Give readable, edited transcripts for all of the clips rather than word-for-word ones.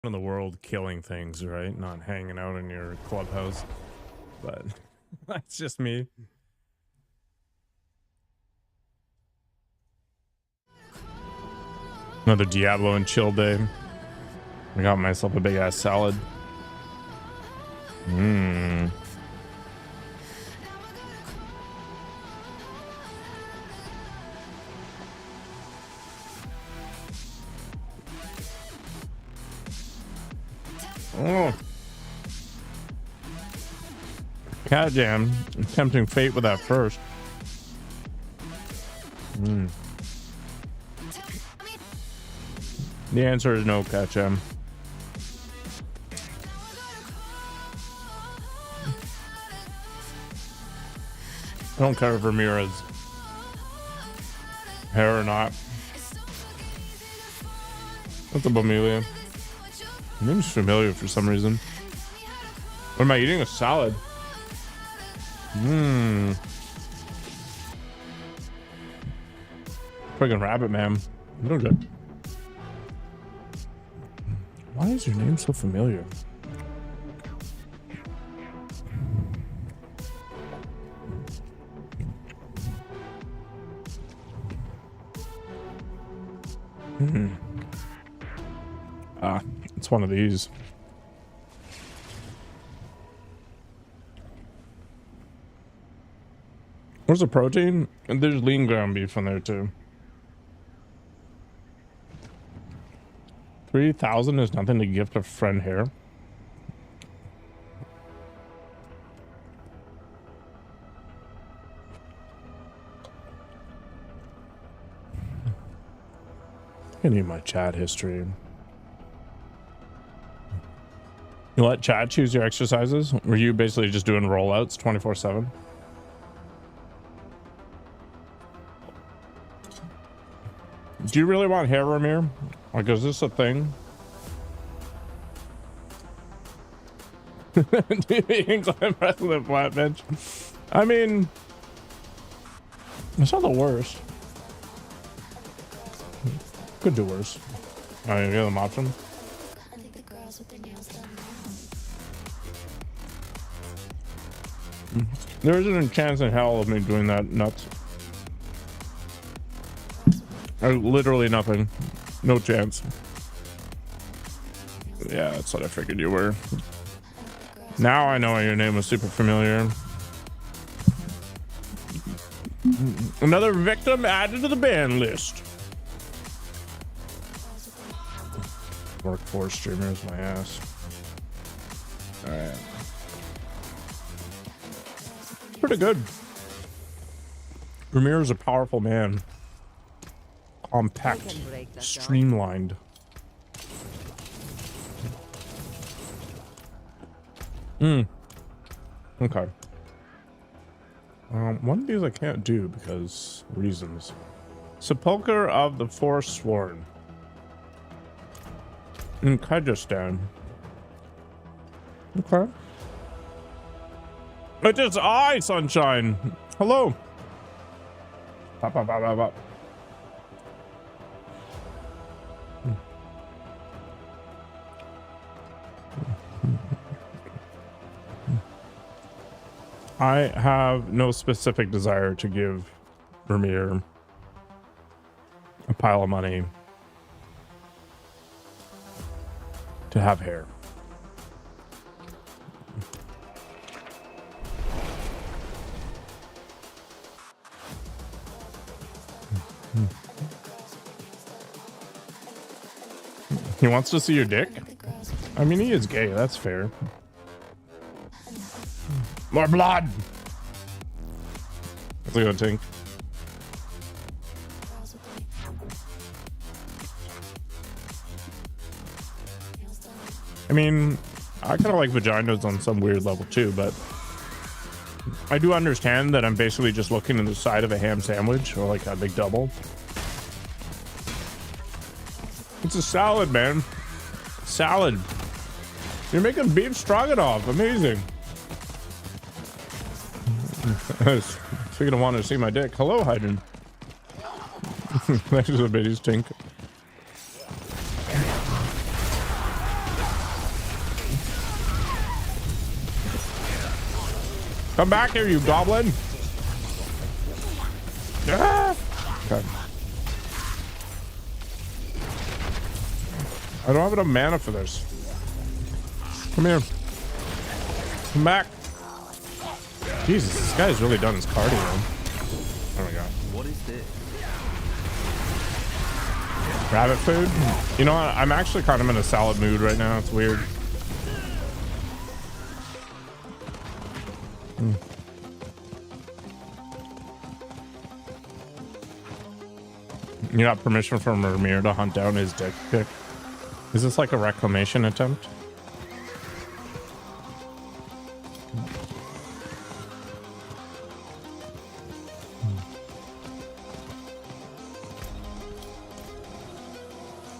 in the world killing things, right? Not hanging out in your clubhouse. But that's just me. Another Diablo and chill day. I got myself a big ass salad. Mmm. Oh. Cat jam. Tempting fate with that first. Mm. The answer is no, cat jam. I don't care if Ramirez hair or not. What's up, Amelia? Your name's familiar for some reason. What am I eating? A salad. Mmm. Friggin' rabbit, man. I'm doing good. Why is your name so familiar? It's one of these. Where's the protein? And there's lean ground beef in there too. 3,000 is nothing to gift a friend here. I need my chat history. You let chat choose your exercises? Were you basically just doing rollouts 24/7? Do you really want hair, Ramir? Like, is this a thing? Do you can climb rest of the flat bench? I mean, it's not the worst. Could do worse. Oh, you give them option. There isn't a chance in hell of me doing that nuts. Literally nothing. No chance. Yeah, that's what I figured you were. Now I know your name was super familiar. Another victim added to the ban list. Workforce streamers, my ass. All right. Pretty good. Ramir is a powerful man. Compact, streamlined. Okay. One of these I can't do because reasons. Sepulcher of the Forsworn in Kyrgyzstan. Okay. It is I, Sunshine. Hello. Pop, pop, pop, pop, pop. I have no specific desire to give Ramir a pile of money to have hair. He wants to see your dick? I mean, he is gay, that's fair. More blood! Let's go, Tink. I mean, I kind of like vaginas on some weird level too, but I do understand that I'm basically just looking at the side of a ham sandwich or like a big double. It's a salad, man. Salad. You're making beef stroganoff. Amazing. Speaking of wanting to see my dick. Hello, Hyden. Thanks for the bitties, Tink. Come back here, you goblin. Ah! Okay. I don't have enough mana for this. Come here. Come back. Jesus, this guy's really done his cardio. Oh my god. What is this? Rabbit food? You know what? I'm actually kind of in a salad mood right now. It's weird. You got permission from Ramir to hunt down his dick pic. Is this like a reclamation attempt?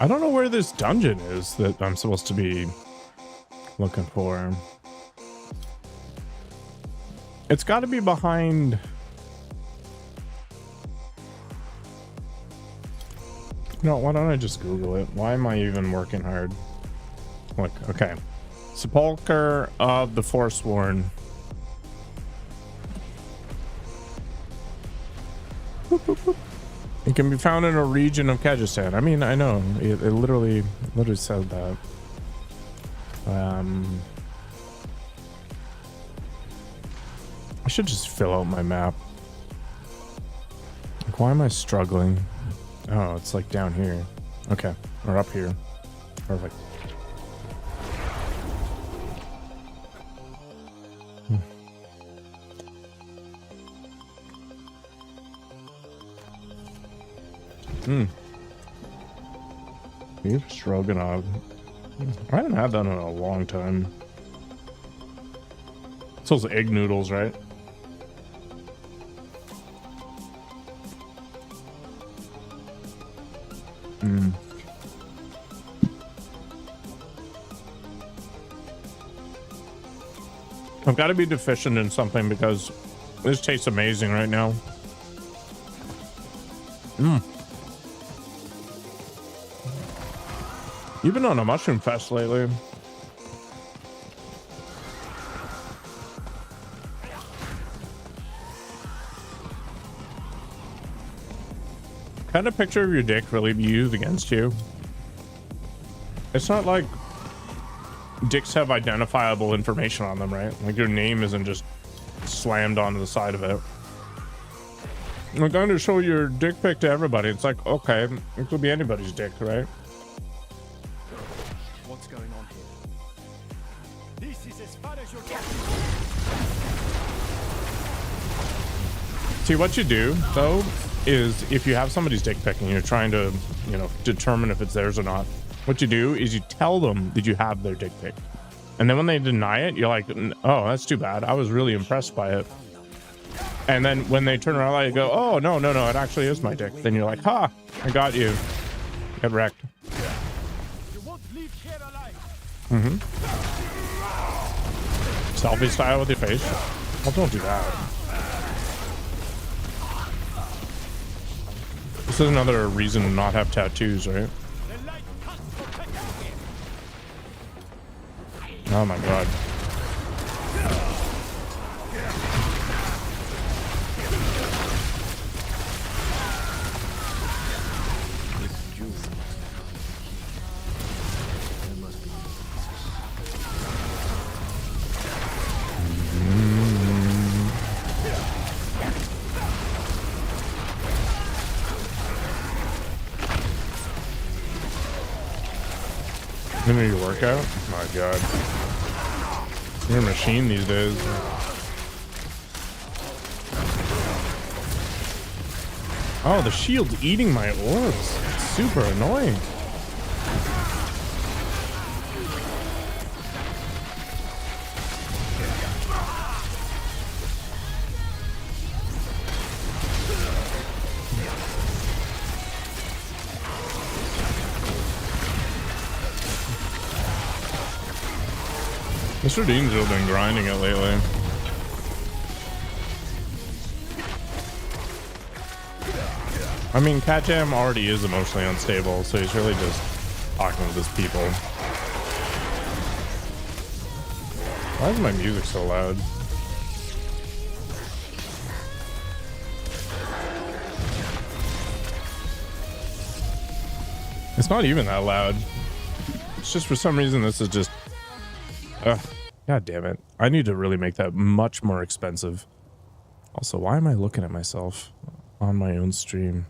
I don't know where this dungeon is that I'm supposed to be looking for. It's got to be behind. No, why don't I just Google it? Why am I even working hard? Look, okay. Sepulchre of the Forsworn. Boop, boop, boop. It can be found in a region of Kyrgyzstan. I mean, I know. It literally said that. I should just fill out my map. Like, why am I struggling? Oh, it's like down here. Okay. Or up here. Perfect. Beef stroganoff. I haven't had that in a long time. It's those egg noodles, right? I've got to be deficient in something because this tastes amazing right now. You've been on a mushroom fest lately. Kind of picture of your dick really be used against you. It's not like dicks have identifiable information on them, right? Like your name isn't just slammed onto the side of it. We're going to show your dick pic to everybody. It's like, okay, it could be anybody's dick, right? What's going on here? This is as far as you're getting. See, what you do though is if you have somebody's dick pic and you're trying to, you know, determine if it's theirs or not, what you do is you tell them that you have their dick pic, and then when they deny it, you're like, oh, that's too bad, I was really impressed by it. And then when they turn around, you go, oh, no, it actually is my dick. Then you're like, ha, I got you. Get wrecked. You won't leave here alive. Selfie style with your face. Well, don't do that. This is another reason to not have tattoos, right? Oh my god. Into your workout? Oh my god. You're a machine these days. Oh, the shield's eating my orbs. It's super annoying. Mr. Dean's really been grinding it lately. I mean, Cat Jam already is emotionally unstable, so he's really just talking with his people. Why is my music so loud? It's not even that loud. It's just for some reason this is just god damn it. I need to really make that much more expensive. Also, why am I looking at myself on my own stream?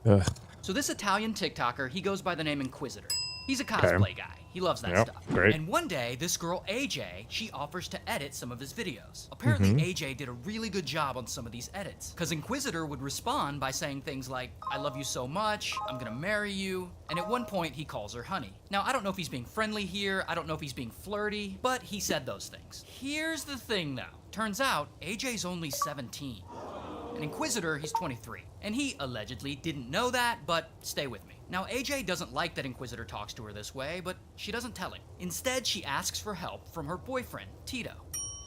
Ugh. So this Italian TikToker, he goes by the name Inquisitor. He's a cosplay guy. He loves that stuff. Great. And one day, this girl, AJ, she offers to edit some of his videos. Apparently, AJ did a really good job on some of these edits. Because Inquisitor would respond by saying things like, I love you so much, I'm gonna marry you. And at one point, he calls her honey. Now, I don't know if he's being friendly here, I don't know if he's being flirty, but he said those things. Here's the thing, though. Turns out, AJ's only 17. An Inquisitor, he's 23. And he allegedly didn't know that, but stay with me. Now, AJ doesn't like that Inquisitor talks to her this way, but she doesn't tell him. Instead, she asks for help from her boyfriend, Tito.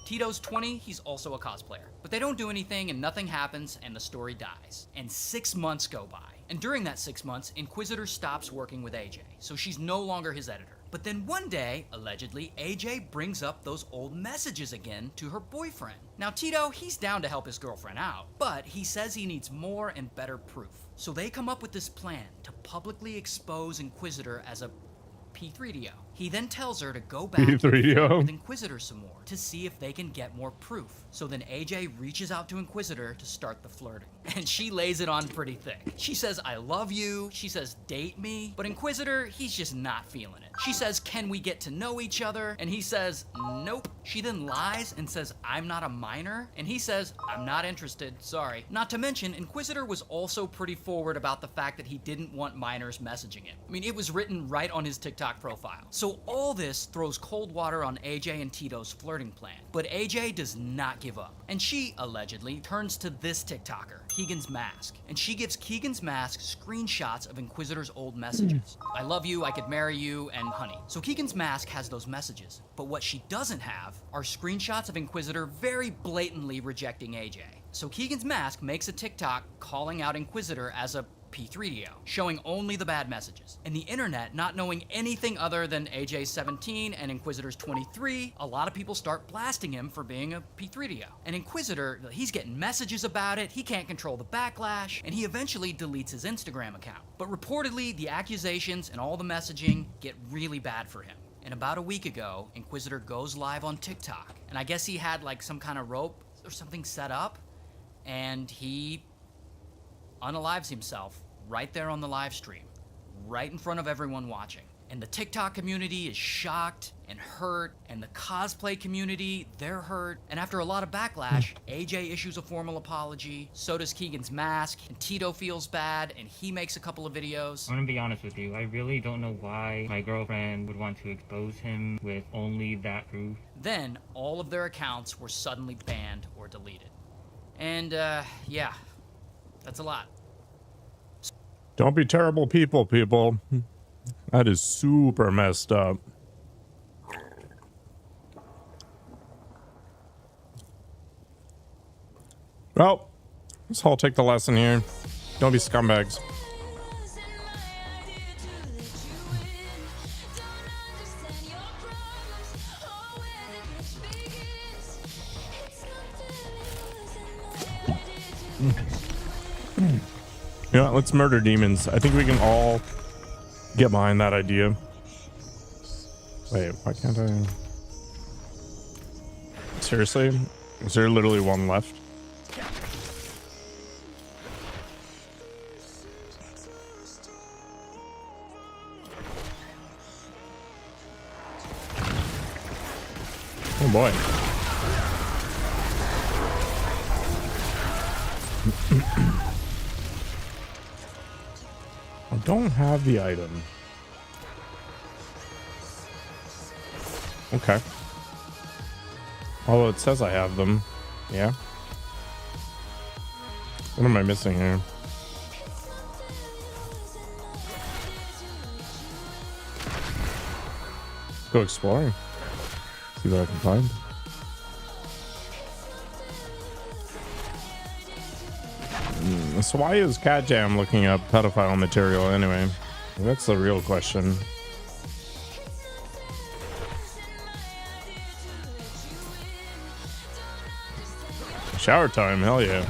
Tito's 20, he's also a cosplayer. But they don't do anything and nothing happens and the story dies. And 6 months go by. And during that 6 months, Inquisitor stops working with AJ, so she's no longer his editor. But then one day, allegedly, AJ brings up those old messages again to her boyfriend. Now Tito, he's down to help his girlfriend out, but he says he needs more and better proof. So they come up with this plan to publicly expose Inquisitor as a P3DO. He then tells her to go back P3DO with Inquisitor some more to see if they can get more proof. So then AJ reaches out to Inquisitor to start the flirting. And she lays it on pretty thick. She says, I love you. She says, date me. But Inquisitor, he's just not feeling it. She says, can we get to know each other? And he says, nope. She then lies and says, I'm not a minor. And he says, I'm not interested, sorry. Not to mention, Inquisitor was also pretty forward about the fact that he didn't want minors messaging him. I mean, it was written right on his TikTok profile. So all this throws cold water on AJ and Tito's flirting plan. But AJ does not give up. And she, allegedly, turns to this TikToker, Keegan's Mask. And she gives Keegan's Mask screenshots of Inquisitor's old messages. I love you, I could marry you, and honey. So Keegan's Mask has those messages. But what she doesn't have are screenshots of Inquisitor very blatantly rejecting AJ. So Keegan's Mask makes a TikTok calling out Inquisitor as a P3DO, showing only the bad messages. And the internet, not knowing anything other than AJ's 17 and Inquisitor's 23, a lot of people start blasting him for being a P3DO. And Inquisitor, he's getting messages about it, he can't control the backlash, and he eventually deletes his Instagram account. But reportedly, the accusations and all the messaging get really bad for him. And about a week ago, Inquisitor goes live on TikTok, and I guess he had like some kind of rope or something set up, and he unalives himself right there on the live stream, right in front of everyone watching. And the TikTok community is shocked and hurt, and the cosplay community, they're hurt. And after a lot of backlash, AJ issues a formal apology, so does Keegan's Mask, and Tito feels bad, and he makes a couple of videos. I'm gonna be honest with you, I really don't know why my girlfriend would want to expose him with only that proof. Then, all of their accounts were suddenly banned or deleted. And, yeah, that's a lot. Don't be terrible people. That is super messed up. Well, let's all take the lesson here. Don't be scumbags. Yeah, let's murder demons. I think we can all get behind that idea. Wait, why can't I? Seriously? Is there literally one left? Oh boy. I don't have the item. Okay. Although it says I have them. Yeah. What am I missing here? Go exploring. See what I can find. So why is Cat Jam looking up pedophile material anyway? That's the real question. Shower time, hell yeah.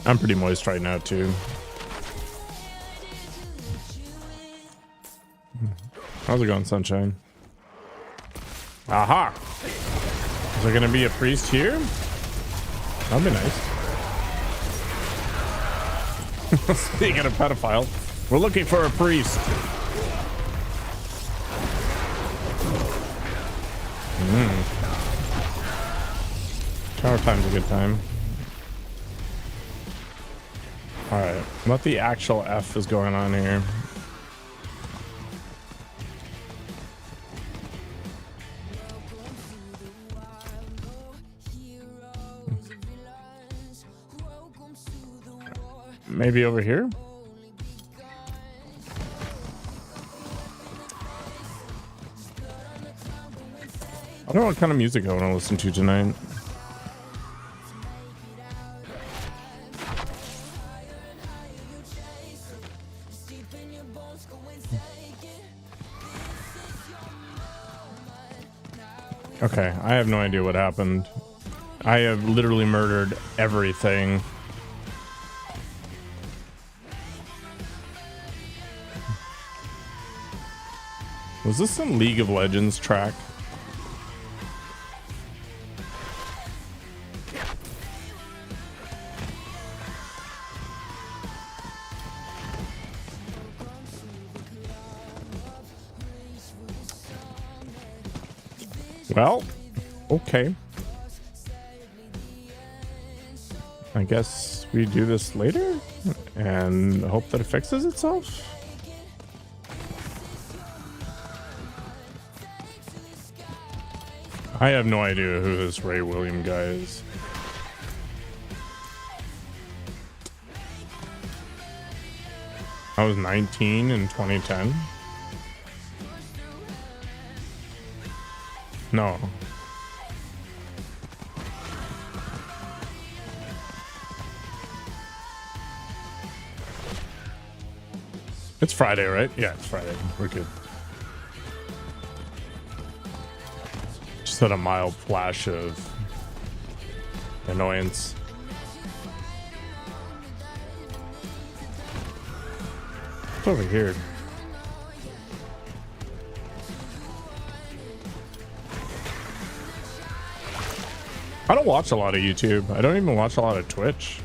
I'm pretty moist right now too. How's it going, Sunshine? Aha! Is there gonna be a priest here? That'd be nice. Speaking of pedophile, we're looking for a priest. Shower time's a good time. Alright, what the actual F is going on here? Maybe over here? I don't know what kind of music I want to listen to tonight. Okay, I have no idea what happened. I have literally murdered everything. Was this some League of Legends track? Well, okay. I guess we do this later and hope that it fixes itself. I have no idea who this Ray William guy is. I was 19 in 2010. No. It's Friday, right? Yeah, it's Friday. We're good. Just had a mild flash of annoyance. It's over here. I don't watch a lot of YouTube. I don't even watch a lot of Twitch.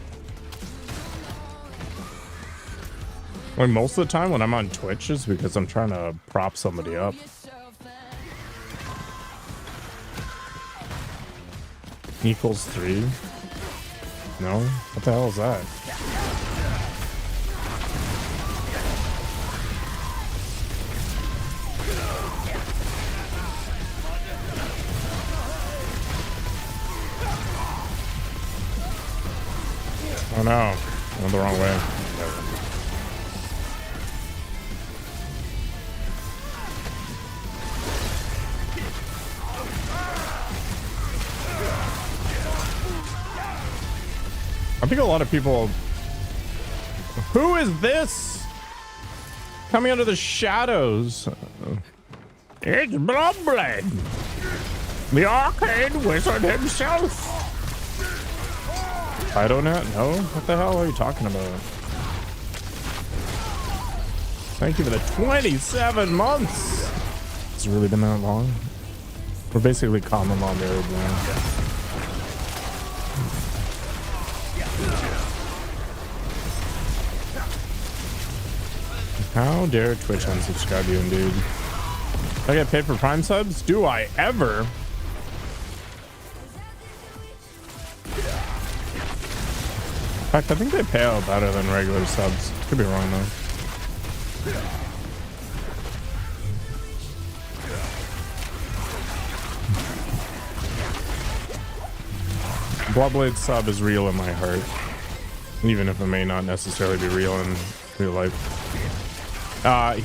Like most of the time when I'm on Twitch is because I'm trying to prop somebody up. Equals 3. No? What the hell is that? Oh no, I went the wrong way. I think a lot of people... Who is this? Coming out of the shadows. It's Bloodblade, the arcane wizard himself. I don't know. What the hell are you talking about? Thank you for the 27 months. It's really been that long. We're basically common law married now. How dare Twitch unsubscribe you, dude? I get paid for Prime subs? Do I ever? In fact, I think they pay out better than regular subs. Could be wrong though. Bloodblade sub is real in my heart, even if it may not necessarily be real in real life.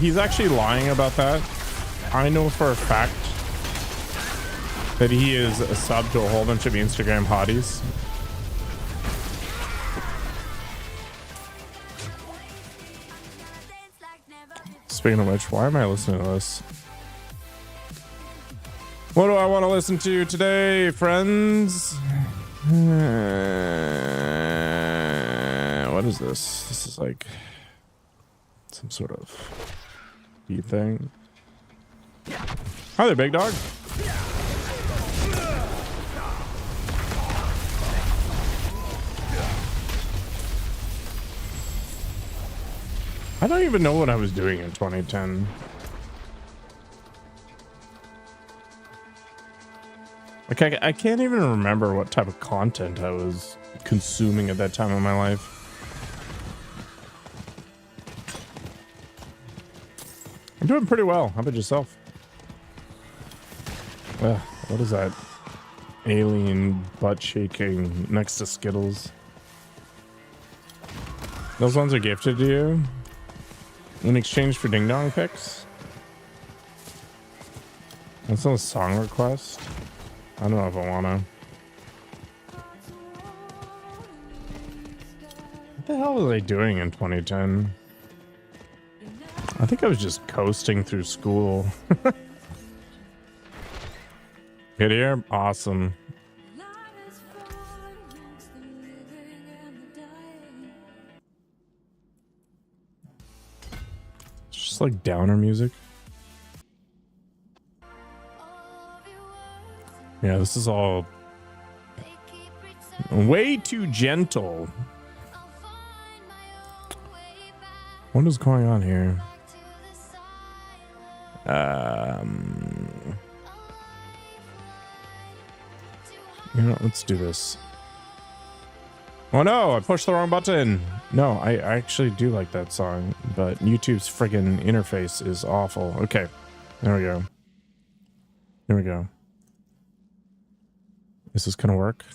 He's actually lying about that. I know for a fact that he is a sub to a whole bunch of Instagram hotties. Speaking of which, why am I listening to this? What do I want to listen to today, friends? What is this? This is like some sort of beat thing. Hi there, big dog. I don't even know what I was doing in 2010. Like, I can't even remember what type of content I was consuming at that time of my life. I'm doing pretty well. How about yourself? What is that? Alien butt shaking next to Skittles. Those ones are gifted to you in exchange for ding dong pics. That's not a song request. I don't know if I wanna. What the hell was I doing in 2010? I think I was just coasting through school. Good here? Awesome. It's just like downer music. Yeah, this is all way too gentle. What is going on here? You know, let's do this. Oh no, I pushed the wrong button. No, I actually do like that song, but YouTube's friggin' interface is awful. Okay, there we go. Here we go. Is this gonna work?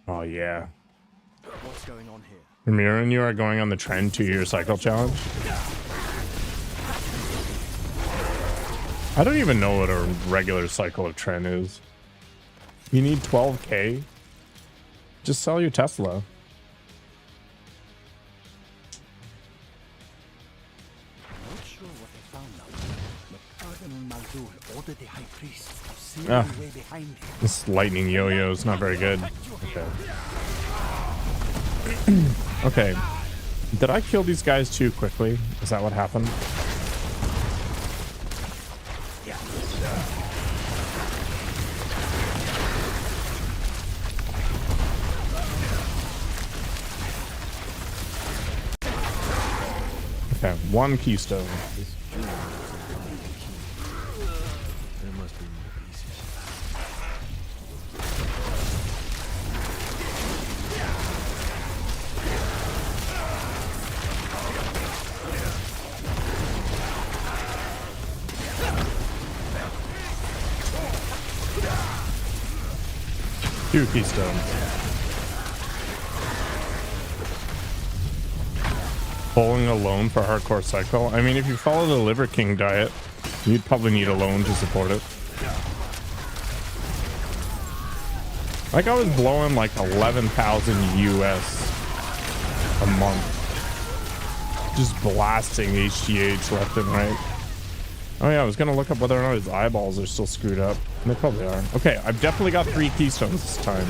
Oh yeah. What's going on here? Ramiro and you are going on the Trend 2-year cycle challenge. I don't even know what a regular cycle of Trend is. You need 12K? Just sell your Tesla. Not sure what they found out, but Arden Maldur ordered the high priest to see Ah. the way behind him. This lightning yo-yo is not very good. Okay. Okay. Did I kill these guys too quickly? Is that what happened? Okay, one keystone. There must be more pieces. Two keystones. Bowling alone for hardcore cycle. I mean, if you follow the Liver King diet, you'd probably need a loan to support it. Like I was blowing like 11,000 US a month. Just blasting HGH left and right. Oh yeah, I was gonna look up whether or not his eyeballs are still screwed up. And they probably are. Okay, I've definitely got 3 keystones this time.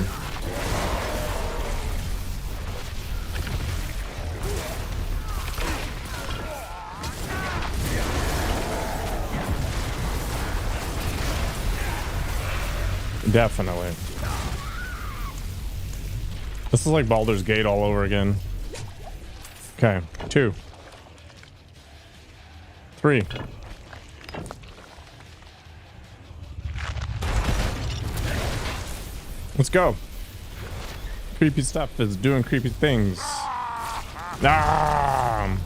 Definitely. This is like Baldur's Gate all over again. Okay, 2. 3. Let's go. Creepy stuff is doing creepy things. Ah!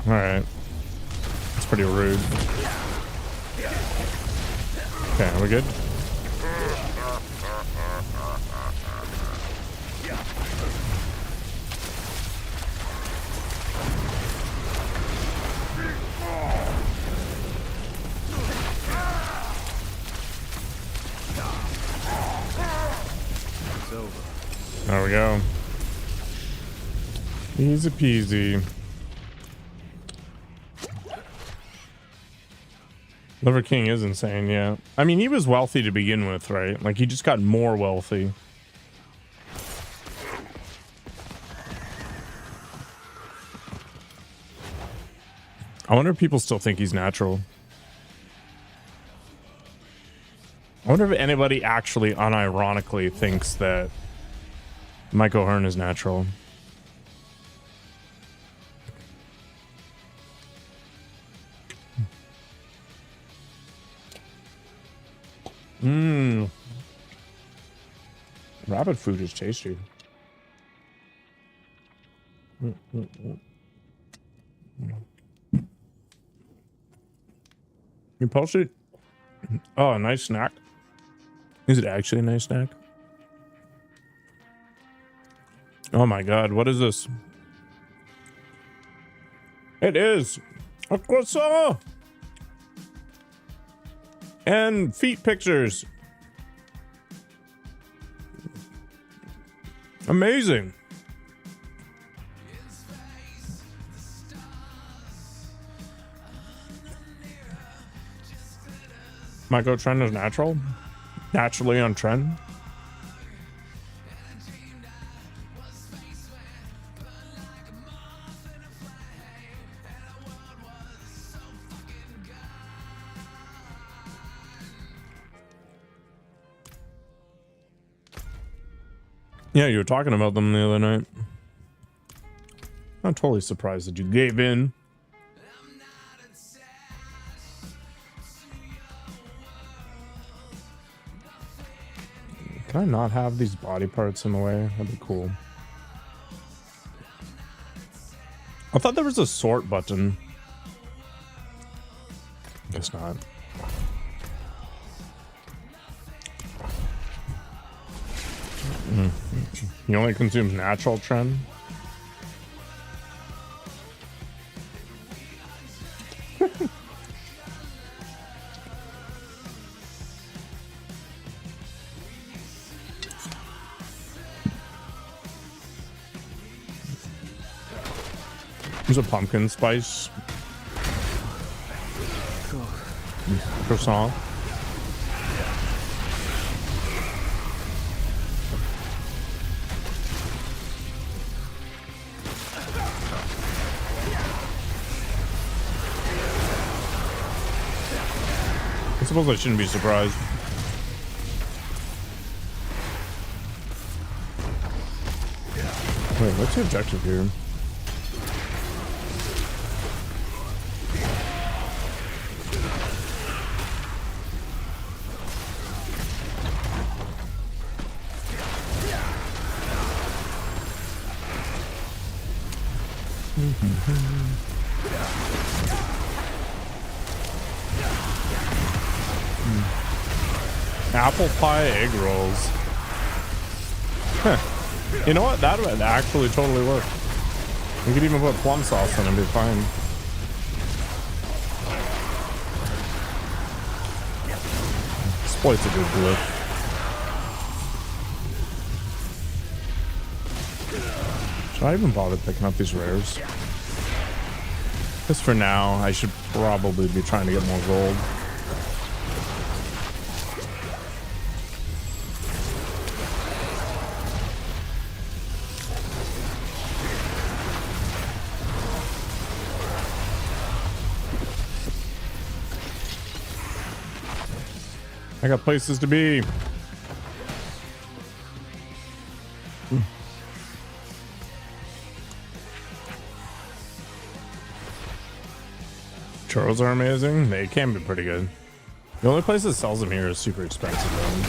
All right. That's pretty rude. Okay, are we good? There we go. Easy peasy. Liver King is insane, yeah. I mean, he was wealthy to begin with, right? Like, he just got more wealthy. I wonder if people still think he's natural. I wonder if anybody actually unironically thinks that Mike O'Hearn is natural. Rabbit food is tasty. You posted. Oh, a nice snack. Is it actually a nice snack? Oh my god, what is this? It is a croissant and feet pictures. Amazing. Michael Trend is natural? Naturally on trend? Yeah, you were talking about them the other night. I'm totally surprised that you gave in. Can I not have these body parts in the way? That'd be cool. I thought there was a sort button. Guess not. He only consumes natural trend. There's a pumpkin spice croissant. I suppose I shouldn't be surprised. Wait, what's the objective here? Apple pie egg rolls. Huh. You know what? That would actually totally work. You could even put plum sauce in and be fine. Exploit's a good glitch. Should I even bother picking up these rares? Just for now, I should probably be trying to get more gold. I got places to be. Churros are amazing. They can be pretty good. The only place that sells them here is super expensive though.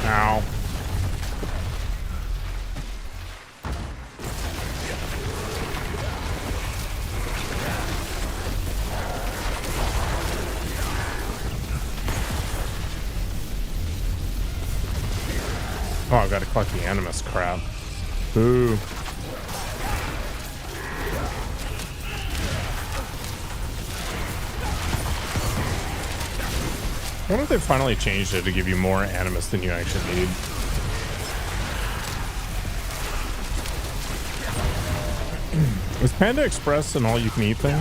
Ow. Oh, I gotta collect the animus crap. Ooh. I wonder if they finally changed it to give you more animus than you actually need. Is Panda Express an all-you-can-eat thing?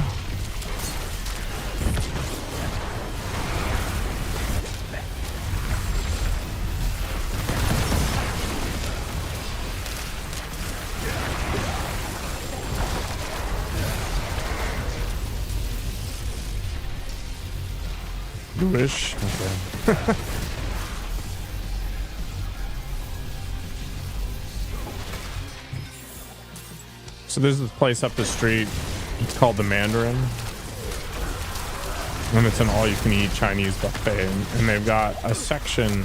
Wish. Okay. So there's this place up the street. It's called the Mandarin. And it's an all-you-can-eat Chinese buffet. And they've got a section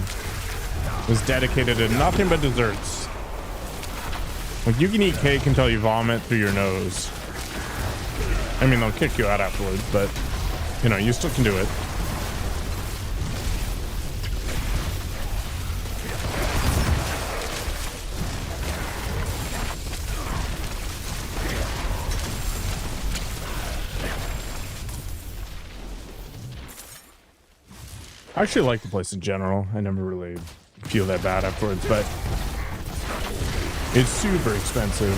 that's dedicated to nothing but desserts. Like, you can eat cake until you vomit through your nose. I mean, they'll kick you out afterwards, but, you know, you still can do it. I actually like the place in general. I never really feel that bad afterwards, but it's super expensive.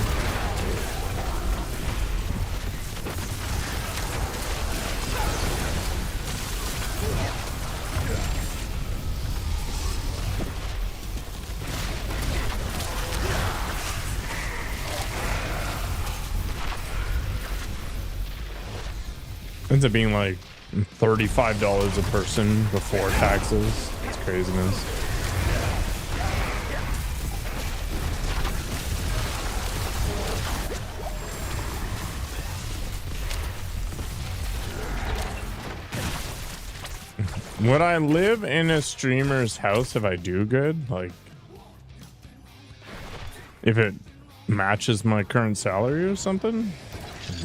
Ends up being like $35 a person before taxes. It's craziness. Would I live in a streamer's house if I do good? Like, if it matches my current salary or something?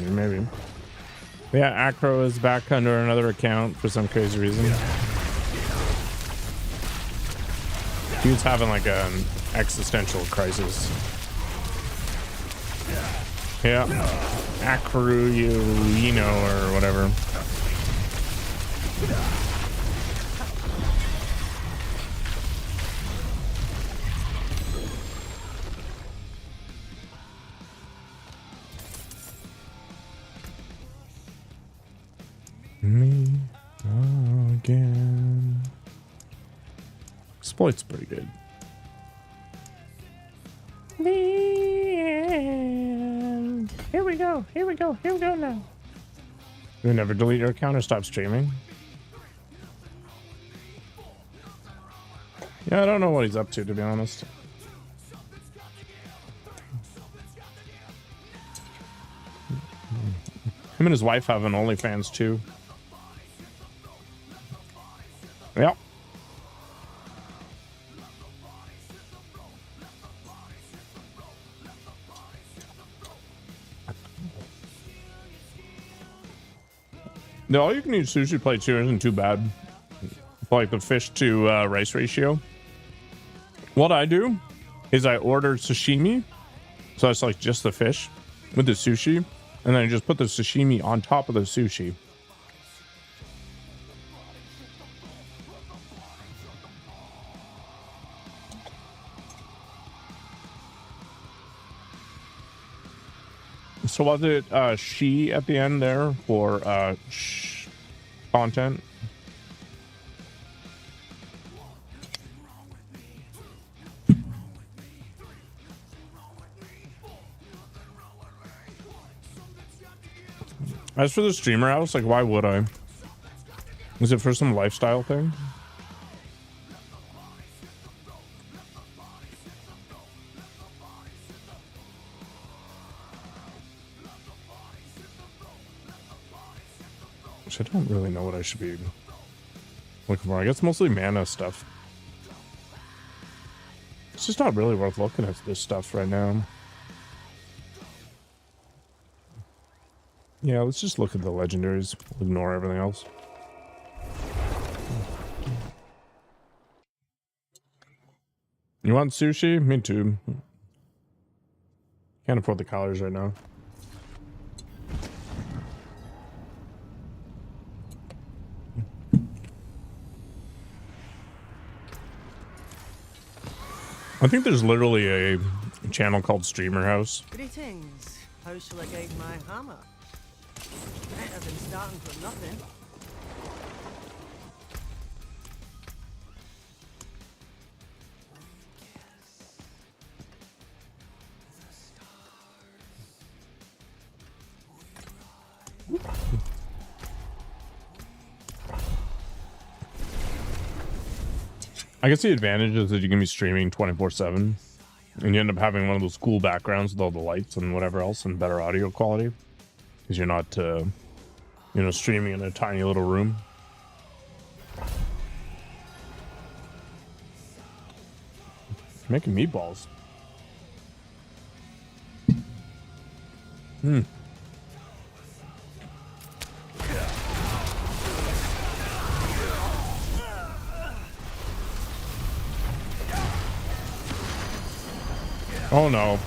Maybe. Yeah, Acro is back under another account for some crazy reason. He was having like an existential crisis. Yeah, Acro, you know, or whatever. Me again. Exploit's pretty good. Here we go. Here we go. Here we go now. You never delete your account or stop streaming? Yeah, I don't know what he's up to be honest. Him and his wife have an OnlyFans too. Yep. The all-you-can-eat sushi plate too isn't too bad. Like the fish to rice ratio. What I do is I order sashimi, so it's like just the fish with the sushi, and then I just put the sashimi on top of the sushi. So was it she at the end there for content? As for the streamer house, like, why would I? Is it for some lifestyle thing? I don't really know what I should be looking for. I guess mostly mana stuff. It's just not really worth looking at this stuff right now. Yeah, let's just look at the legendaries. Ignore everything else. You want sushi? Me too. Can't afford the calories right now. I think there's literally a channel called Streamer House. Greetings. How shall I guide my hammer? Better than starting from nothing. I guess the advantage is that you can be streaming 24/7, and you end up having one of those cool backgrounds with all the lights and whatever else, and better audio quality, because you're not, streaming in a tiny little room. Making meatballs. Oh no.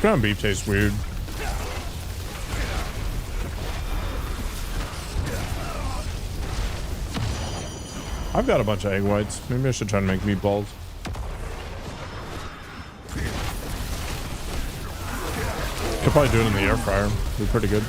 Ground beef tastes weird. I've got a bunch of egg whites. Maybe I should try to make meatballs. Could probably do it in the air fryer. Be pretty good.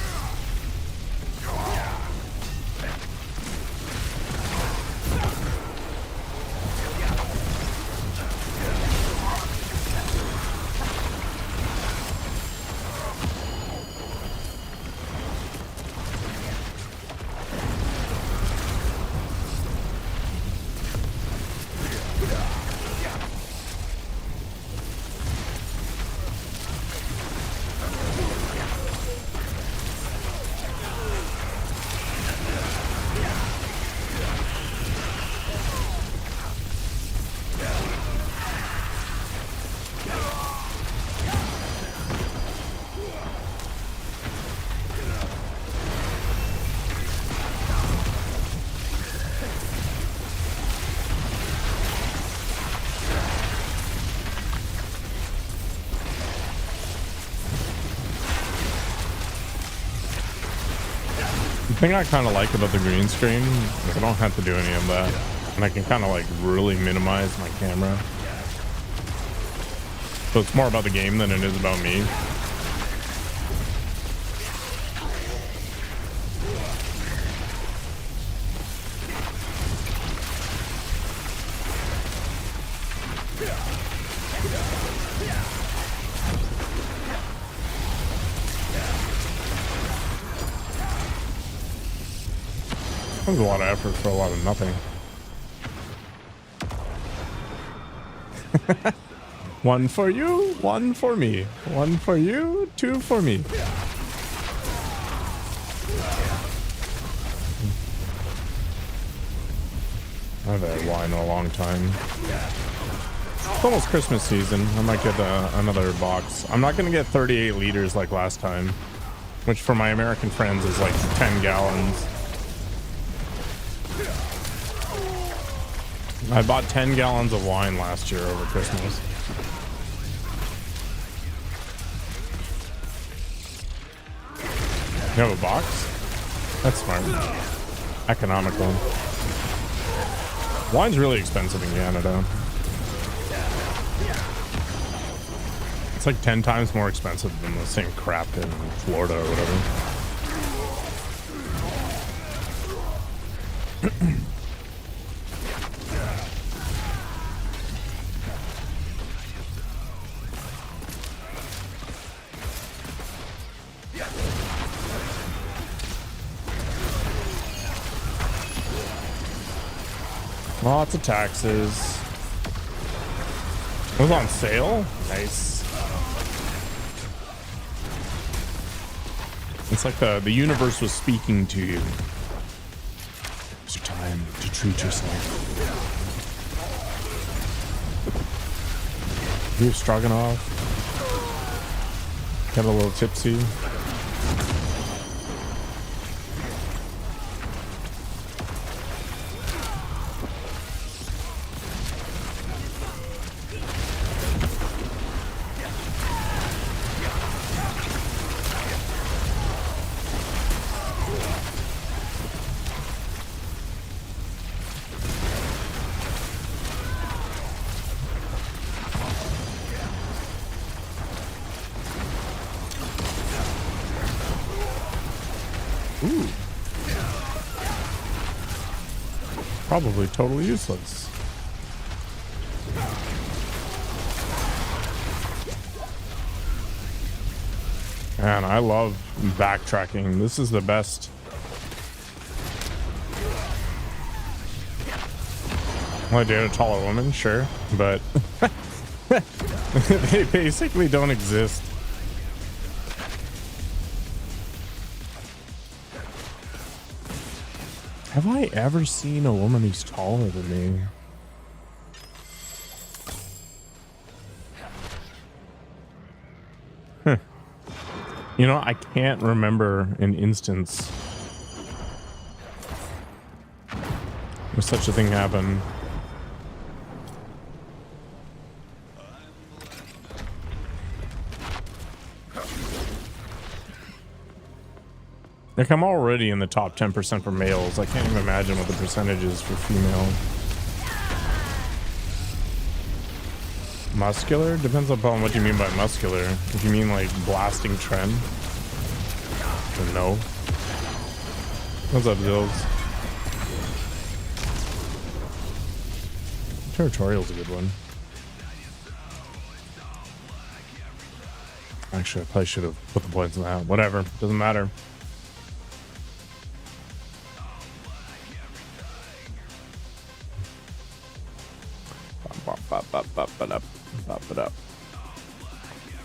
The thing I kind of like about the green screen is I don't have to do any of that, and I can kind of like really minimize my camera. So it's more about the game than it is about me. That was a lot of effort for a lot of nothing. One for you, one for me. One for you, two for me. I haven't had wine in a long time. It's almost Christmas season. I might get another box. I'm not going to get 38 liters like last time, which for my American friends is like 10 gallons. I bought 10 gallons of wine last year over Christmas. You have a box? That's smart. Economical. Wine's really expensive in Canada. It's like 10 times more expensive than the same crap in Florida or whatever. Lots of taxes. It was on sale? Nice. It's like the universe was speaking to you. It's your time to treat yourself. Beef stroganoff. Got a little tipsy. Ooh. Probably totally useless. Man, I love backtracking. This is the best. Want to date a taller woman? Sure, but they basically don't exist. Have I ever seen a woman who's taller than me? Huh. You know, I can't remember an instance where such a thing happened. Like, I'm already in the top 10% for males. I can't even imagine what the percentage is for female. Muscular? Depends upon what you mean by muscular. If you mean like blasting trend, then no. What's up, Zills? Territorial's a good one. Actually, I probably should have put the points in that. Whatever. Doesn't matter.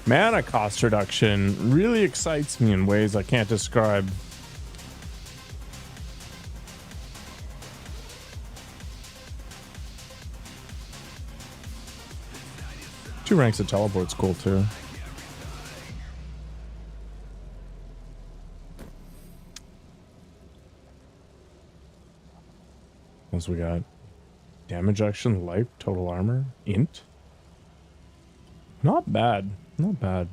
Mana cost reduction really excites me in ways I can't describe. Two ranks of teleport's cool too. What else we got? Damage action, life, total armor, int. Not bad. Not bad.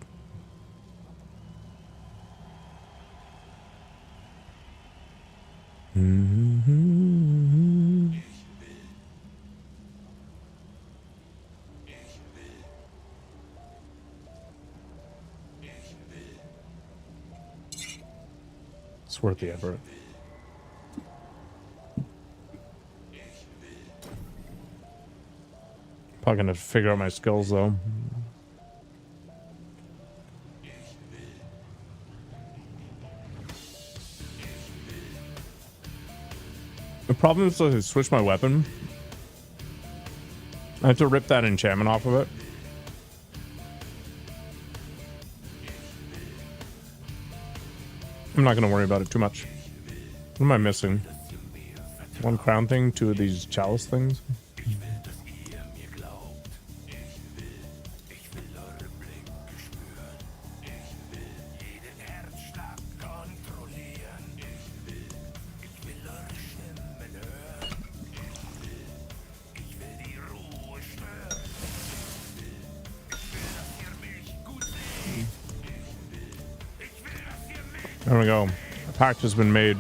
It's worth the effort. Probably gonna figure out my skills though. The problem is to switch my weapon. I have to rip that enchantment off of it. I'm not gonna worry about it too much. What am I missing? One crown thing, two of these chalice things. There we go. A pact has been made.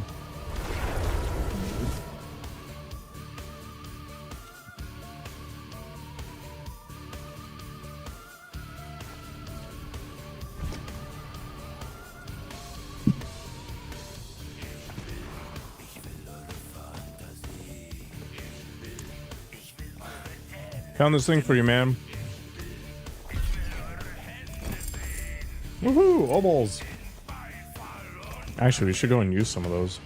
Found this thing for you, man. Woohoo! Obols. Actually, we should go and use some of those.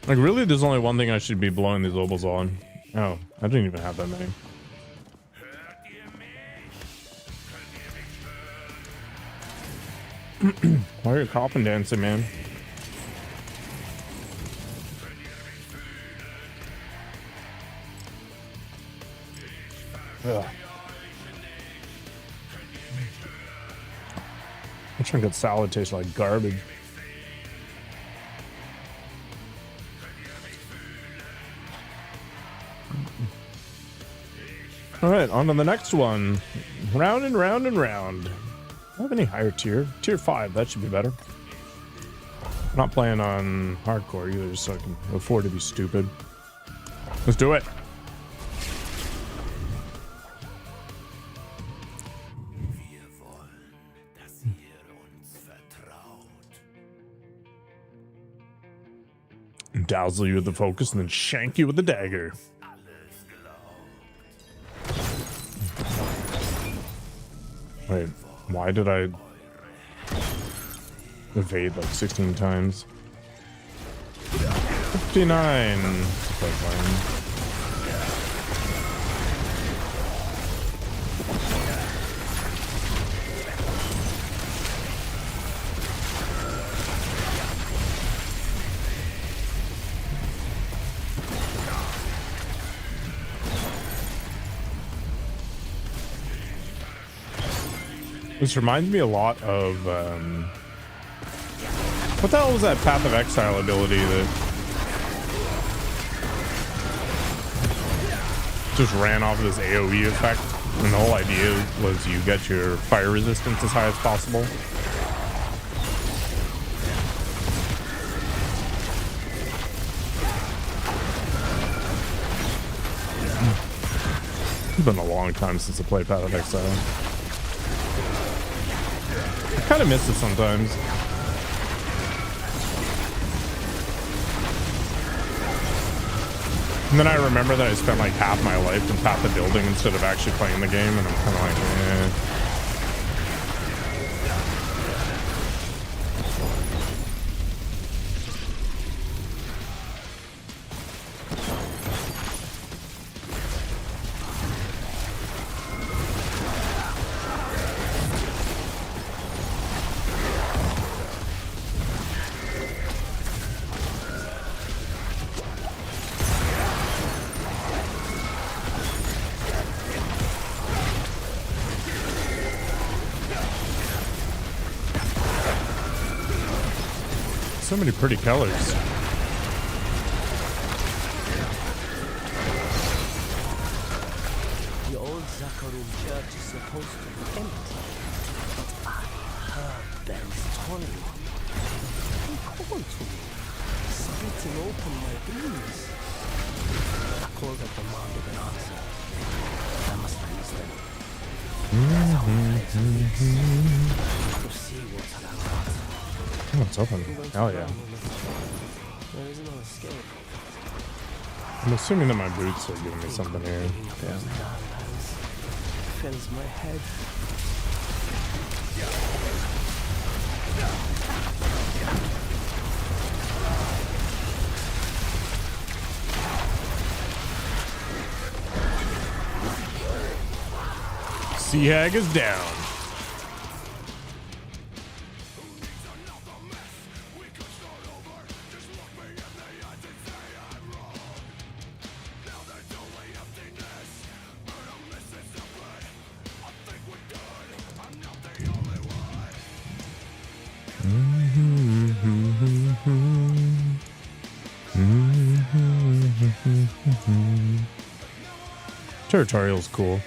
Like, really, there's only one thing I should be blowing these obols on. Oh, I didn't even have that many. Why are you coffin dancing, man? Ugh. I'm trying to get salad taste like garbage. All right, on to the next one. Round and round and round. Do I have any higher tier? Tier 5, that should be better. I'm not playing on hardcore either, just so I can afford to be stupid. Let's do it. Dazzle you with the focus and then shank you with the dagger. Wait, why did I evade like 16 times? 59. This reminds me a lot of what the hell was that Path of Exile ability that just ran off this AoE effect, and the whole idea was you get your fire resistance as high as possible. It's been a long time since I played Path of Exile. I kind of miss it sometimes. And then I remember that I spent like half my life in Path of Building instead of actually playing the game, and I'm kind of like, eh. So many pretty colors. The old Zakharum church is supposed to be empty, but I heard bells tolling. They called to me, splitting open my dreams. I called and demanded an answer. I must release them. To see what's around. Oh, it's open. Hell yeah. There is no escape. I'm assuming that my boots are giving me something here. Yeah. Fills my head. Sea Hag is down. Territorial's cool.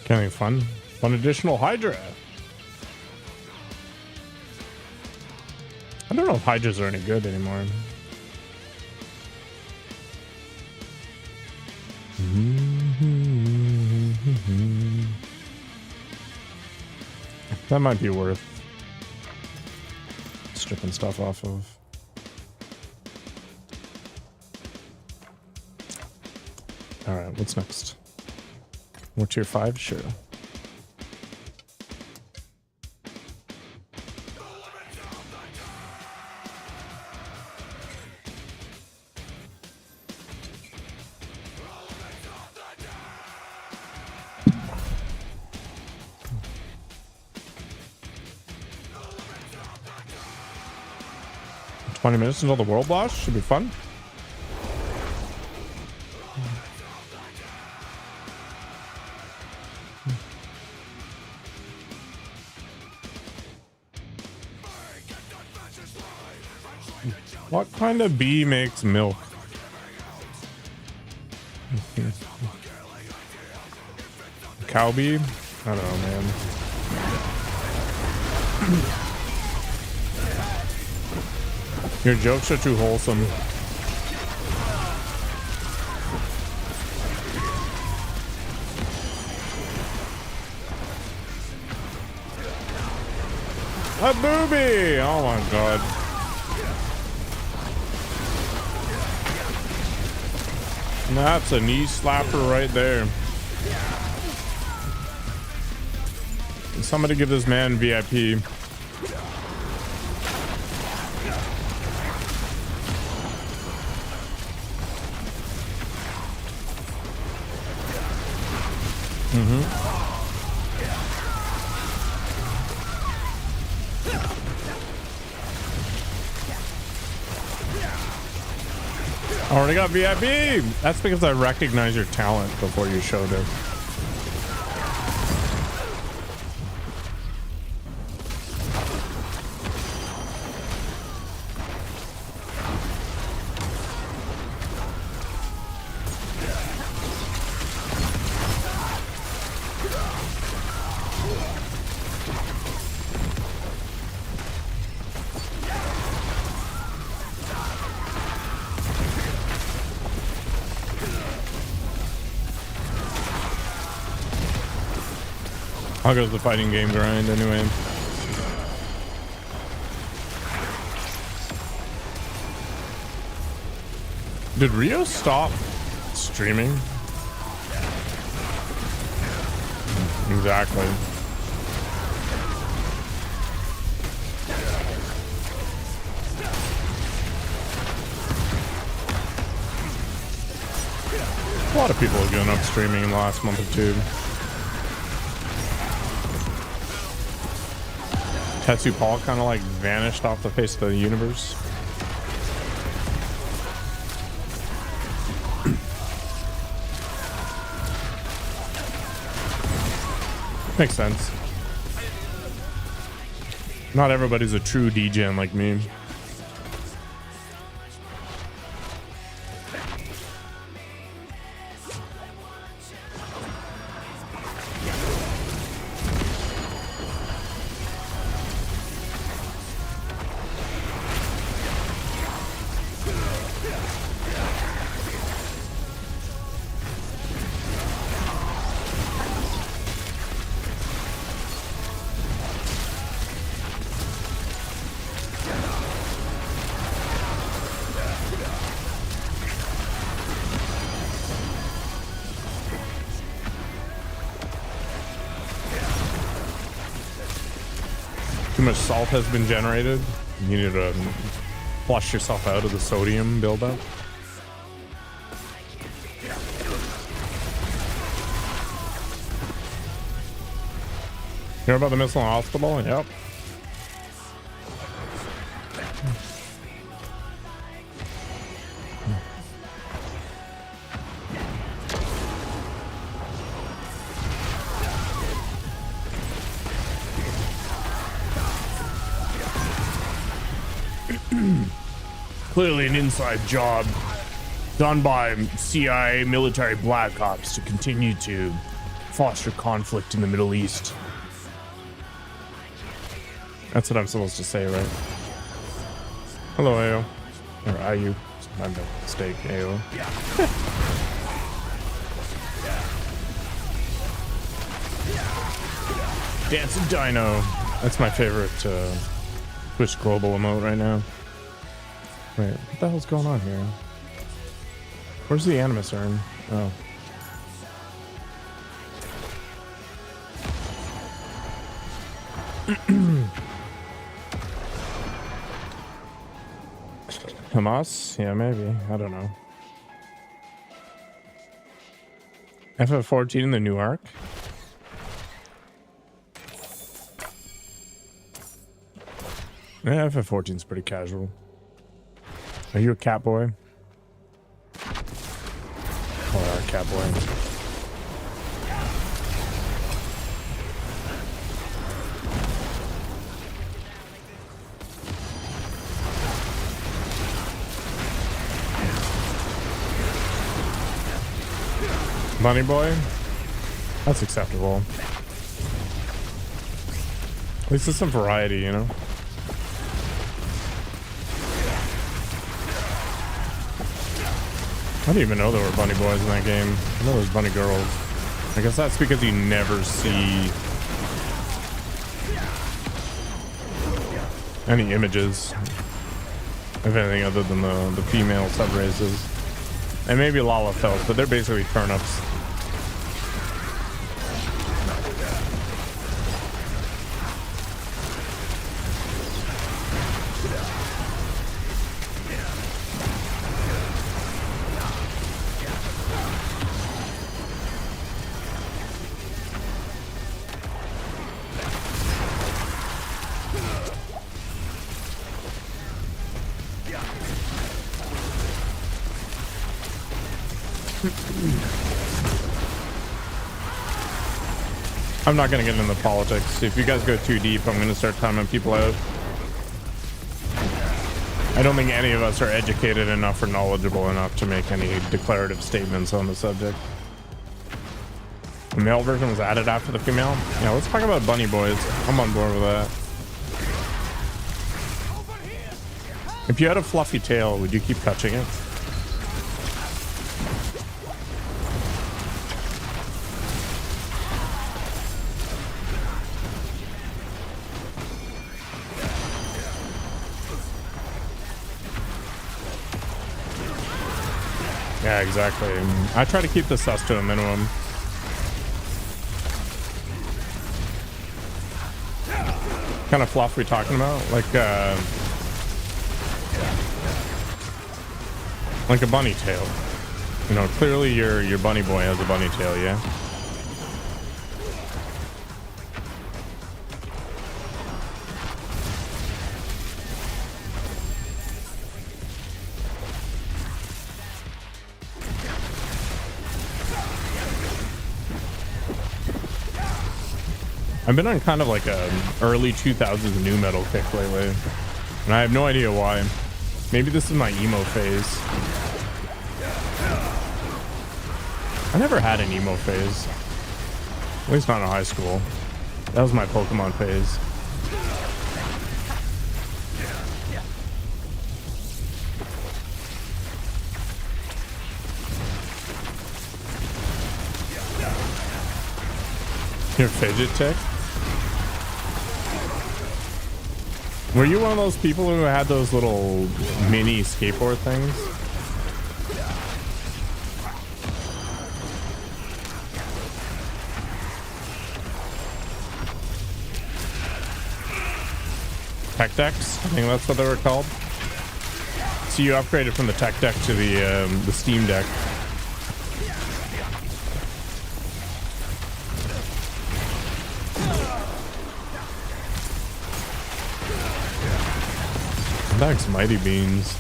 Kind of fun. Fun additional Hydra. I don't know if Hydras are any good anymore. That might be worth stripping stuff off of. All right, what's next? More tier 5? Sure. $20 minutes until the world boss. Should be fun. What kind of bee makes milk? Cow bee? I don't know, man. Your jokes are too wholesome. A booby! Oh my god. That's a knee slapper right there. Somebody give this man VIP. Already got VIP. That's because I recognize your talent before you showed it. How goes the fighting game grind anyway? Did Rio stop streaming? Exactly. A lot of people have given up streaming in the last month or two. Tetsu Paul kind of like vanished off the face of the universe. Makes sense. Not everybody's a true DJ like me. Too much salt has been generated. You need to flush yourself out of the sodium buildup. Hear about the missile hospital? Yep. Clearly an inside job done by CIA military black ops to continue to foster conflict in the Middle East. That's what I'm supposed to say, right? Hello, Ao. Or Ayu. My mistake, Ao. Dancing Dino. That's my favorite Twitch global emote right now. Wait, what the hell's going on here? Where's the Animus urn? Oh. Hamas? Yeah, maybe. I don't know. FF14 in the new arc? Yeah, FF14's pretty casual. Are you a cat boy? Oh, a cat boy. Bunny boy? That's acceptable. At least there's some variety, you know? I didn't even know there were bunny boys in that game. I know there's bunny girls. I guess that's because you never see any images of anything other than the female subraces. And maybe Lalafels, but they're basically turnips. I'm not gonna get into politics. If you guys go too deep, I'm gonna start timing people out. I don't think any of us are educated enough or knowledgeable enough to make any declarative statements on the subject. The male version was added after the female? Yeah, let's talk about bunny boys. I'm on board with that. If you had a fluffy tail, would you keep touching it? Yeah, exactly. I try to keep the sus to a minimum. What kind of fluff we talking about? Like a bunny tail. You know, clearly your bunny boy has a bunny tail, yeah? I've been on kind of like a early 2000s new metal kick lately, and I have no idea why. Maybe this is my emo phase. I never had an emo phase, at least not in high school. That was my Pokemon phase. Your fidget tick? Were you one of those people who had those little mini skateboard things? Tech decks? I think that's what they were called. So you upgraded from the tech deck to the Steam Deck. Thanks, Mighty Beans.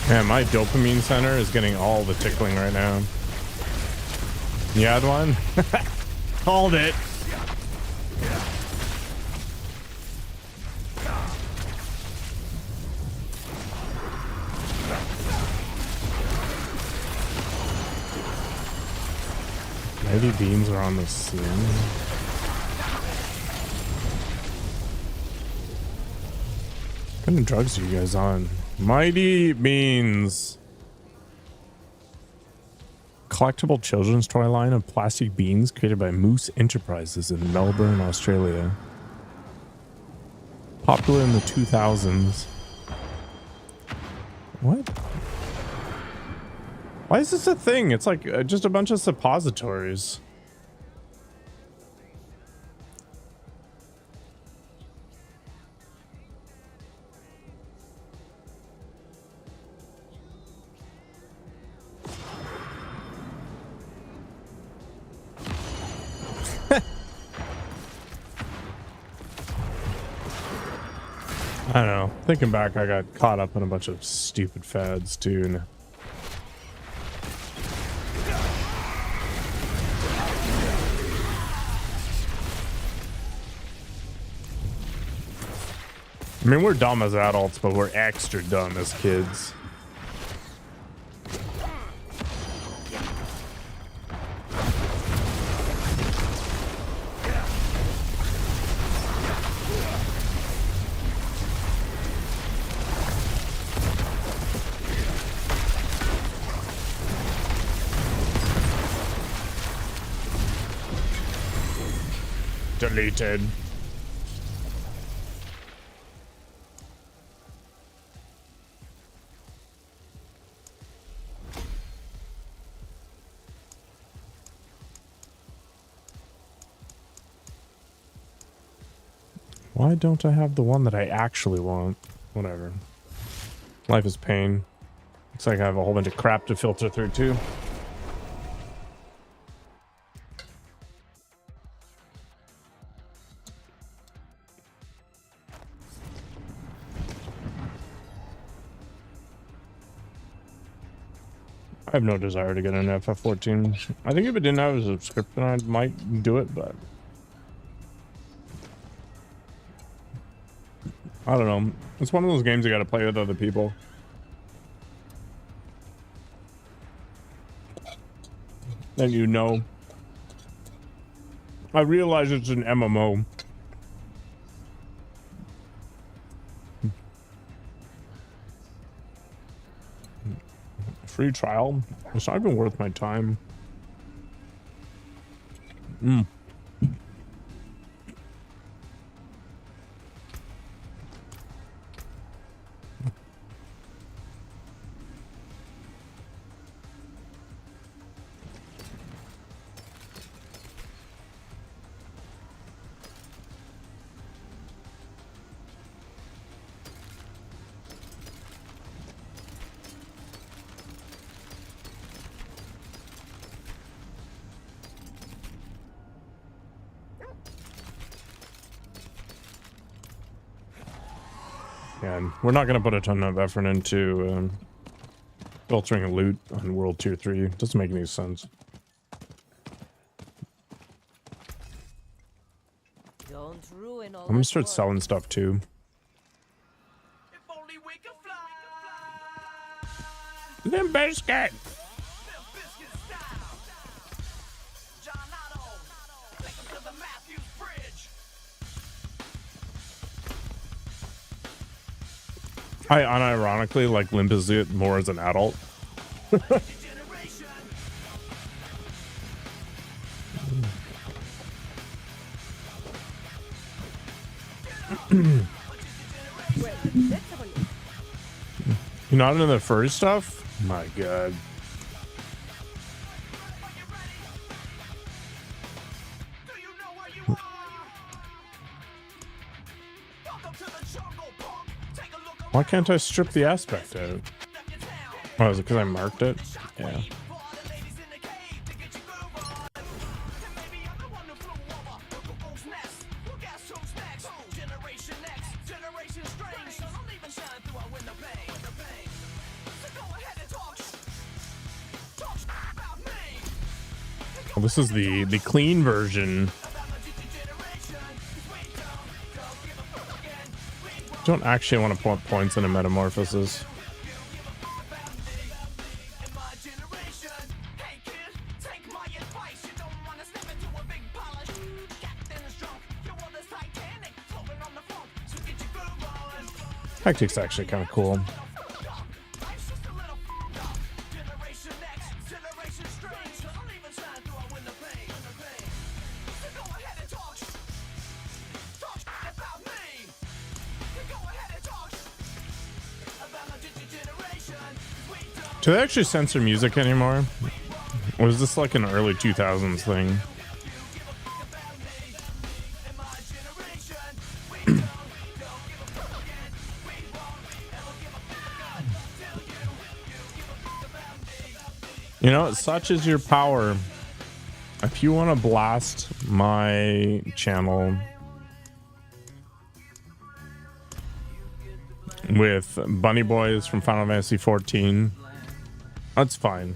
Man, my dopamine center is getting all the tickling right now. You had one? Called it. Mighty Beans are on the scene. What kind of drugs are you guys on? Mighty Beans. Collectible children's toy line of plastic beans created by Moose Enterprises in Melbourne, Australia. Popular in the 2000s. What? Why is this a thing? It's like just a bunch of suppositories. I don't know. Thinking back, I got caught up in a bunch of stupid fads too. And I mean, we're dumb as adults, but we're extra dumb as kids. Deleted. Why don't I have the one that I actually want? Whatever. Life is pain. Looks like I have a whole bunch of crap to filter through too. I have no desire to get an FF14. I think if it didn't have a subscription, I might do it, but I don't know. It's one of those games you gotta play with other people. Then you know. I realize it's an MMO. Free trial? It's not even worth my time. And we're not going to put a ton of effort into filtering loot on World Tier 3. It doesn't make any sense. Don't ruin all I'm going to start that selling stuff too. If only we could fly. Limp Bizkit! Limp Bizkit style. John Otto. Take 'em to the Matthews Bridge. I unironically like Limp Bizkit more as an adult. Generation. Wait, let's have a look. You're not into the furry stuff? My god. Do you know where you are? Welcome to the jungle, punk. Take a look Why can't I strip the aspect out? around your town. Oh, is it because I marked it? Yeah. For all the ladies in the cave to get your groove on. And maybe I'm the one who flew over the cuckoo's nest. Who guess who's next? Generation X, Generation Strange. So don't even shine through our window pane. So go ahead and talk. Talk about me. Well, this is the clean version. About my generation. We don't give a fuck again. We won't Don't actually want to put points in a metamorphosis. in my generation. Hey kid, take my advice. You don't wanna step into a big polish. Captain is drunk. Your world is Titanic, floating on the funk. So get your groove on. Tactic's actually kind of cool. Life's just a little fucked up. Generation X, Generation Strange. So don't even shine through our window pane. So go ahead and talk. Talk about me. So go ahead and talk about my generation. We don't. Do they actually censor music anymore? Or is this like an early 2000s thing? You know, such is your power. If you want to blast my channel with Bunny Boys from Final Fantasy 14, that's fine.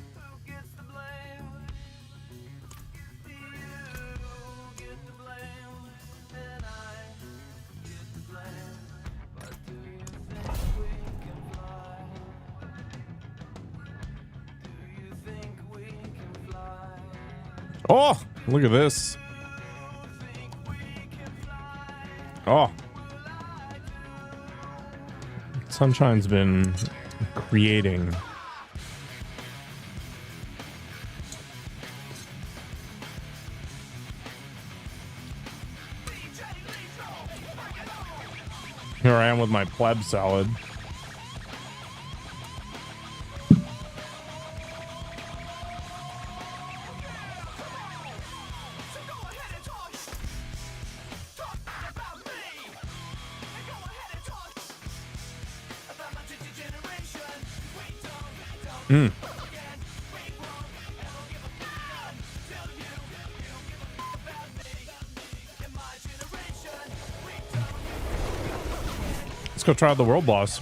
Oh, look at this. Oh. Sunshine's been creating. Here I am with my pleb salad. Mm. Let's go try the world boss.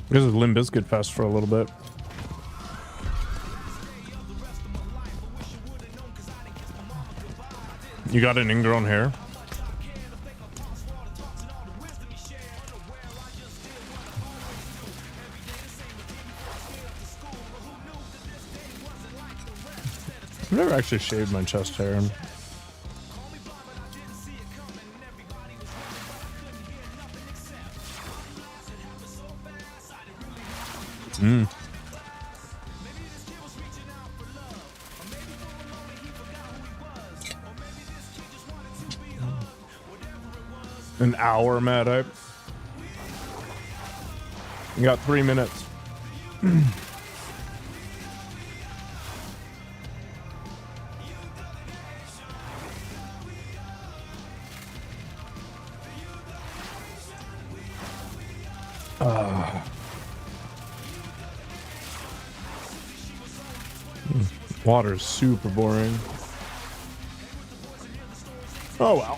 This is Limp Bizkit Fest for a little bit. You got an ingrown hair? I've never actually shaved my chest hair. Mm. An hour, Matt. You got 3 minutes. Water's super boring. Oh well.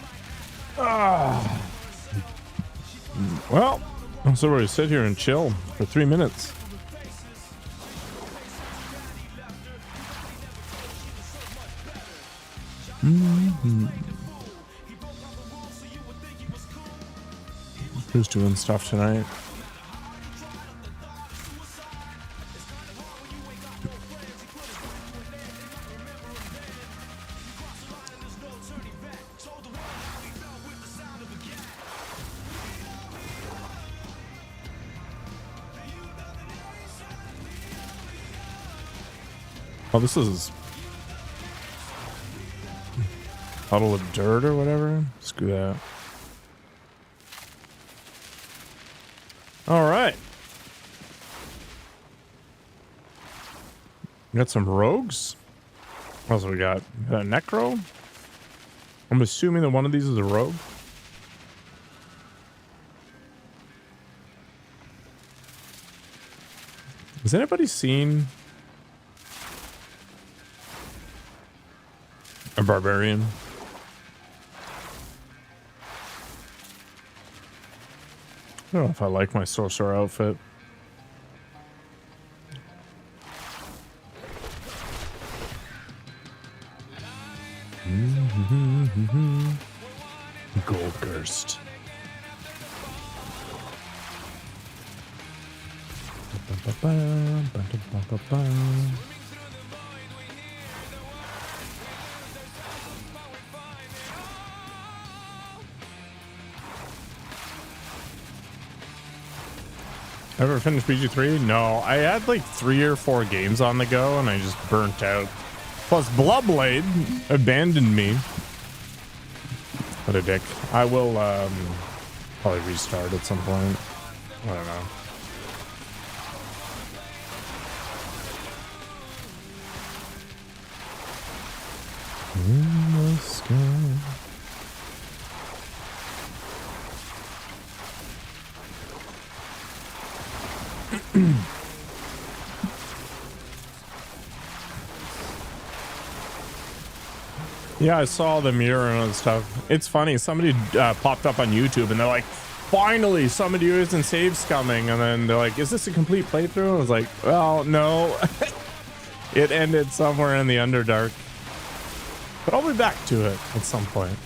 Well, so we're gonna sit here and chill for 3 minutes. Who's doing stuff tonight? Oh, this is puddle of dirt or whatever. Screw that. All right. We got some rogues. What else we got? We got a necro. I'm assuming that one of these is a rogue. Has anybody seen a barbarian? I don't know if I like my sorcerer outfit. Goldgurst. Ever finished BG3? No, I had like 3 or 4 games on the go and I just burnt out. Plus Bloodblade abandoned me. What a dick. I will probably restart at some point. I don't know. In the sky. Yeah, I saw the mirror and stuff. It's funny. Somebody popped up on YouTube and they're like, finally, somebody who isn't saves coming. And then they're like, is this a complete playthrough? I was like, well, no. It ended somewhere in the Underdark. But I'll be back to it at some point.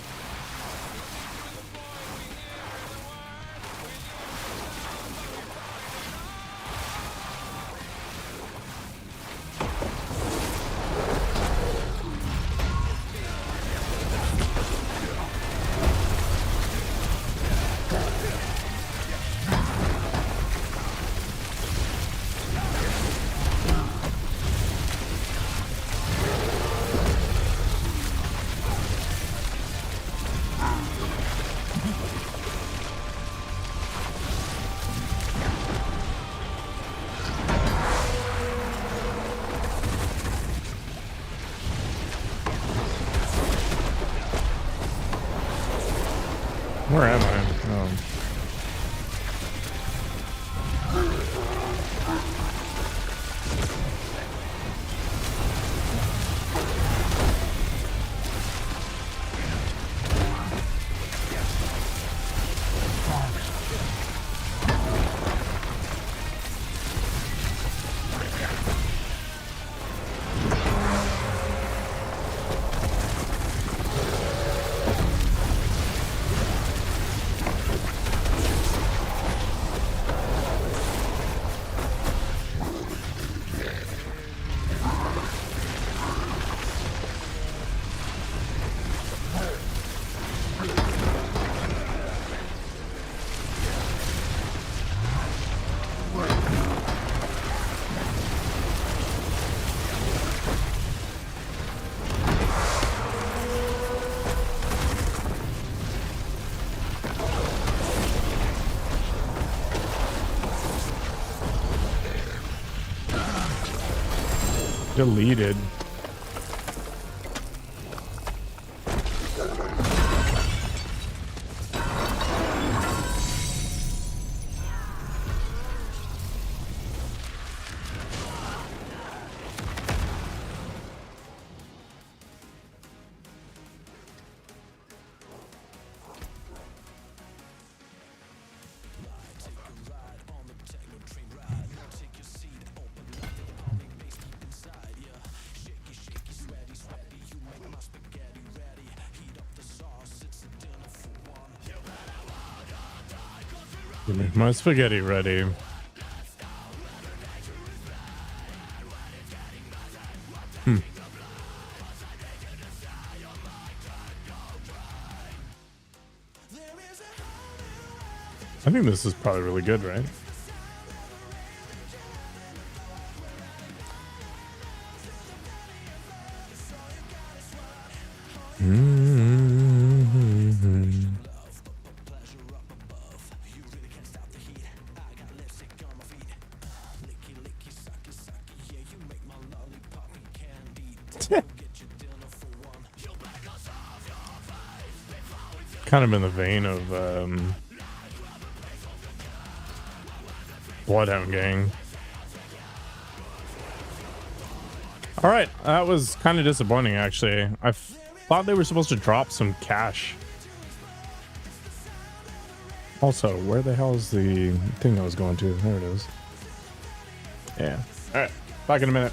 Where am I? Oh. Deleted. Give me my spaghetti ready. I think this is probably really good, right? Kind of in the vein of Bloodhound Gang. All right, that was kind of disappointing, actually. I thought they were supposed to drop some cash. Also, where the hell is the thing I was going to? There it is. Yeah. All right, back in a minute.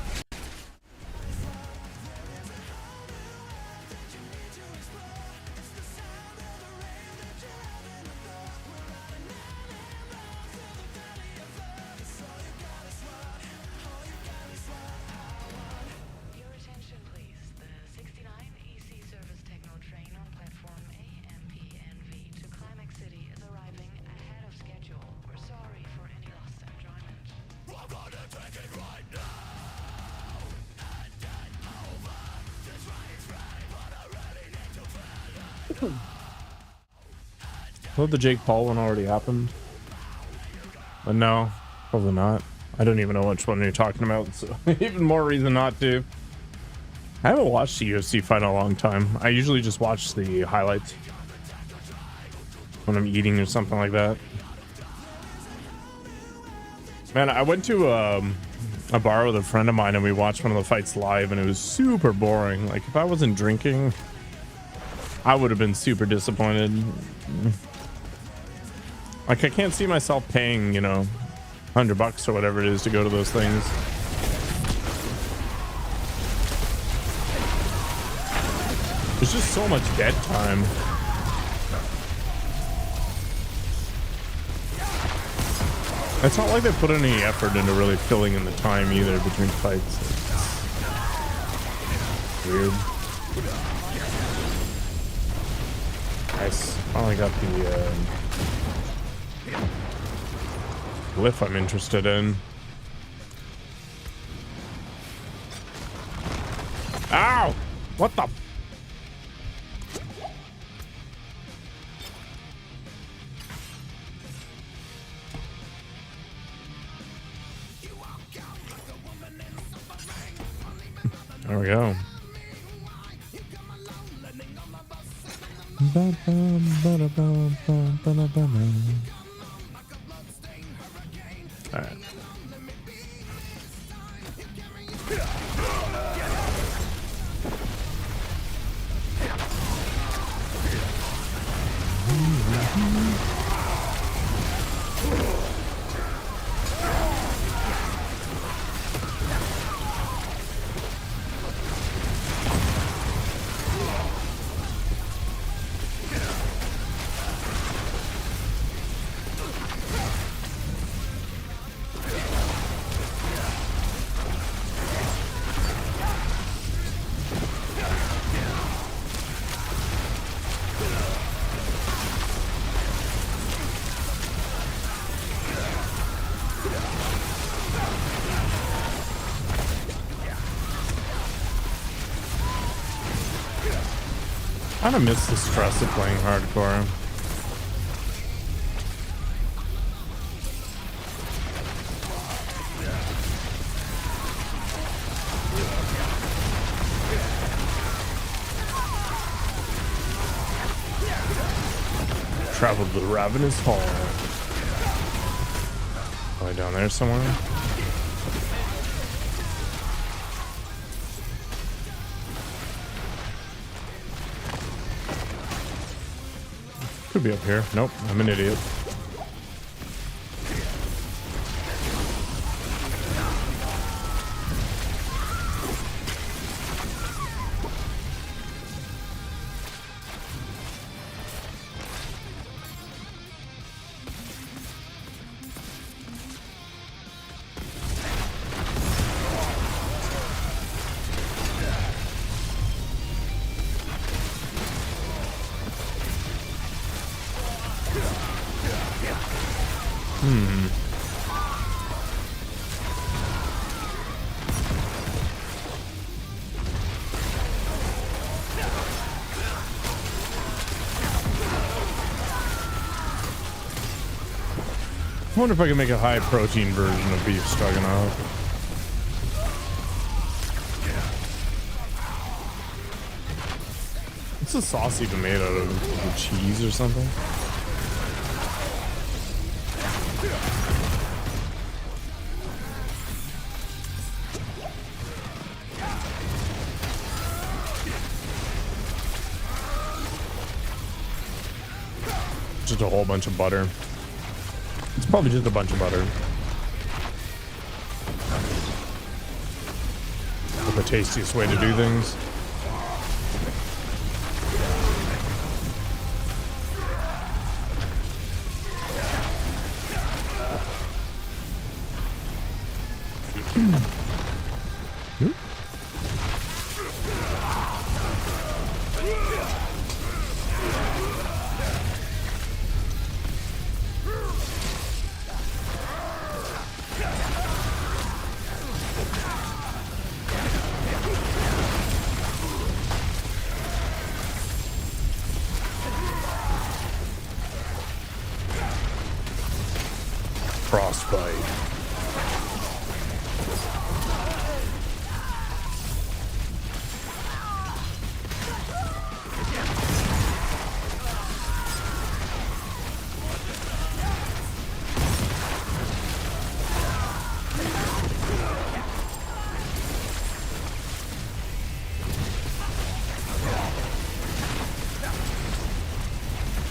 I thought the Jake Paul one already happened. But no, probably not. I don't even know which one you're talking about, so even more reason not to. I haven't watched the UFC fight in a long time. I usually just watch the highlights when I'm eating or something like that. Man, I went to a bar with a friend of mine and we watched one of the fights live and it was super boring. Like, if I wasn't drinking, I would have been super disappointed. Like, I can't see myself paying, you know, $100 or whatever it is to go to those things. There's just so much dead time. It's not like they put any effort into really filling in the time either between fights. It's weird. Nice. Finally got the glyph I'm interested in. Ow! What the? There we go. All right. I kind of miss the stress of playing hardcore. Travel to the Ravenous Hall. Probably down there somewhere. Could be up here. Nope, I'm an idiot. I wonder if I can make a high protein version of beef stroganoff. What's the sauce even made out of? Cheese or something? Just a whole bunch of butter. It's probably just a bunch of butter. But the tastiest way to do things. Frostbite.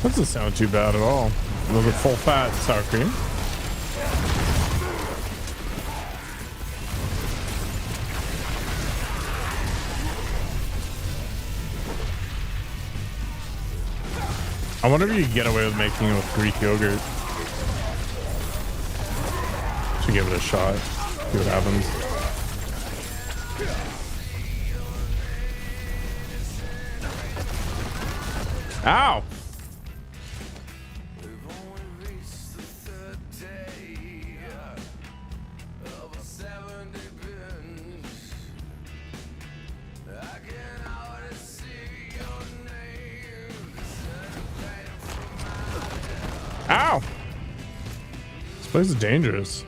Doesn't sound too bad at all. A little bit full fat sour cream. I wonder if you could get away with making it with Greek yogurt. Should give it a shot. See what happens. Ow! Ow! This place is dangerous.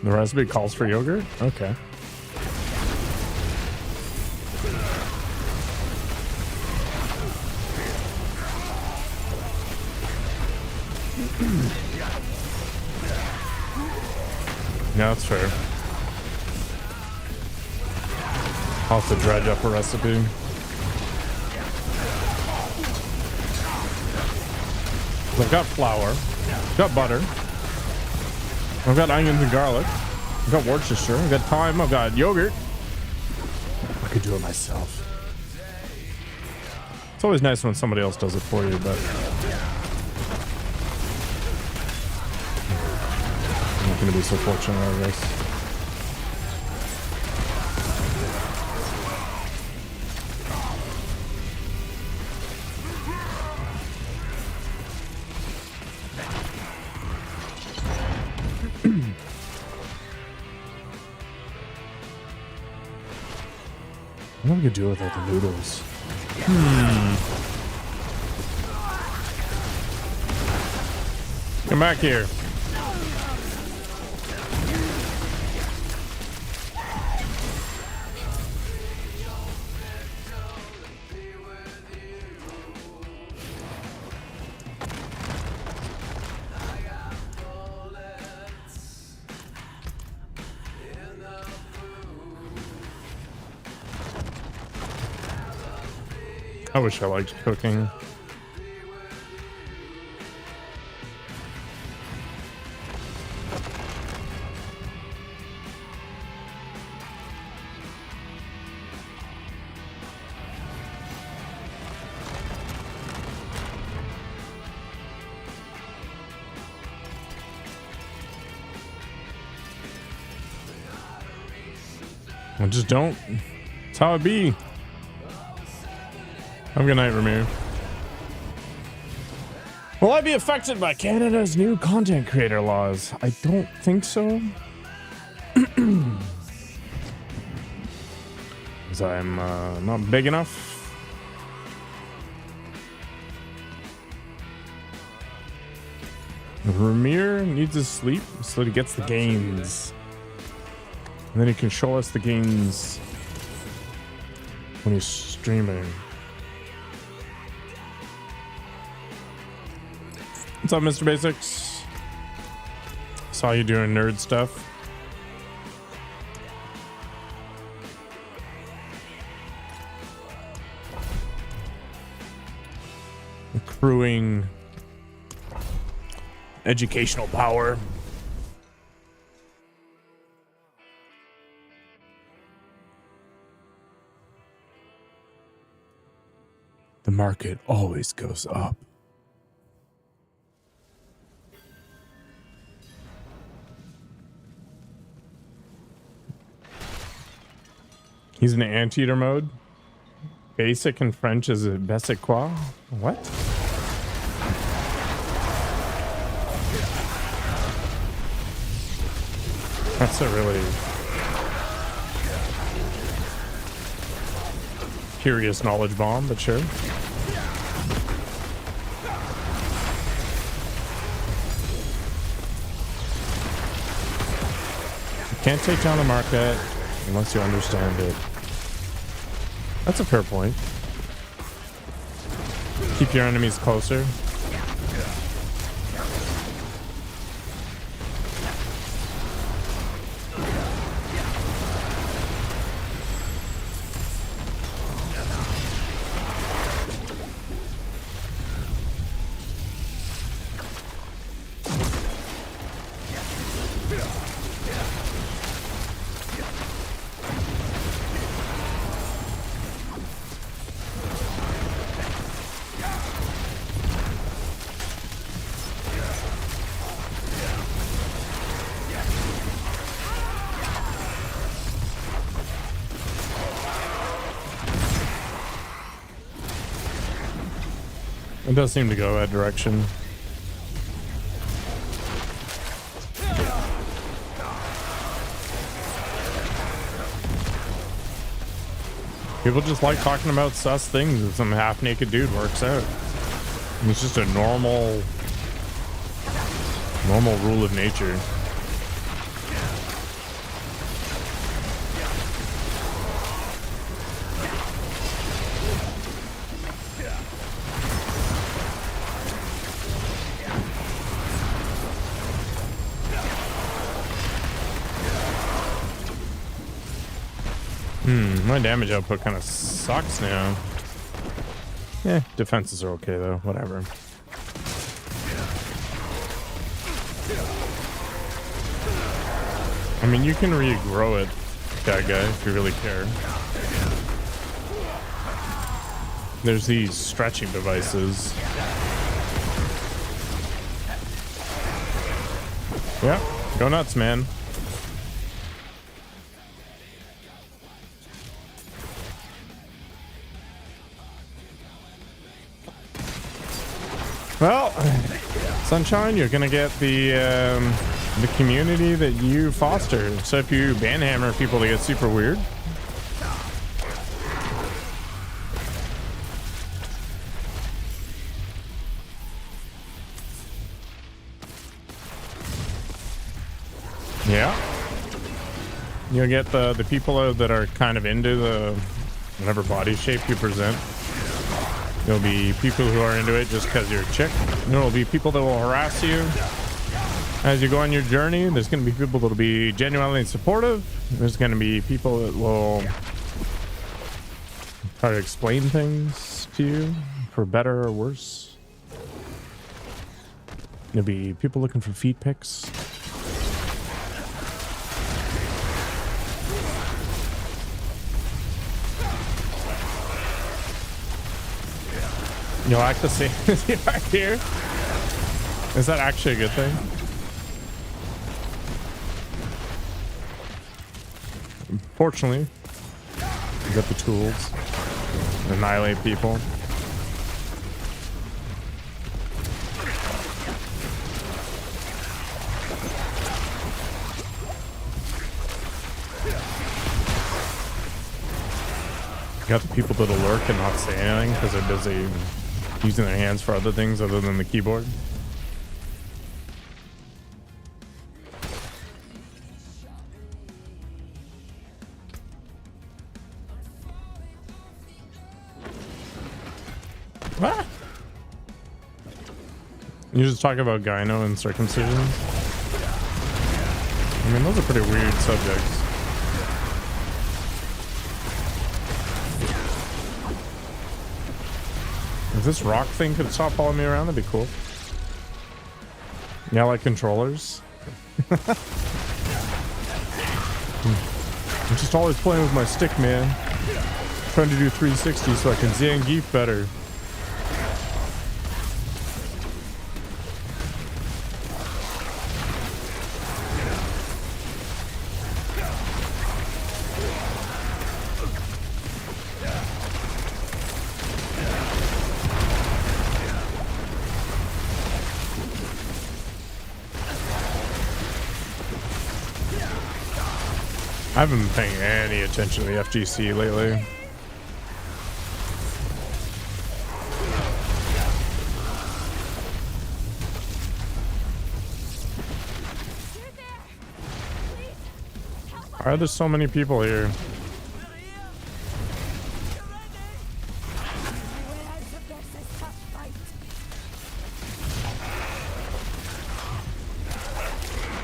The recipe calls for yogurt? Okay. Yeah, that's fair. I'll have to dredge up a recipe. I've got flour, I've got butter, I've got onions and garlic, I've got Worcestershire, I've got thyme, I've got yogurt. I could do it myself. It's always nice when somebody else does it for you, but I'm not going to be so fortunate, I guess. What am I gonna do with all the noodles? Come back here. I wish I liked cooking. I just don't. That's how it be. Have a good night, Ramir. Will I be affected by Canada's new content creator laws? I don't think so. Because I'm not big enough. Ramir needs his sleep so that he gets the gains. And then he can show us the gains when he's streaming. What's up, Mr. Basics? Saw you doing nerd stuff. Accruing educational power. The market always goes up. He's in anteater mode. Basic in French is a basic quoi? What? That's a really curious knowledge bomb, but sure. You can't take down the market unless you understand it. That's a fair point. Keep your enemies closer. It does seem to go that direction. People just like talking about sus things that some half-naked dude works out. And it's just a normal rule of nature. My damage output kind of sucks now. Yeah, defenses are okay though. Whatever. I mean, you can regrow it, that guy, if you really care. There's these stretching devices. Yeah, go nuts, man. Well, Sunshine, you're gonna get the community that you foster. So if you banhammer people, they get super weird. Yeah, you'll get the people that are kind of into the whatever body shape you present. There'll be people who are into it just because you're a chick. There'll be people that will harass you as you go on your journey. There's going to be people that'll be genuinely supportive. There's going to be people that will try to explain things to you for better or worse. There'll be people looking for feet pics. You'll act the same as you are here. Is that actually a good thing? Fortunately, you got the tools to annihilate people. You got the people that'll lurk and not say anything because they're busy using their hands for other things other than the keyboard. Ah! You just talk about gyno and circumcision. I mean, those are pretty weird subjects. If this rock thing could stop following me around, that'd be cool. Yeah, like controllers. I'm just always playing with my stick, man. Trying to do 360 so I can Zangief better. I haven't been paying any attention to the FGC lately. Why are there so many people here?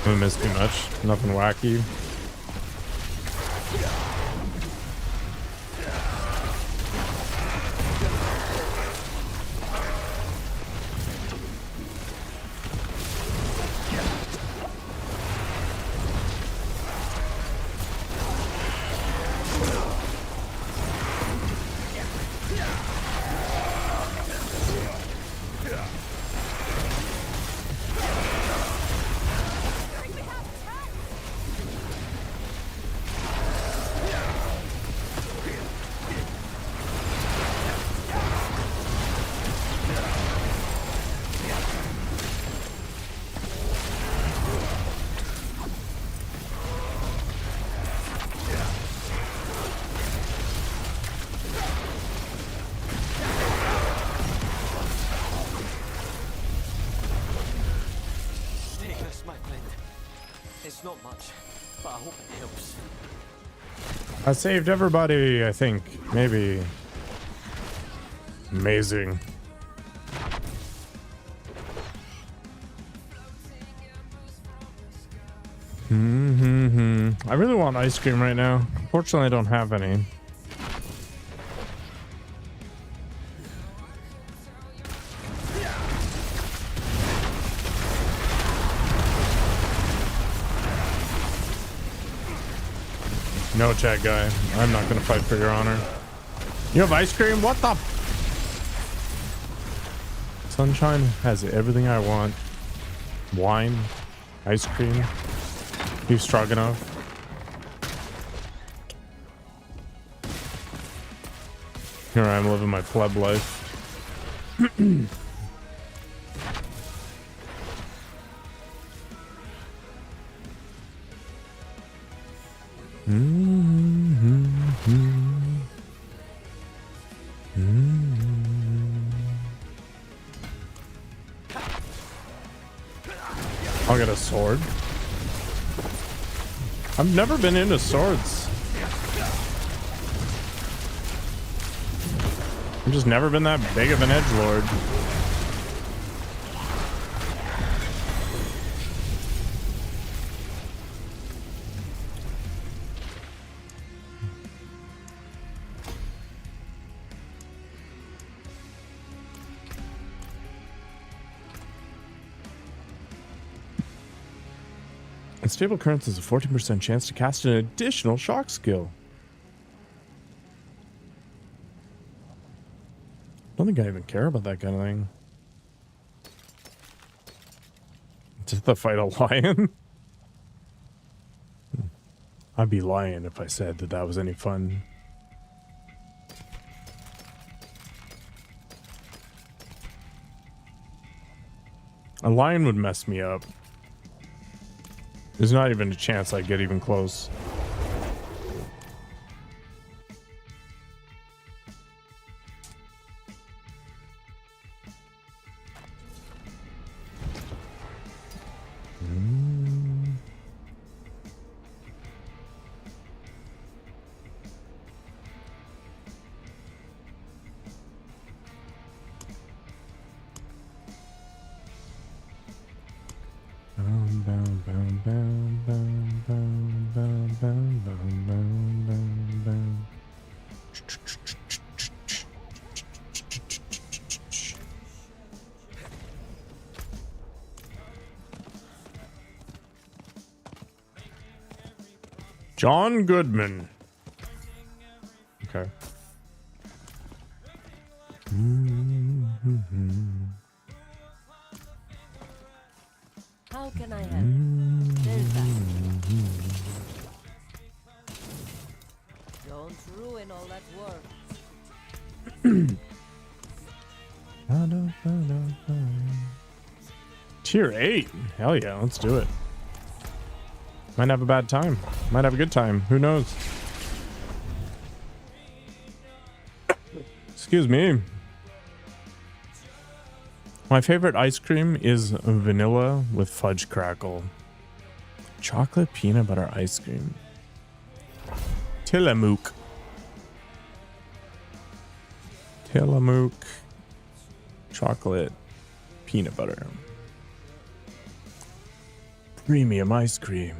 Haven't missed too much. Nothing wacky. It's not much, but I hope it helps. I saved everybody, I think. Maybe. Amazing. I really want ice cream right now. Fortunately, I don't have any. No, chat guy. I'm not gonna fight for your honor. You have ice cream? What the? Sunshine has everything I want. Wine, ice cream, beef stroganoff. Here I am living my pleb life. I'll get a sword. I've never been into swords. I've just never been that big of an edgelord. Unstable currents has a 14% chance to cast an additional shock skill. I don't think I even care about that kind of thing. Just to fight a lion? I'd be lying if I said that that was any fun. A lion would mess me up. There's not even a chance I'd get even close. John Goodman. Okay. How can I help? There's that. Don't ruin all that work. Tier 8. Hell yeah, let's do it. Might have a bad time. Might have a good time. Who knows? Excuse me. My favorite ice cream is vanilla with fudge crackle. Chocolate peanut butter ice cream. Tillamook. Tillamook. Chocolate peanut butter. Premium ice cream.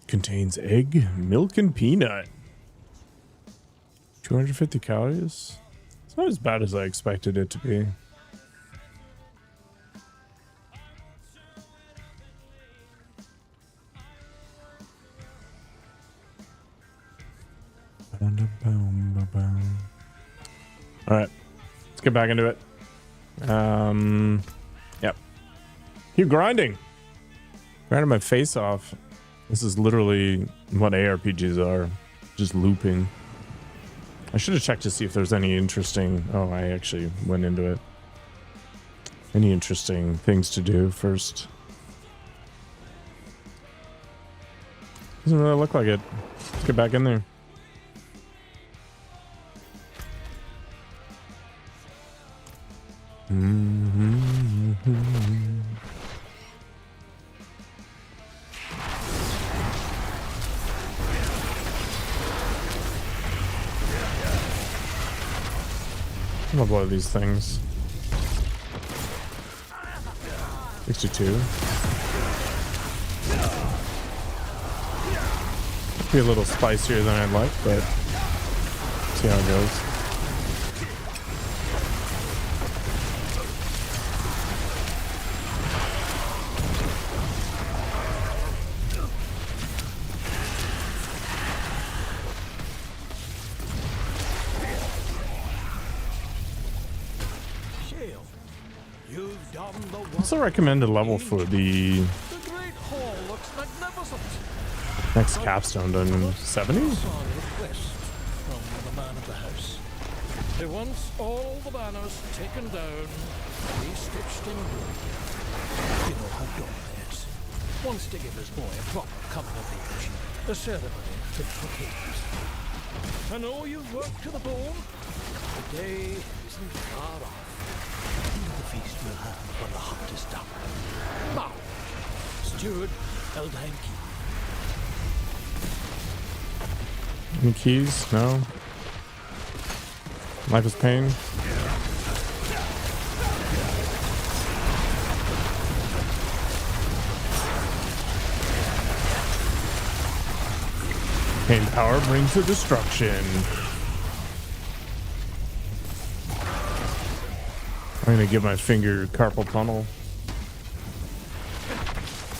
Contains egg, milk, and peanut. 250 calories. It's not as bad as I expected it to be. All right, let's get back into it. Yep. Keep grinding. Grinding my face off. This is literally what ARPGs are, just looping. I should have checked to see if there's any interesting... Oh, I actually went into it. Any interesting things to do first. Doesn't really look like it. Let's get back in there. I'm gonna blow these things. 62. Be a little spicier than I'd like, but see how it goes. Shield, you've done the work. What's the recommended level for the The great hall looks magnificent. next capstone done? 70? Saw a request from the man of the house. He wants all the banners taken down, restitched in gold. You know how Dora is. Wants to give his boy a proper coming of age. A ceremony fit for kings. I know you've worked to the bone. The day isn't far off. The feast we'll have when the hunt is done. Now, Steward Eldanky. Any keys? No. Life is pain. Pain power brings the destruction. I'm gonna give my finger carpal tunnel.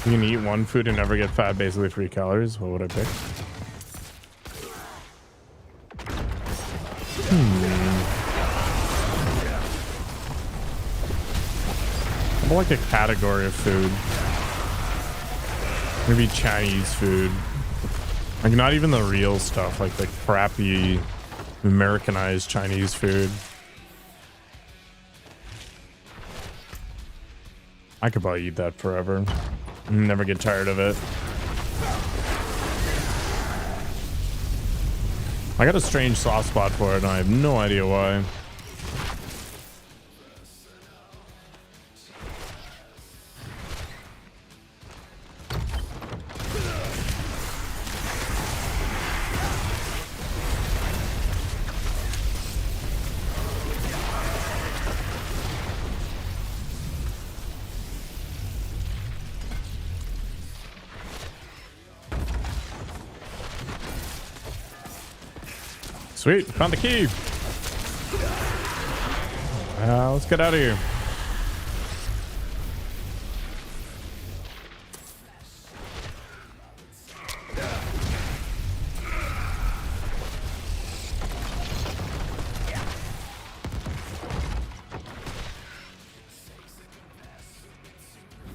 You can eat one food and never get fat, basically 3 calories. What would I pick? I'm like a category of food. Maybe Chinese food. Like not even the real stuff, like the crappy Americanized Chinese food. I could probably eat that forever. Never get tired of it. I got a strange soft spot for it and I have no idea why. Sweet, found the key. Let's get out of here.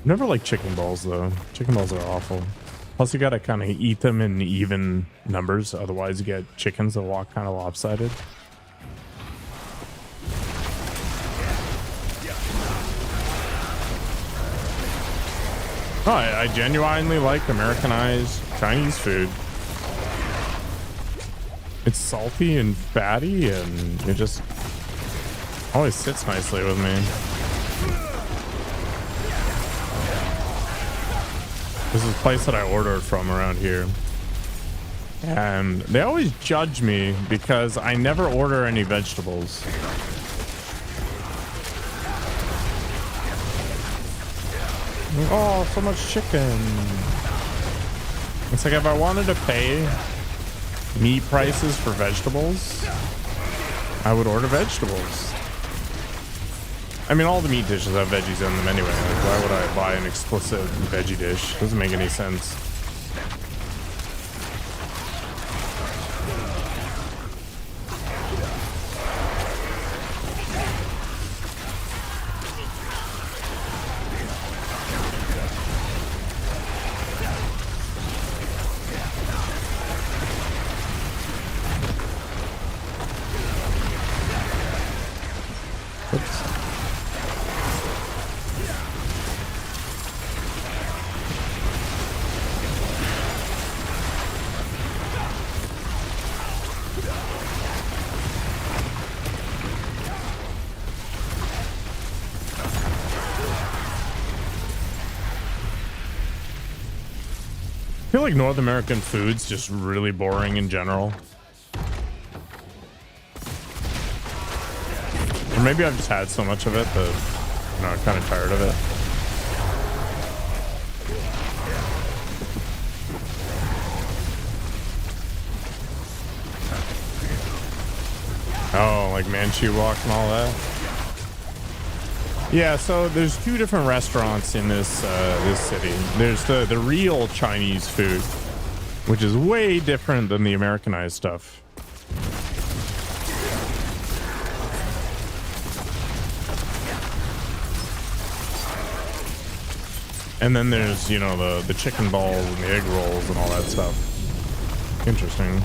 Never like chicken balls though. Chicken balls are awful. Plus, you gotta kind of eat them in even numbers, otherwise you get chickens that walk kind of lopsided. Oh, I genuinely like Americanized Chinese food. It's salty and fatty, and it just always sits nicely with me. This is a place that I ordered from around here. And they always judge me because I never order any vegetables. Oh, so much chicken. It's like if I wanted to pay meat prices for vegetables, I would order vegetables. I mean, all the meat dishes have veggies in them anyway. Like, why would I buy an explicit veggie dish? Doesn't make any sense. I feel like North American food's just really boring in general. Or maybe I've just had so much of it that, you know, I'm kind of tired of it. Oh, like Manchu Walk and all that. Yeah, so there's two different restaurants in this this city. There's the real Chinese food, which is way different than the Americanized stuff. And then there's, you know, the chicken balls and the egg rolls and all that stuff. Interesting.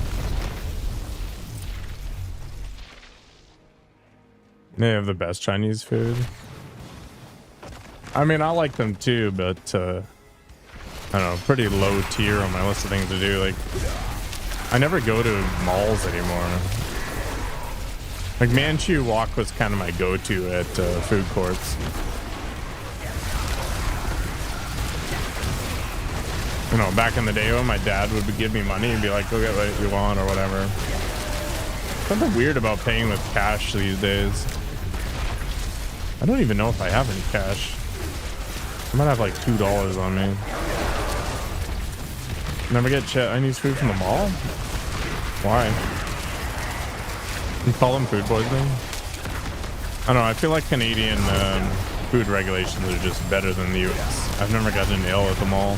They have the best Chinese food. I mean, I like them too, but I don't know, pretty low tier on my list of things to do. Like, I never go to malls anymore. Like, Manchu Walk was kind of my go-to at food courts. You know, back in the day when my dad would give me money and be like, go get what you want or whatever. Something weird about paying with cash these days. I don't even know if I have any cash. I might have like $2 on me. Never get Chinese food from the mall? Why? You call them food poisoning? I don't know, I feel like Canadian food regulations are just better than the US. I've never gotten an ill at the mall.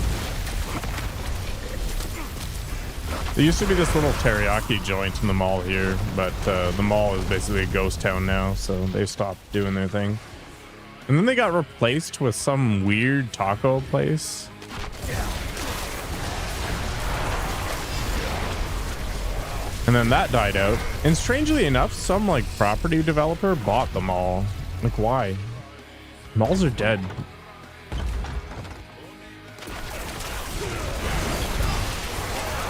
There used to be this little teriyaki joint in the mall here, but the mall is basically a ghost town now, so they stopped doing their thing. And then they got replaced with some weird taco place. And then that died out. And strangely enough, some like property developer bought the mall. Like, why? Malls are dead.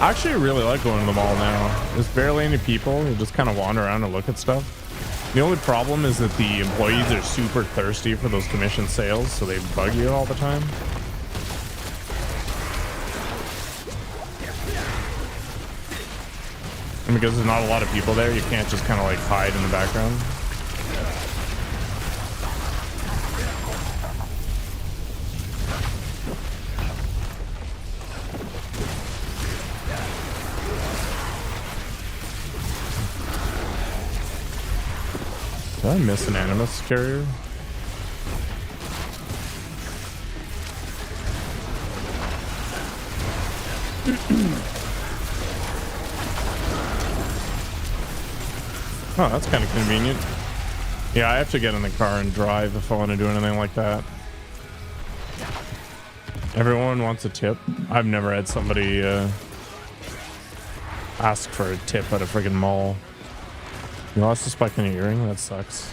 I actually really like going to the mall now. There's barely any people. You just kind of wander around and look at stuff. The only problem is that the employees are super thirsty for those commission sales, so they bug you all the time. And because there's not a lot of people there, you can't just kind of like hide in the background. Did I miss an animus carrier? Oh, that's kind of convenient. Yeah, I have to get in the car and drive if I want to do anything like that. Everyone wants a tip. I've never had somebody ask for a tip at a friggin' mall. You lost a spike in your earring? That sucks.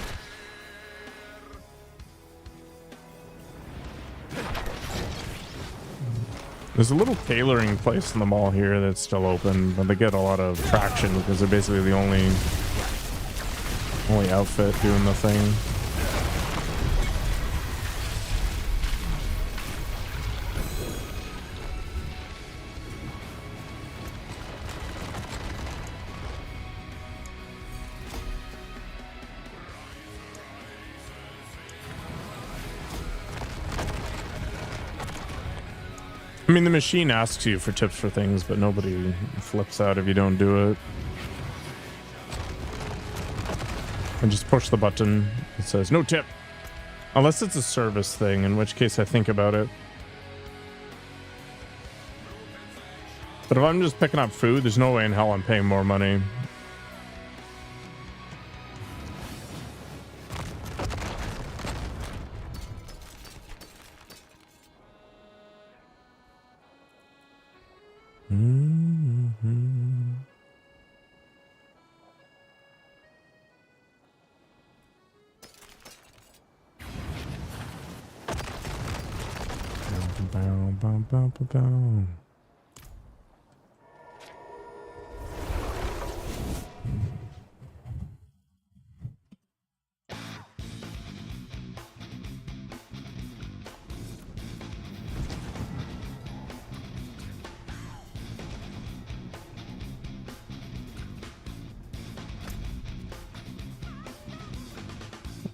There's a little tailoring place in the mall here that's still open, but they get a lot of traction because they're basically the only outfit doing the thing. I mean, the machine asks you for tips for things, but nobody flips out if you don't do it. And just push the button. It says no tip. Unless it's a service thing, in which case I think about it. But if I'm just picking up food, there's no way in hell I'm paying more money.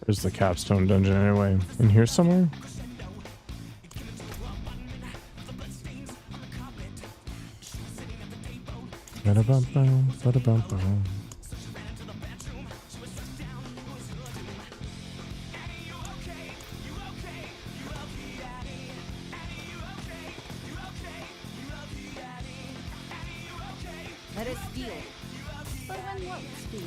Where's the capstone dungeon anyway? In here somewhere? Let us deal. But when what's fear?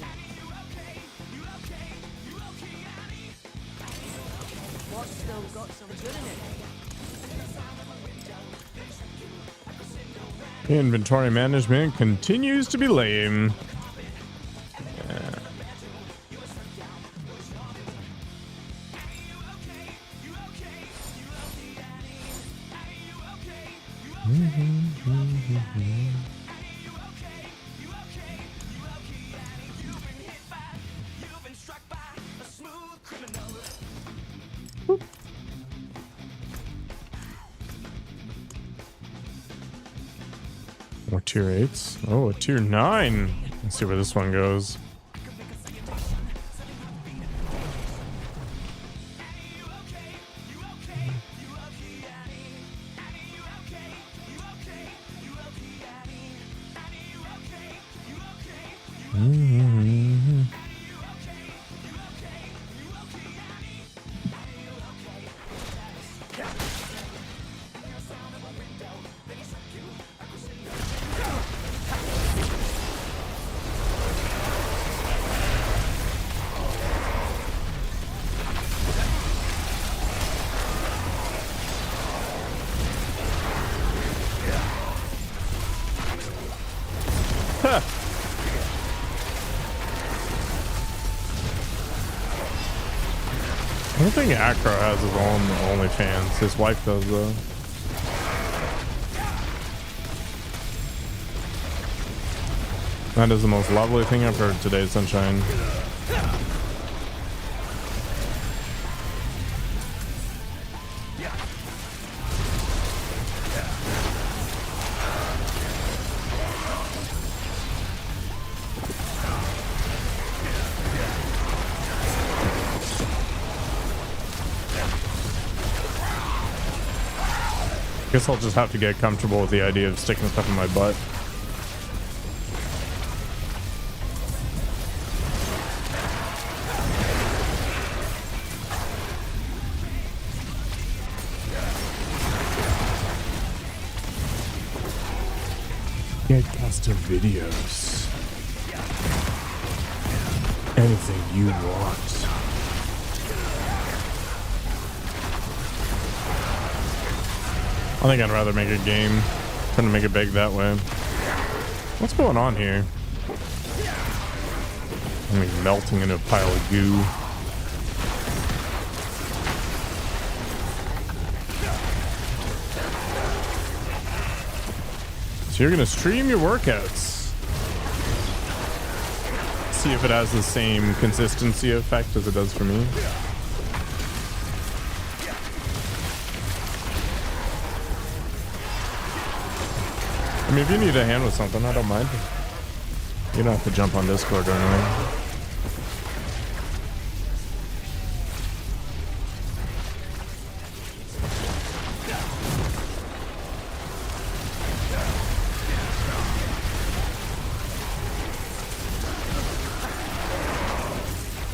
What's still got some good in it? Inventory management continues to be lame. More tier 8s. Oh, a tier 9. Let's see where this one goes. I don't think Acro has his own OnlyFans. His wife does, though. That is the most lovely thing I've heard today, Sunshine. Guess I'll just have to get comfortable with the idea of sticking stuff in my butt. Get custom videos. Anything you want. I think I'd rather make a game. Trying to make it big that way. What's going on here? I'm like melting into a pile of goo. So you're gonna stream your workouts. See if it has the same consistency effect as it does for me. I mean, if you need a hand with something, I don't mind. You don't have to jump on Discord or anything.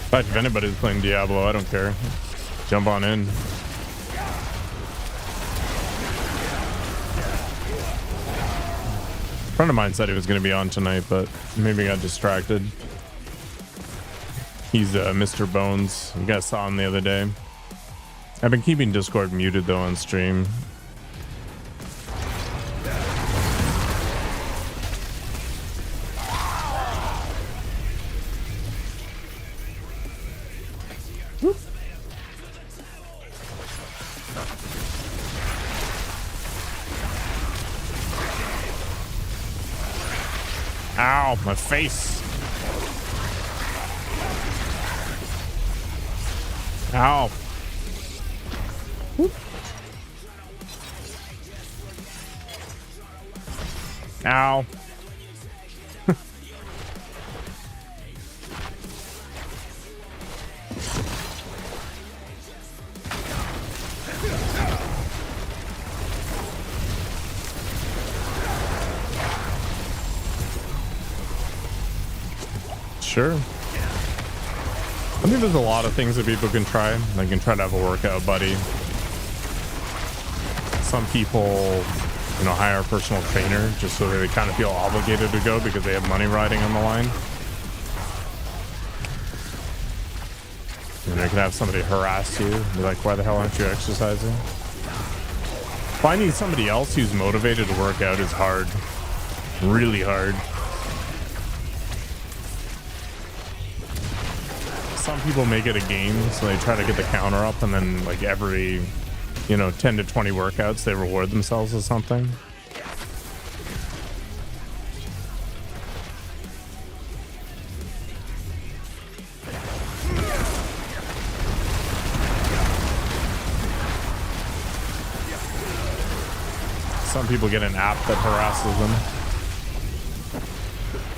In fact, if anybody's playing Diablo, I don't care. Jump on in. A friend of mine said he was going to be on tonight, but maybe got distracted. He's Mr. Bones. You guys saw him the other day. I've been keeping Discord muted though on stream. Ow, my face. Ow. Whoop. Ow. Sure. I think there's a lot of things that people can try. They can try to have a workout buddy. Some people you know, hire a personal trainer just so they kind of feel obligated to go because they have money riding on the line. And they can have somebody harass you. Be like, why the hell aren't you exercising? Finding somebody else who's motivated to work out is hard. Really hard. Some people make it a game, so they try to get the counter up, and then like every, you know, 10 to 20 workouts, they reward themselves with something. Some people get an app that harasses them.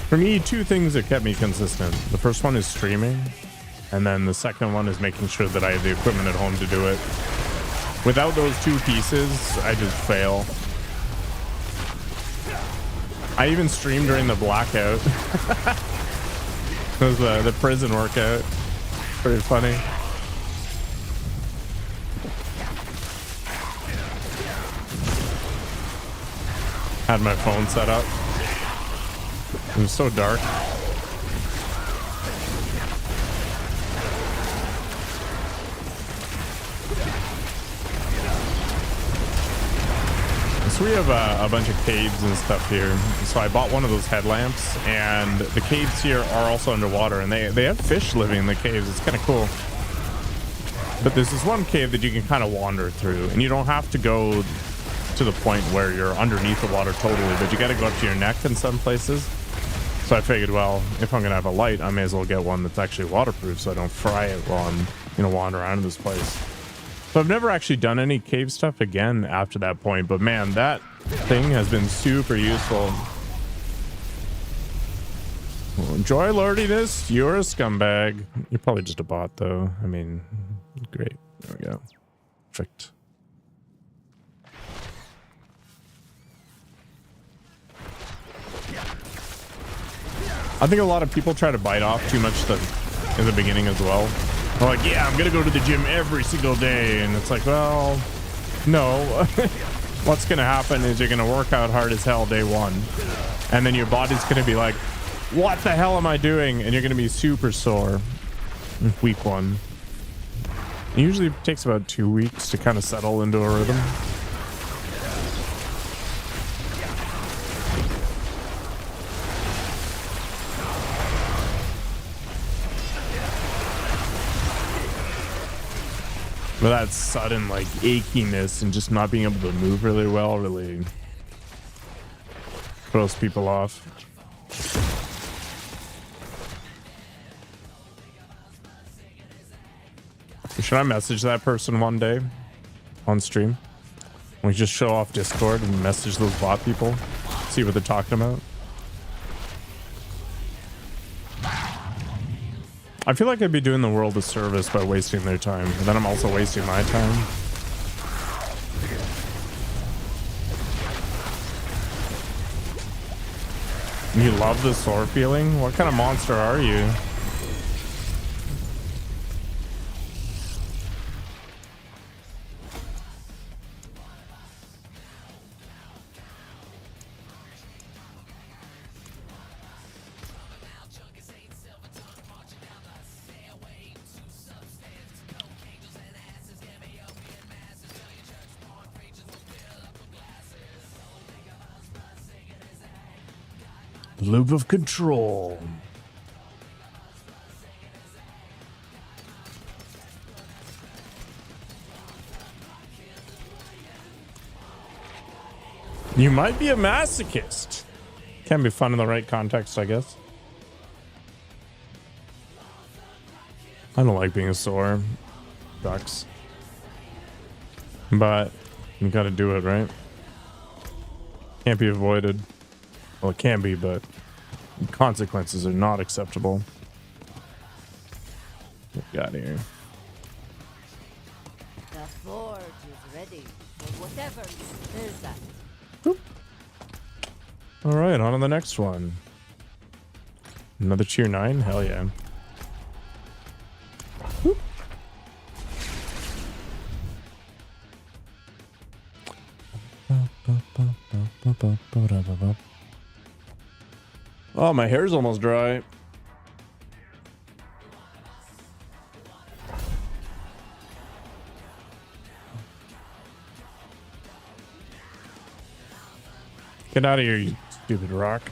For me, two things that kept me consistent. The first one is streaming, and then the second one is making sure that I have the equipment at home to do it. Without those two pieces, I just fail. I even streamed during the blackout. It was the prison workout. Pretty funny. Had my phone set up. It was so dark. So we have a bunch of caves and stuff here. So I bought one of those headlamps, and the caves here are also underwater, and they have fish living in the caves. It's kind of cool. But there's this one cave that you can kind of wander through, and you don't have to go to the point where you're underneath the water totally, but you got to go up to your neck in some places. So I figured, well, if I'm gonna have a light, I may as well get one that's actually waterproof, so I don't fry it while I'm, you know, wandering around in this place. So I've never actually done any cave stuff again after that point, but man, that thing has been super useful. Well, enjoy lordiness. You're a scumbag. You're probably just a bot, though. I mean, great. There we go. Perfect. I think a lot of people try to bite off too much in the beginning as well. They're like, yeah, I'm gonna go to the gym every single day, and it's like, well, no. What's gonna happen is you're gonna work out hard as hell day one, and then your body's gonna be like, what the hell am I doing? And you're gonna be super sore in week one. It usually takes about 2 weeks to kind of settle into a rhythm. But that sudden like achiness and just not being able to move really well really throws people off. Should I message that person one day on stream? We just show off Discord and message those bot people, see what they're talking about. I feel like I'd be doing the world a service by wasting their time, and then I'm also wasting my time. You love the sore feeling? What kind of monster are you? Loop of control. You might be a masochist. Can be fun in the right context, I guess. I don't like being sore. Sucks. But you gotta do it, right? Can't be avoided. Well, it can be, but consequences are not acceptable. What we got here? The forge is ready for whatever is at. Boop. All right, on to the next one. Another tier 9? Hell yeah. Boop. Oh, my hair's almost dry. Get out of here, you stupid rock.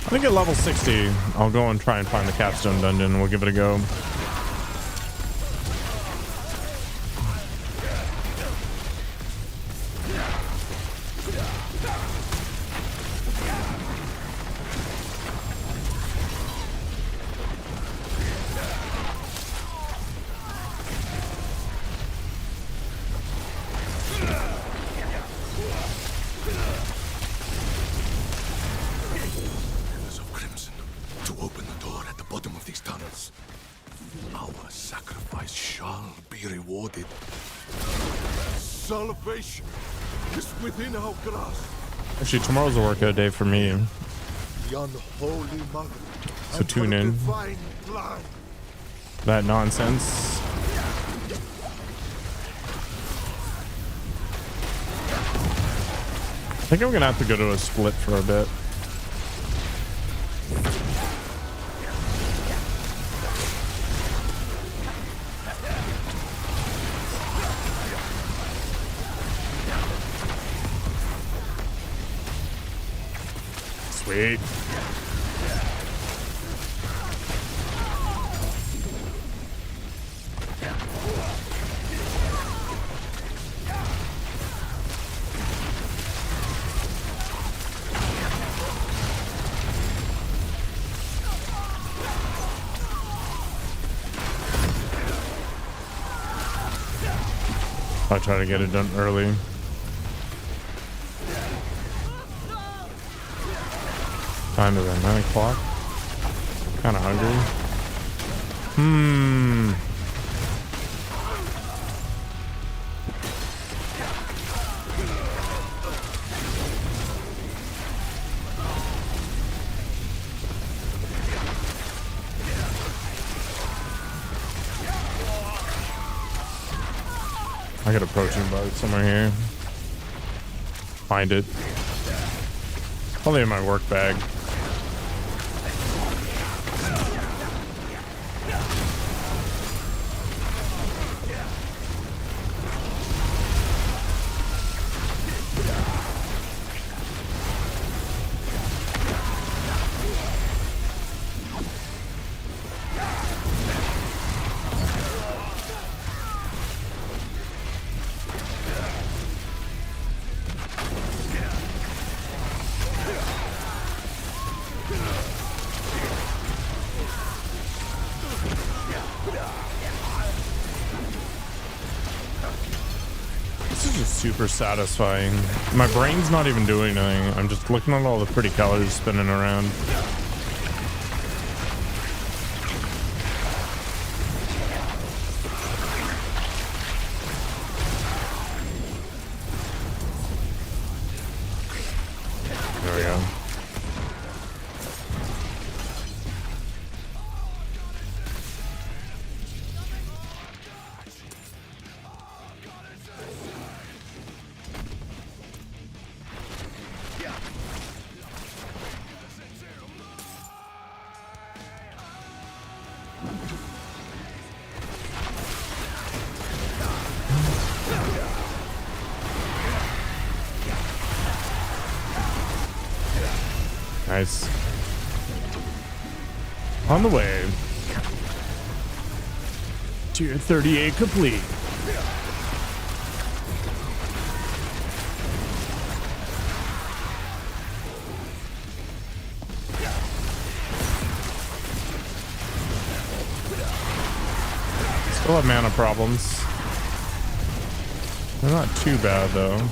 I think at level 60, I'll go and try and find the capstone dungeon. We'll give it a go. Of crimson to open the door at the bottom of these tunnels. Our sacrifice shall be rewarded. Salvation is within our grasp. Actually, tomorrow's a workout day for me. The unholy mother. So tune in. Divine plan. That nonsense. I think I'm gonna have to go to a split for a bit. Sweet. I'll try to get it done early. Time is at 9 o'clock. Kind of hungry. I got a protein bar somewhere here. Find it. Probably in my work bag. Super satisfying. My brain's not even doing anything. I'm just looking at all the pretty colors spinning around. There we go. Nice. On the way. Tier 38 complete. Still have mana problems. They're not too bad though.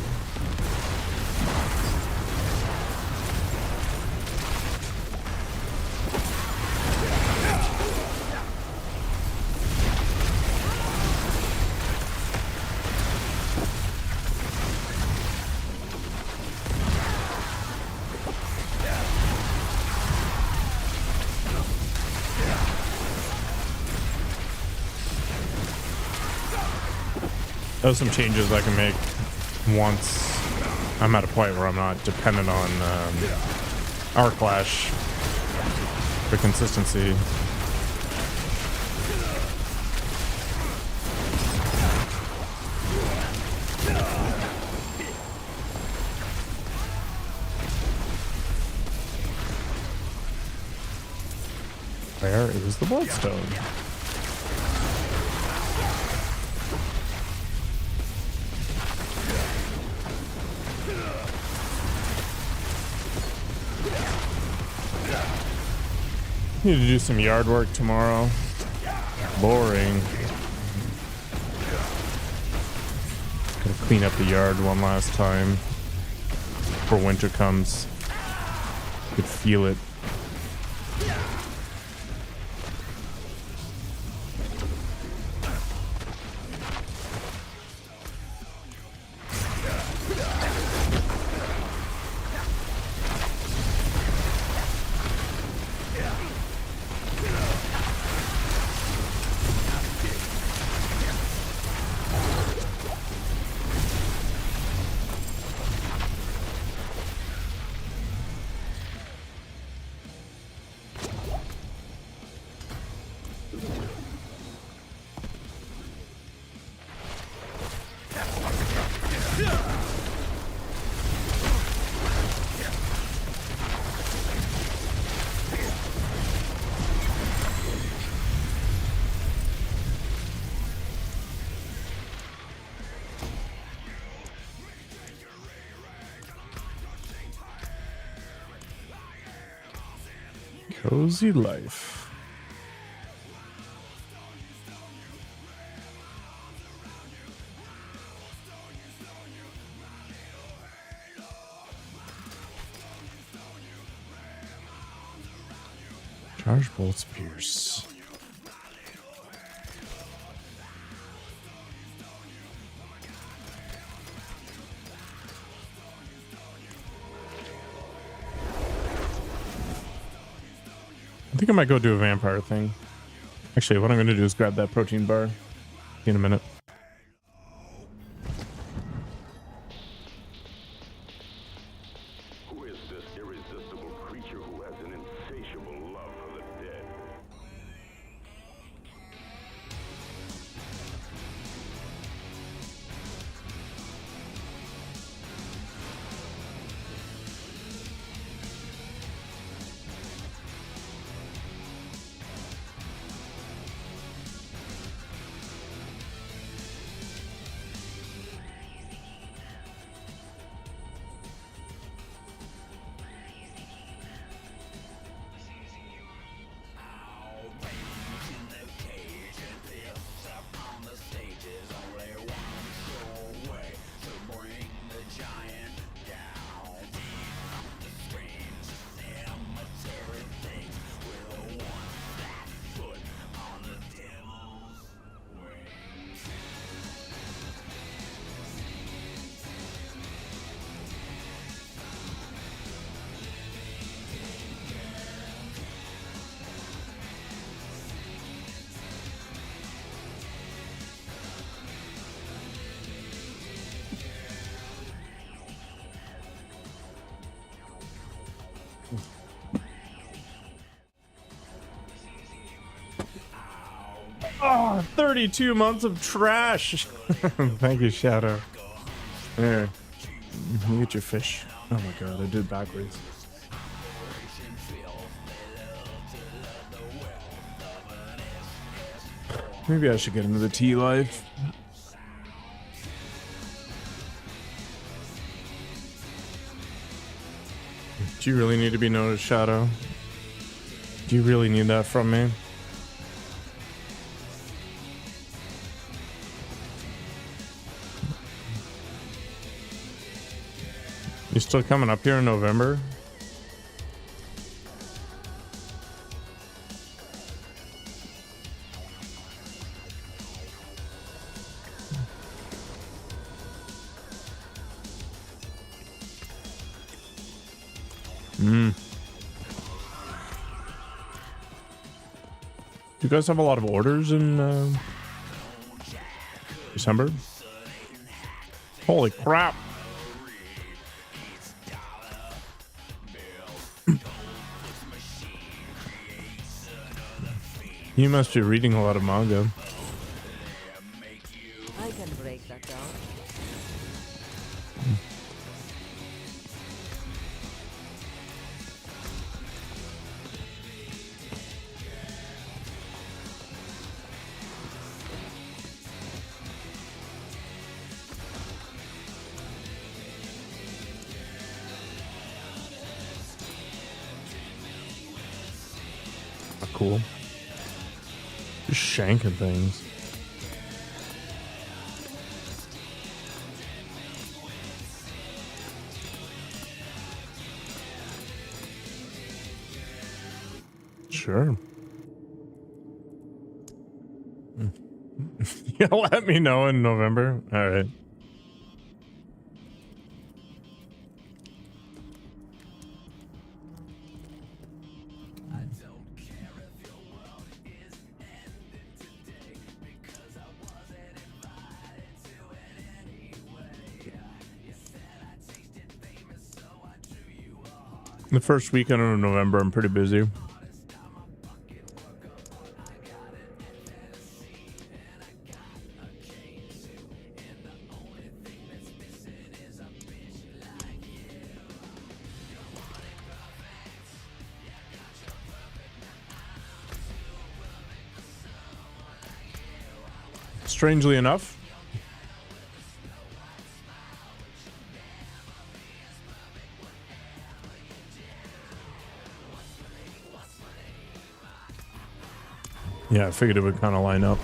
Those some changes I can make once I'm at a point where I'm not dependent on our clash for consistency. Where is the bloodstone? Need to do some yard work tomorrow. Boring. Gotta clean up the yard one last time before winter comes. Could feel it. Cozy life. Charge bolts pierce. I think I might go do a vampire thing. Actually, what I'm going to do is grab that protein bar in a minute. Who is this irresistible creature who has an insatiable love for the dead? Oh, 32 months of trash. Thank you, Shadow. There. You get your fish. Oh my god, I did it backwards. Maybe I should get into the tea life. Do you really need to be noticed, Shadow? Do you really need that from me? You still coming up here in November? Do you guys have a lot of orders in December? Holy crap. You must be reading a lot of manga. I can break that down. Cool. Just shanking things. Sure. You'll let me know in November. All right. The first weekend of November, I'm pretty busy. Strangely enough, yeah, I figured it would kind of line up.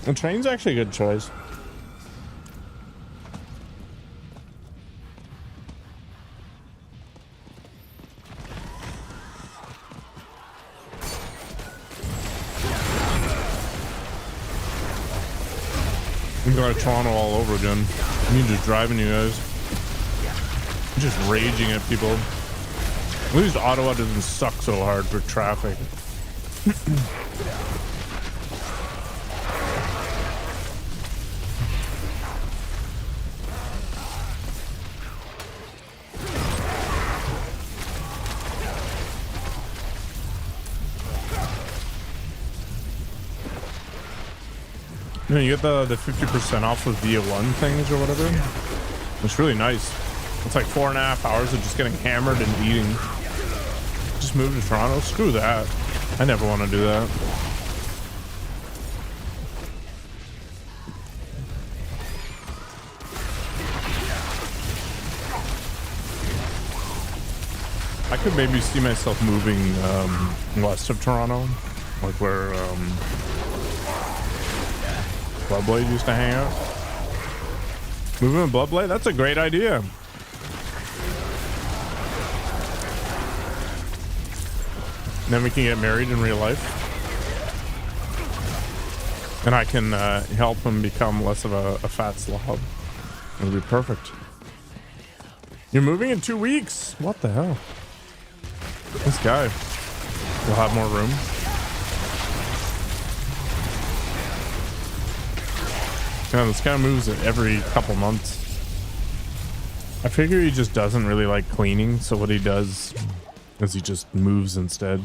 The train's actually a good choice. I'm going to Toronto all over again. Me just driving you guys. Just raging at people. At least Ottawa doesn't suck so hard for traffic. You know, you get the 50% off of via one things or whatever. It's really nice. It's like 4.5 hours of just getting hammered and eating. Just move to Toronto. Screw that. I never want to do that. I could maybe see myself moving west of Toronto, like where Bloodblade used to hang out. Moving to Bloodblade? That's a great idea. And then we can get married in real life. And I can help him become less of a fat slob. It'll be perfect. You're moving in 2 weeks? What the hell? This guy will have more room. Yeah, this guy moves it every couple months. I figure he just doesn't really like cleaning, so what he does is he just moves instead.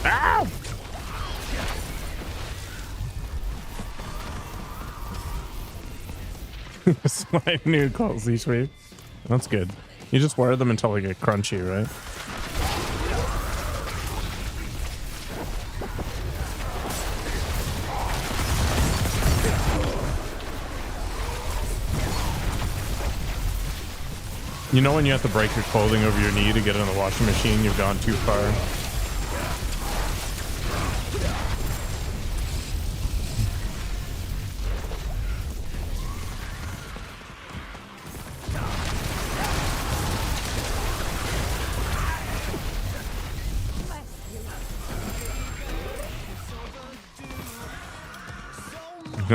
Ow! That's my new calls each week. That's good. You just wear them until they get crunchy, right? You know when you have to break your clothing over your knee to get in the washing machine, you've gone too far.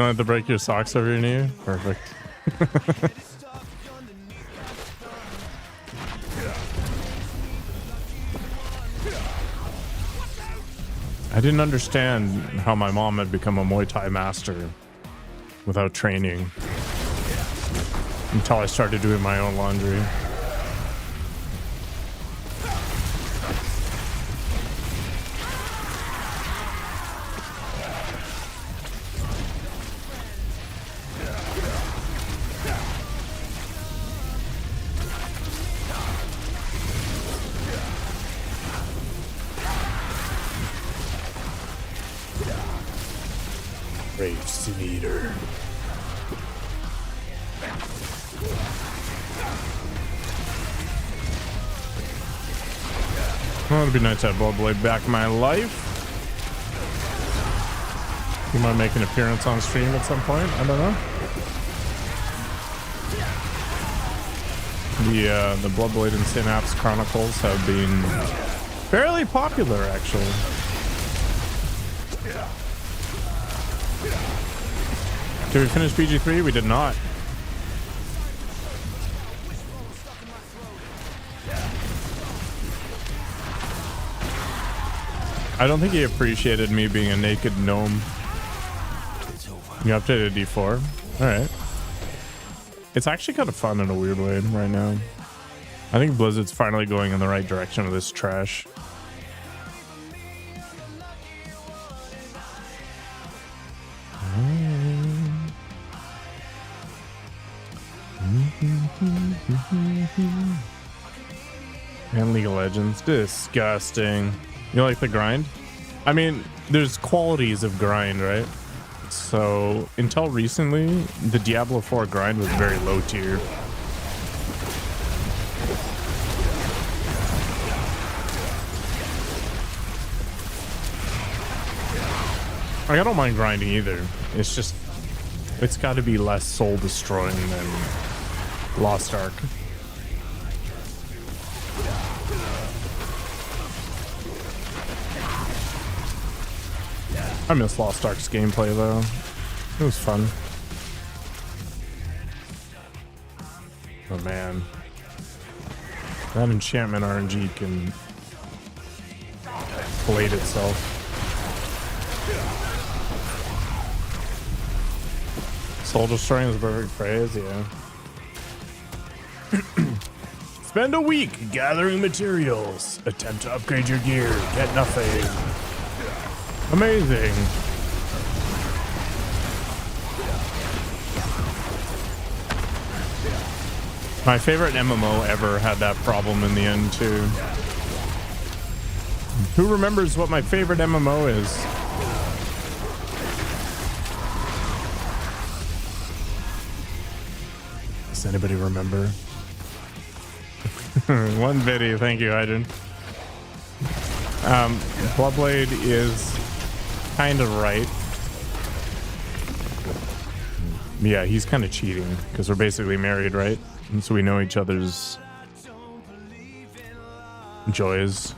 don't have to break your socks over your knee? Perfect. I didn't understand how my mom had become a Muay Thai master without training until I started doing my own laundry. Brave Sin Eater. Well, it'd be nice to have Bloodblade back in my life. He might make an appearance on stream at some point. I don't know. The Bloodblade and Synapse Chronicles have been fairly popular, actually. Did we finish BG3? We did not. I don't think he appreciated me being a naked gnome. You updated D4. Alright. It's actually kind of fun in a weird way right now. I think Blizzard's finally going in the right direction with this trash. And League of Legends. Disgusting. You like the grind? I mean, there's qualities of grind, right? So, until recently, the Diablo IV grind was very low tier. Like, I don't mind grinding either. It's just, it's got to be less soul destroying than Lost Ark. I miss Lost Ark's gameplay though. It was fun. Oh man. That enchantment RNG can blade itself. Soul destroying is a perfect phrase, yeah. Spend a week gathering materials. Attempt to upgrade your gear. Get nothing. Amazing. My favorite MMO ever had that problem in the end too. Who remembers what my favorite MMO is? Does anybody remember? One video, thank you, Hydrant. Bloodblade is kind of right. Yeah, he's kind of cheating because we're basically married, right? And so we know each other's joys.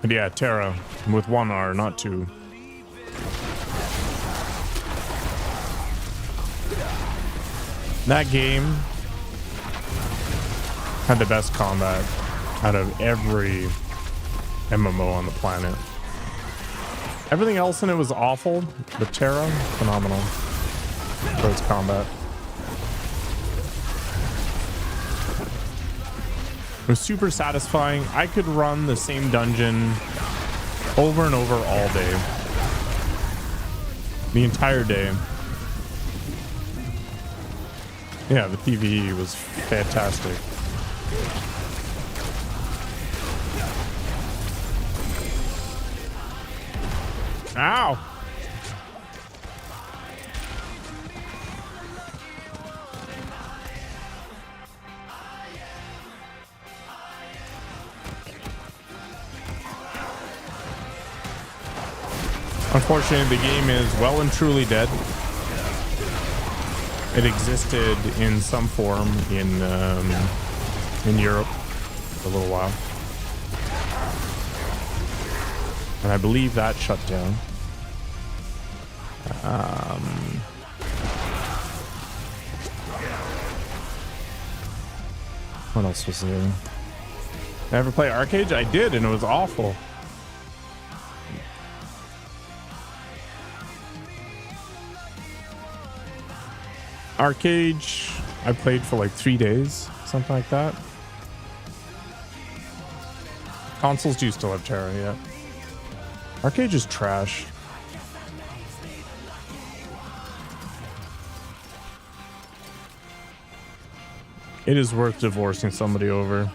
But yeah, Terra with one R, not two. That game had the best combat out of every MMO on the planet. Everything else in it was awful, but Terra, phenomenal for its combat. It was super satisfying. I could run the same dungeon over and over all day. The entire day. Yeah, the PvE was fantastic. Ow! Unfortunately, the game is well and truly dead. It existed in some form in Europe for a little while. And I believe that shut down. What else was there? I ever play Arcade? I did, and it was awful. Arcade, I played for like 3 days, something like that. Consoles do still have Terra, yeah. Arcade is trash. It is worth divorcing somebody over.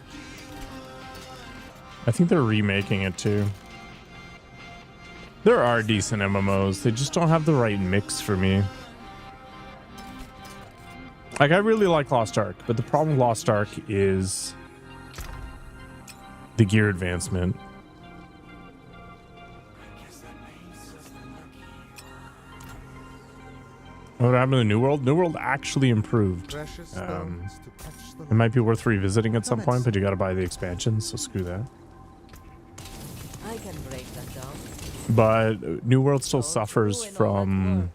I think they're remaking it too. There are decent MMOs. They just don't have the right mix for me. Like, I really like Lost Ark, but the problem with Lost Ark is the gear advancement. What happened to New World? New World actually improved. It might be worth revisiting at some point, but you gotta buy the expansion, so screw that. I can break that down. But New World still suffers from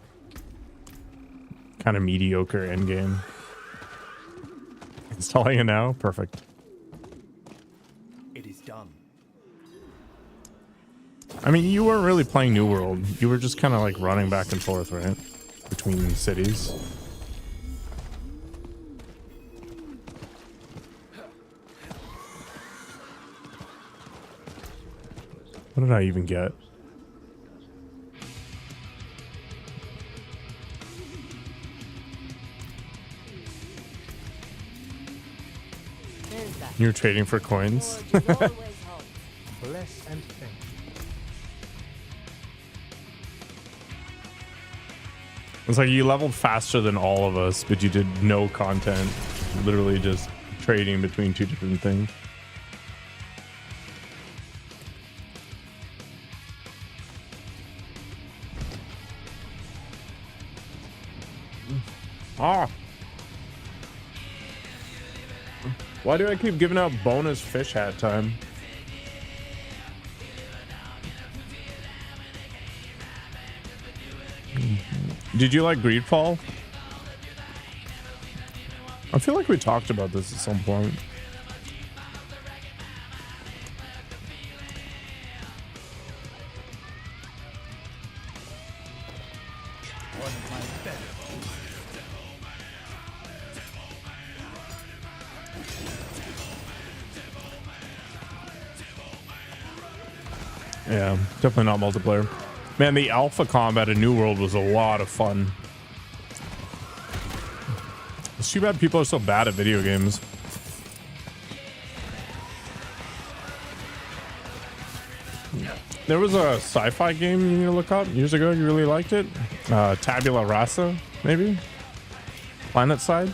kind of mediocre endgame. Installing it now? Perfect. It is done. I mean, you weren't really playing New World. You were just kind of like running back and forth, right? Between cities. What did I even get? There's that. You're trading for coins? Forward is always home. Bless and thank you. It's like you leveled faster than all of us, but you did no content. Literally just trading between two different things. Ah. Why do I keep giving out bonus fish hat time? Did you like Greedfall? I feel like we talked about this at some point. Yeah, definitely not multiplayer. Man, the alpha combat in New World was a lot of fun. It's too bad people are so bad at video games. There was a sci-fi game you need to look up years ago. You really liked it. Tabula Rasa, maybe? Planet Side?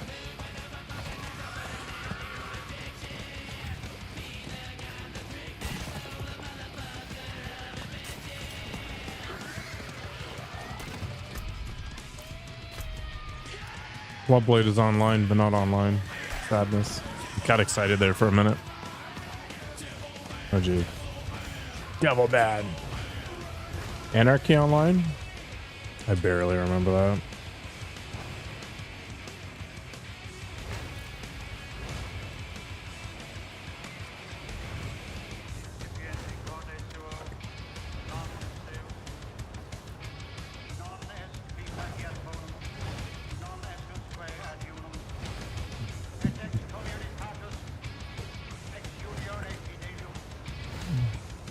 Bloodblade is online, but not online. Sadness. Got excited there for a minute. Oh, gee. Devil bad. Anarchy Online? I barely remember that.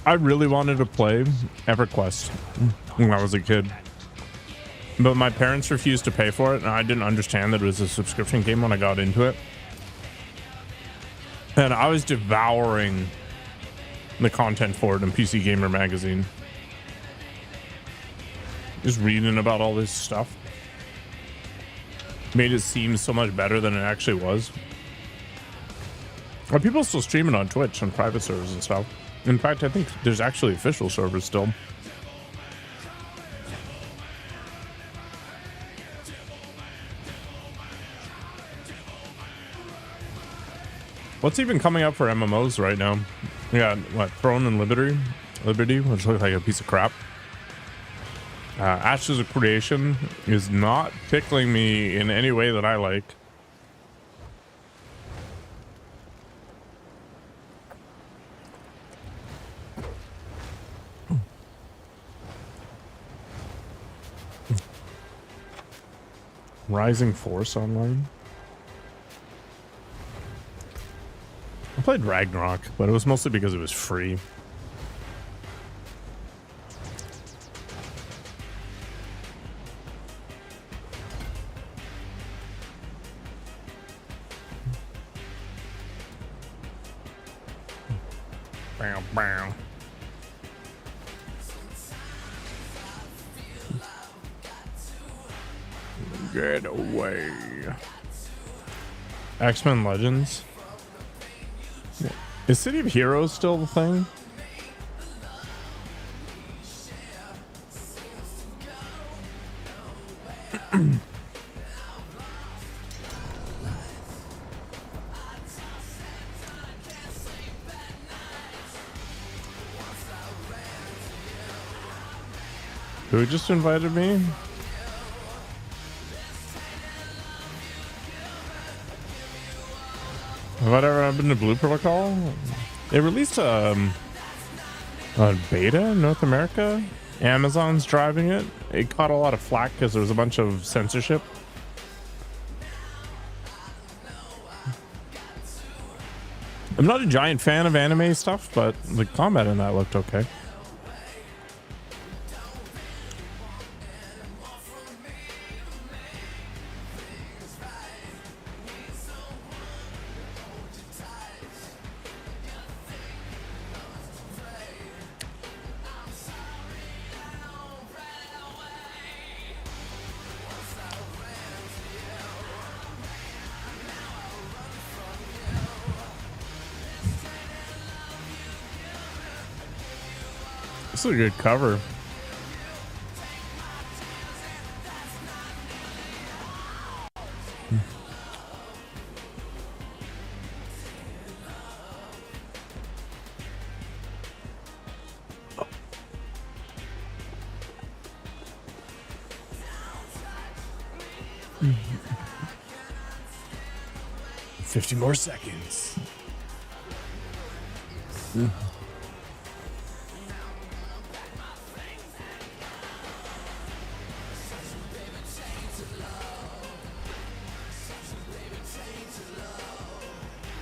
I really wanted to play EverQuest when I was a kid, but my parents refused to pay for it, and I didn't understand that it was a subscription game when I got into it. And I was devouring the content for it in PC Gamer magazine, just reading about all this stuff. Made it seem so much better than it actually was. Are people still streaming on Twitch on private servers and stuff? In fact, I think there's actually official servers still. What's even coming up for MMOs right now? We got, what, Throne and Liberty, which looks like a piece of crap. Ashes of Creation is not tickling me in any way that I like. Rising Force online. I played Ragnarok, but it was mostly because it was free. Bam, bam. Get away. X-Men Legends. Is City of Heroes still the thing? Who just invited me? Have I ever been to Blue Protocol? They released a beta in North America. Amazon's driving it. It caught a lot of flack because there was a bunch of censorship. I'm not a giant fan of anime stuff, but the combat in that looked okay. This is a good cover. Mm. 50 more seconds. Mm.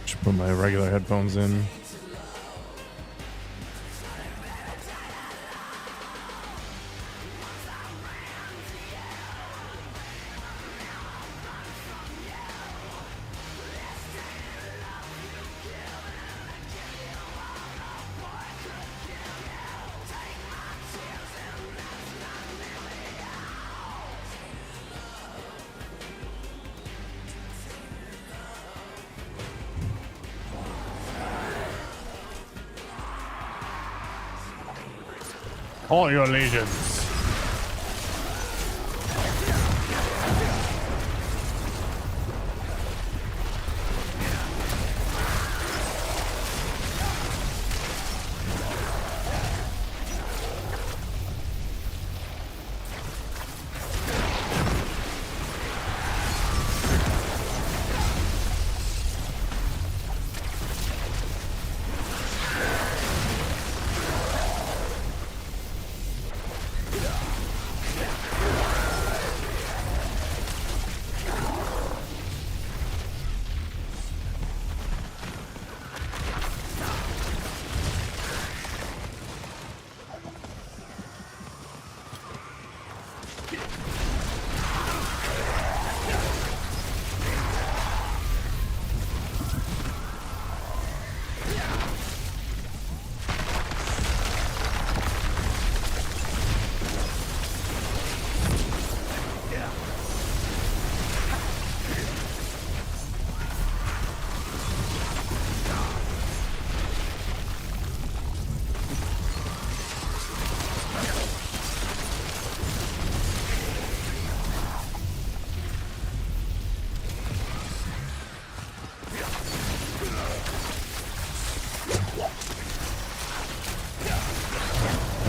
Should put my regular headphones in. All your legions.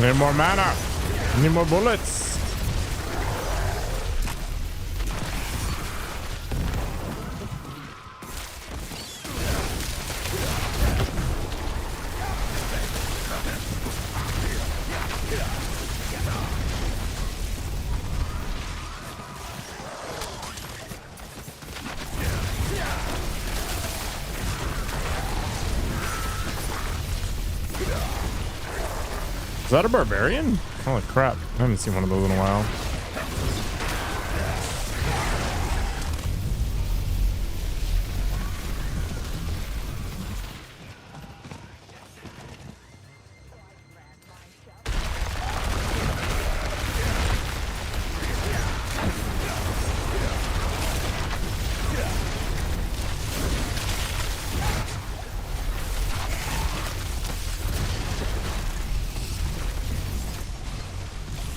I need more mana. I need more bullets. that a barbarian? Holy crap. I haven't seen one of those in a while.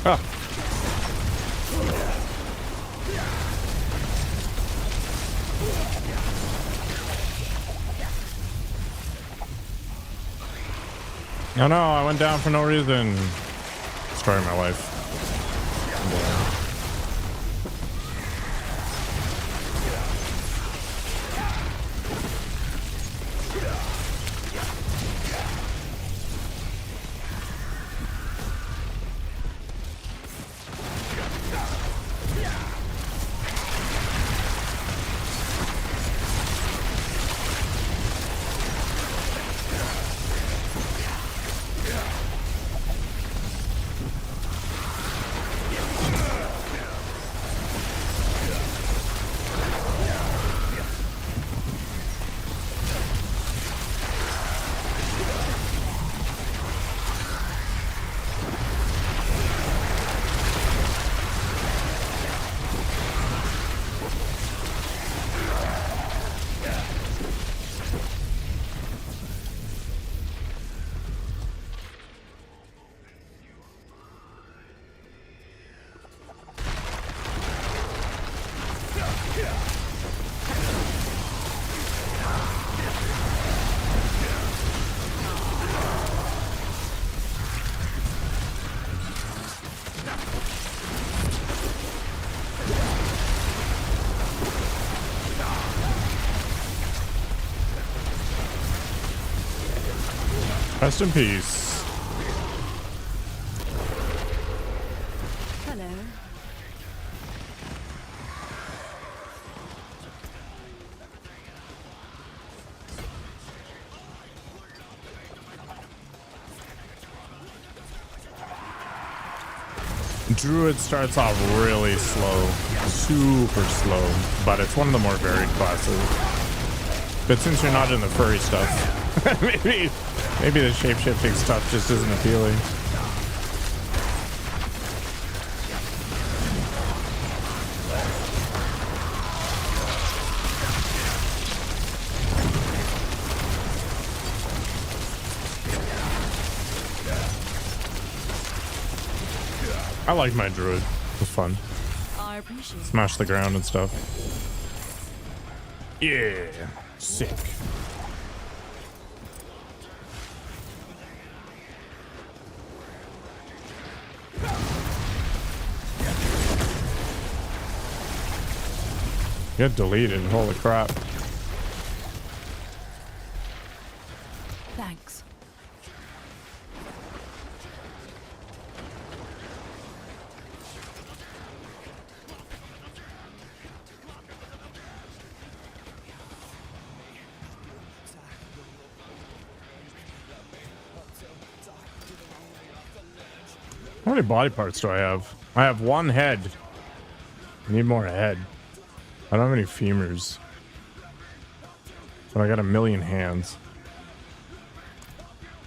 Ah. No, no, I went down for no reason. Destroying my life. Rest in peace. Hello. Druid starts off really slow, super slow, but it's one of the more varied classes. But since you're not in the furry stuff, maybe the shape-shifting stuff just isn't appealing. I like my druid. It was fun. I appreciate it. Smash the ground and stuff. Yeah, sick. Get deleted. Holy crap. Thanks. How many body parts do I have? I have one head. I need more head. I don't have any femurs. But I got a million hands.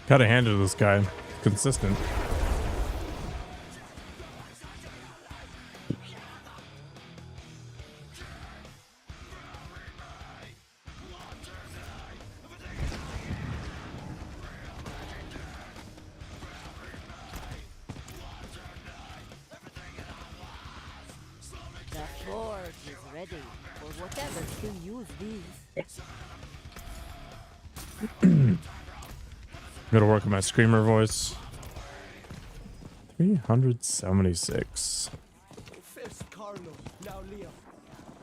Gotta hand it to this guy. Consistent. The forge is ready for whatever to use these. Gotta work on my screamer voice. 376. First Carlo, now Leo.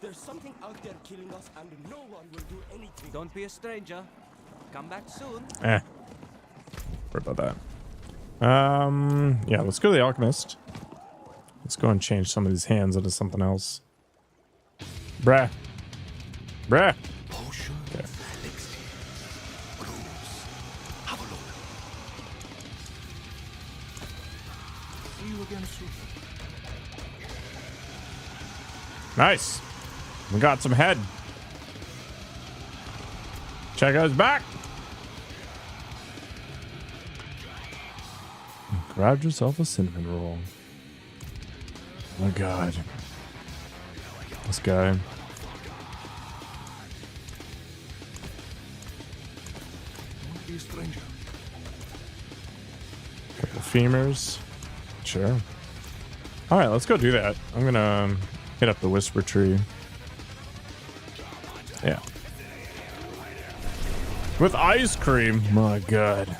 There's something out there killing us and no one will do anything. Don't be a stranger. Come back soon. Eh. Worry about that. Yeah, let's go to the alchemist. Let's go and change some of these hands into something else. Bruh. Bruh. Potion, Okay. elixir, brews. Have a look. Nice. We got some head. Check out his back. Grab yourself a cinnamon roll. Oh my god. This guy. Be a stranger. Couple femurs. Sure. All right, let's go do that. I'm gonna hit up the whisper tree. Yeah. With ice cream. My god.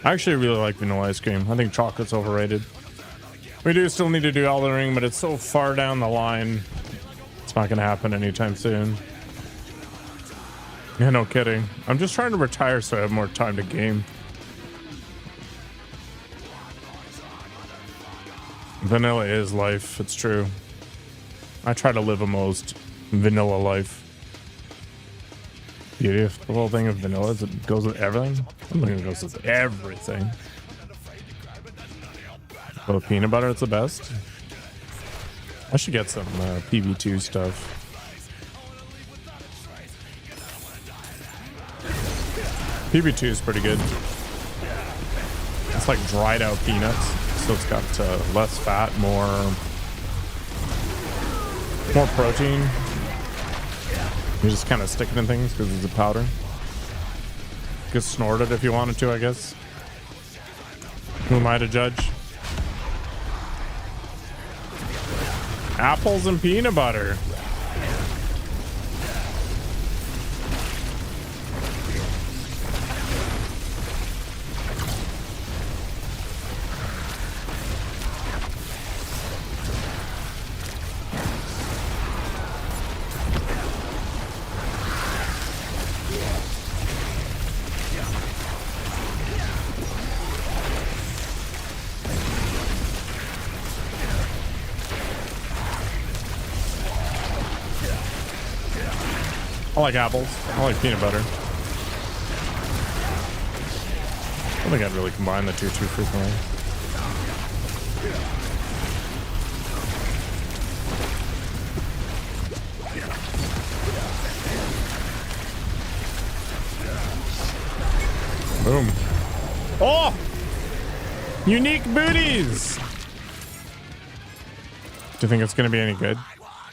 I actually really like vanilla ice cream. I think chocolate's overrated. We do still need to do Elden Ring, but it's so far down the line. It's not gonna happen anytime soon. Yeah, no kidding. I'm just trying to retire so I have more time to game. Vanilla is life. It's true. I try to live a most vanilla life. Beauty of the whole thing of vanilla is it goes with everything. I don't think it goes with everything. Well, peanut butter, it's the best. I should get some PV2 stuff. PV2 is pretty good. It's like dried out peanuts, so it's got less fat, more protein. You just kind of stick it in things because it's a powder. You could snort it if you wanted to, I guess. Who am I to judge? Apples and peanut butter. I like apples. I like peanut butter. I don't think I'd really combine the two too frequently. Boom. Oh! Unique booties! Do you think it's going to be any good?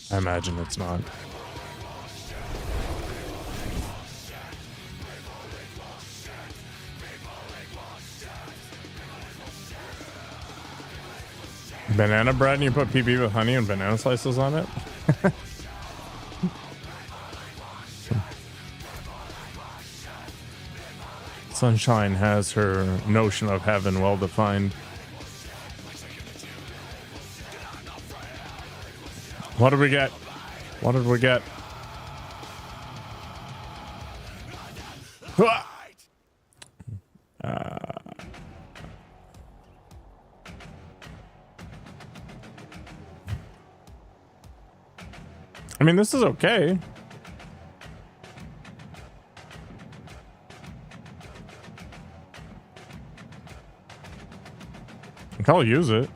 I imagine it's not. Banana bread and you put PB with honey and banana slices on it? Sunshine has her notion of heaven well defined. What did we get? What did we get? I mean, this is okay. I'll use it.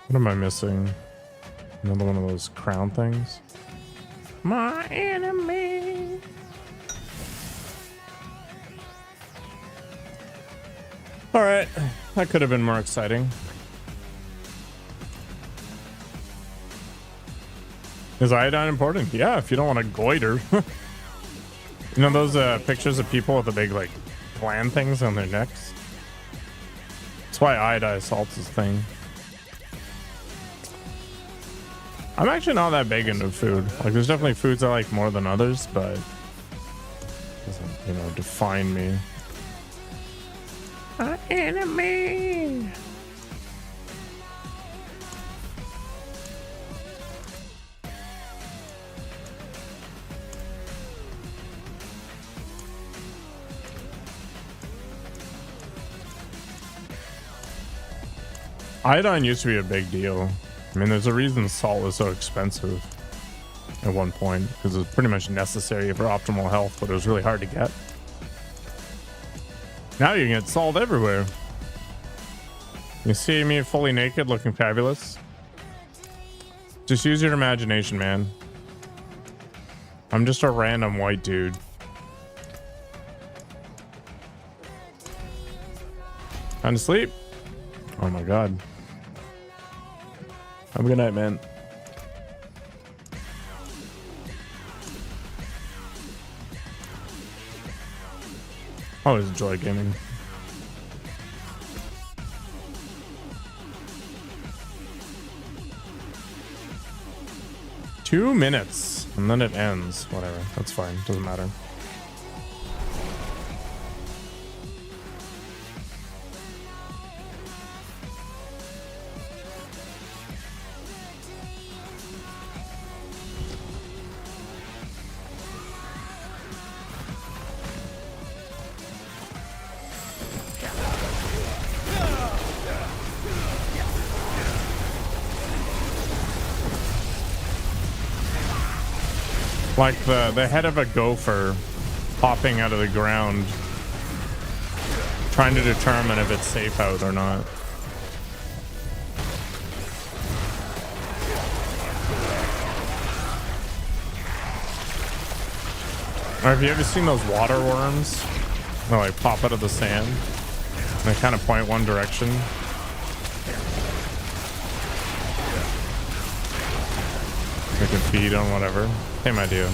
What am I missing? Another one of those crown things. My enemy. All right, that could have been more exciting. Is iodine important? Yeah, if you don't want to goiter. You know those pictures of people with the big like gland things on their necks? That's why iodized salt's his thing. I'm actually not that big into food. Like, there's definitely foods I like more than others, but it doesn't, you know, define me. Our enemy. Iodine used to be a big deal. I mean, there's a reason salt was so expensive at one point, because it was pretty much necessary for optimal health, but it was really hard to get. Now you can get salt everywhere. You see me fully naked looking fabulous? Just use your imagination, man. I'm just a random white dude. Time to sleep. Oh my god. Have a good night, man. Always enjoy gaming. Two minutes and then it ends. Whatever. That's fine. Doesn't matter. Like the head of a gopher popping out of the ground, trying to determine if it's safe out or not. Or have you ever seen those water worms? They like pop out of the sand and they kind of point one direction. They can feed on whatever. Same idea.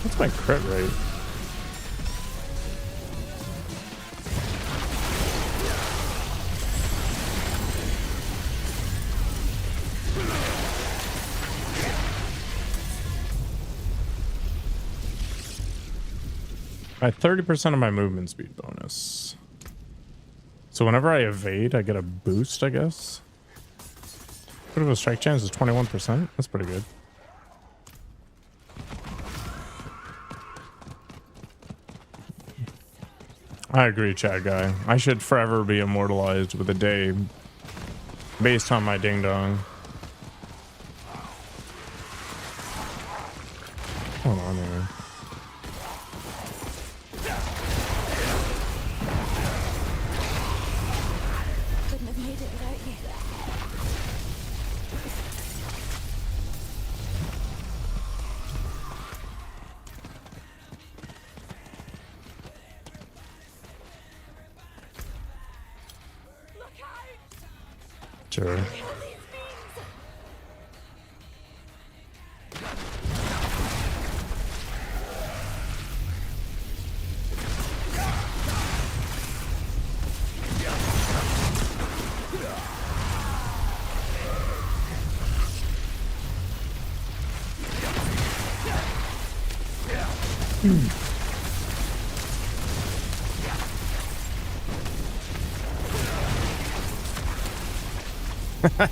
What's my crit rate? At 30% of my movement speed bonus. So whenever I evade, I get a boost, I guess. Critical strike chance is 21%. That's pretty good. I agree, chat guy. I should forever be immortalized with a day based on my ding dong. Hold on here. Couldn't have made it without you. Sure.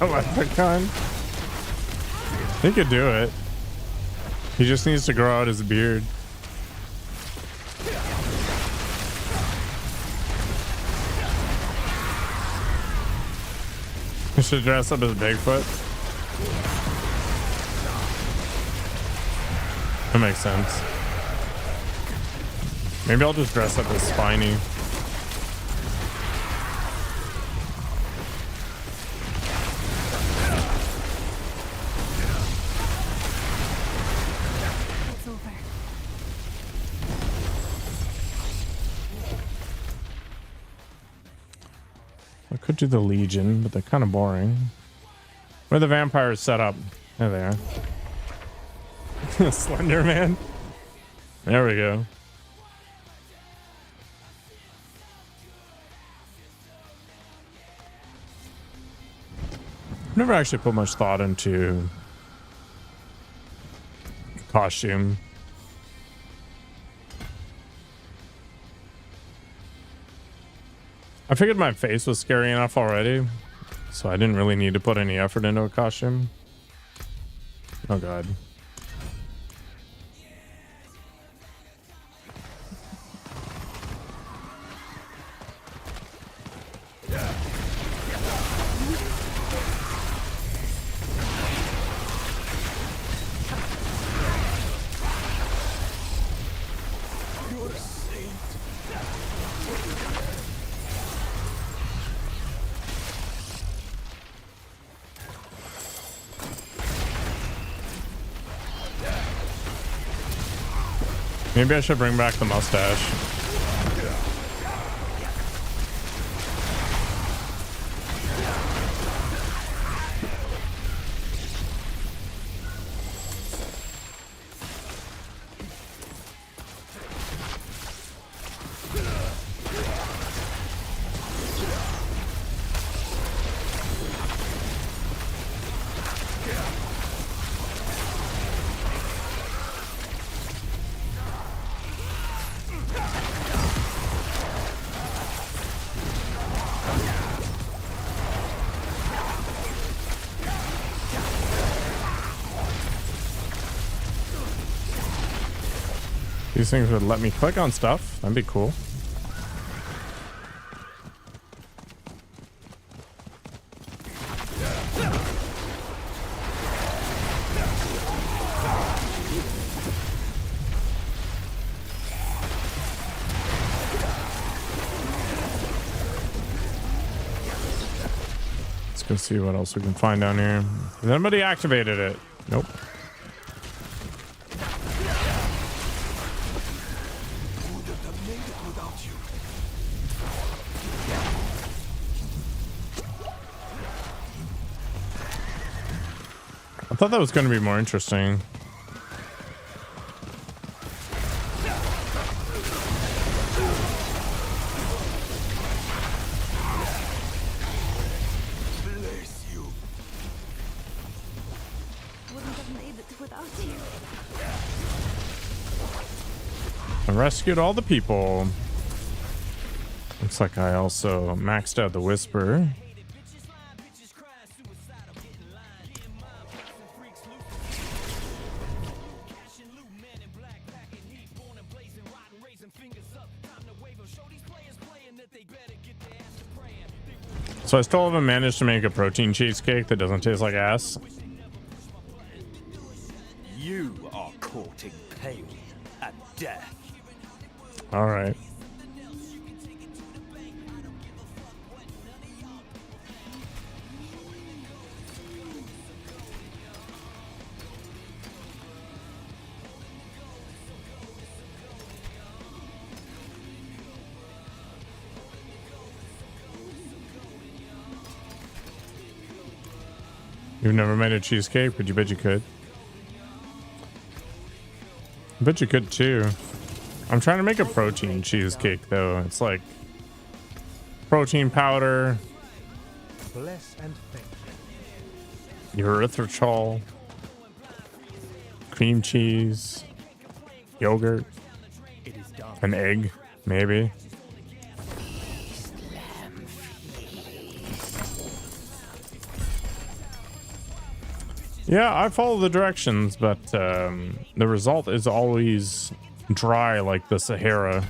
Leprechaun? He could do it. He just needs to grow out his beard. He should dress up as Bigfoot. That makes sense. Maybe I'll just dress up as Spiny. I could do the Legion, but they're kind of boring. Where are the vampires set up? There they are. Slender Man. There we go. I've never actually put much thought into costume. I figured my face was scary enough already, so I didn't really need to put any effort into a costume. Oh god. Maybe I should bring back the mustache. These things would let me click on stuff. That'd be cool. Let's go see what else we can find down here. Has anybody activated it? Nope. I thought that was going to be more interesting. Bless you. Wouldn't have made it without you. I rescued all the people. Looks like I also maxed out the whisper. So I still haven't managed to make a protein cheesecake that doesn't taste like ass. You are courting pain and death. All right. You've never made a cheesecake, but you bet you could. I bet you could too. I'm trying to make a protein cheesecake though. It's like protein powder, Bless and thank you. erythritol, cream cheese, yogurt, It is done. an egg, maybe. Yeah, I follow the directions, but the result is always dry like the Sahara.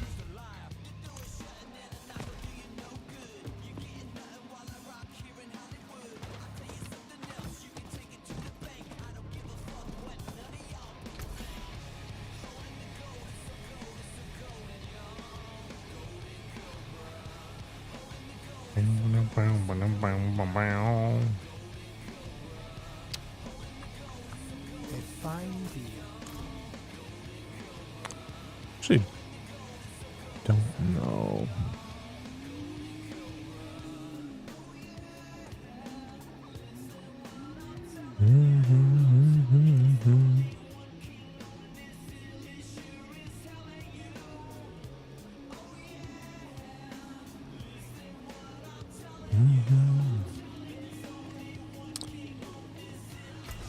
A fine deal. Actually, don't know.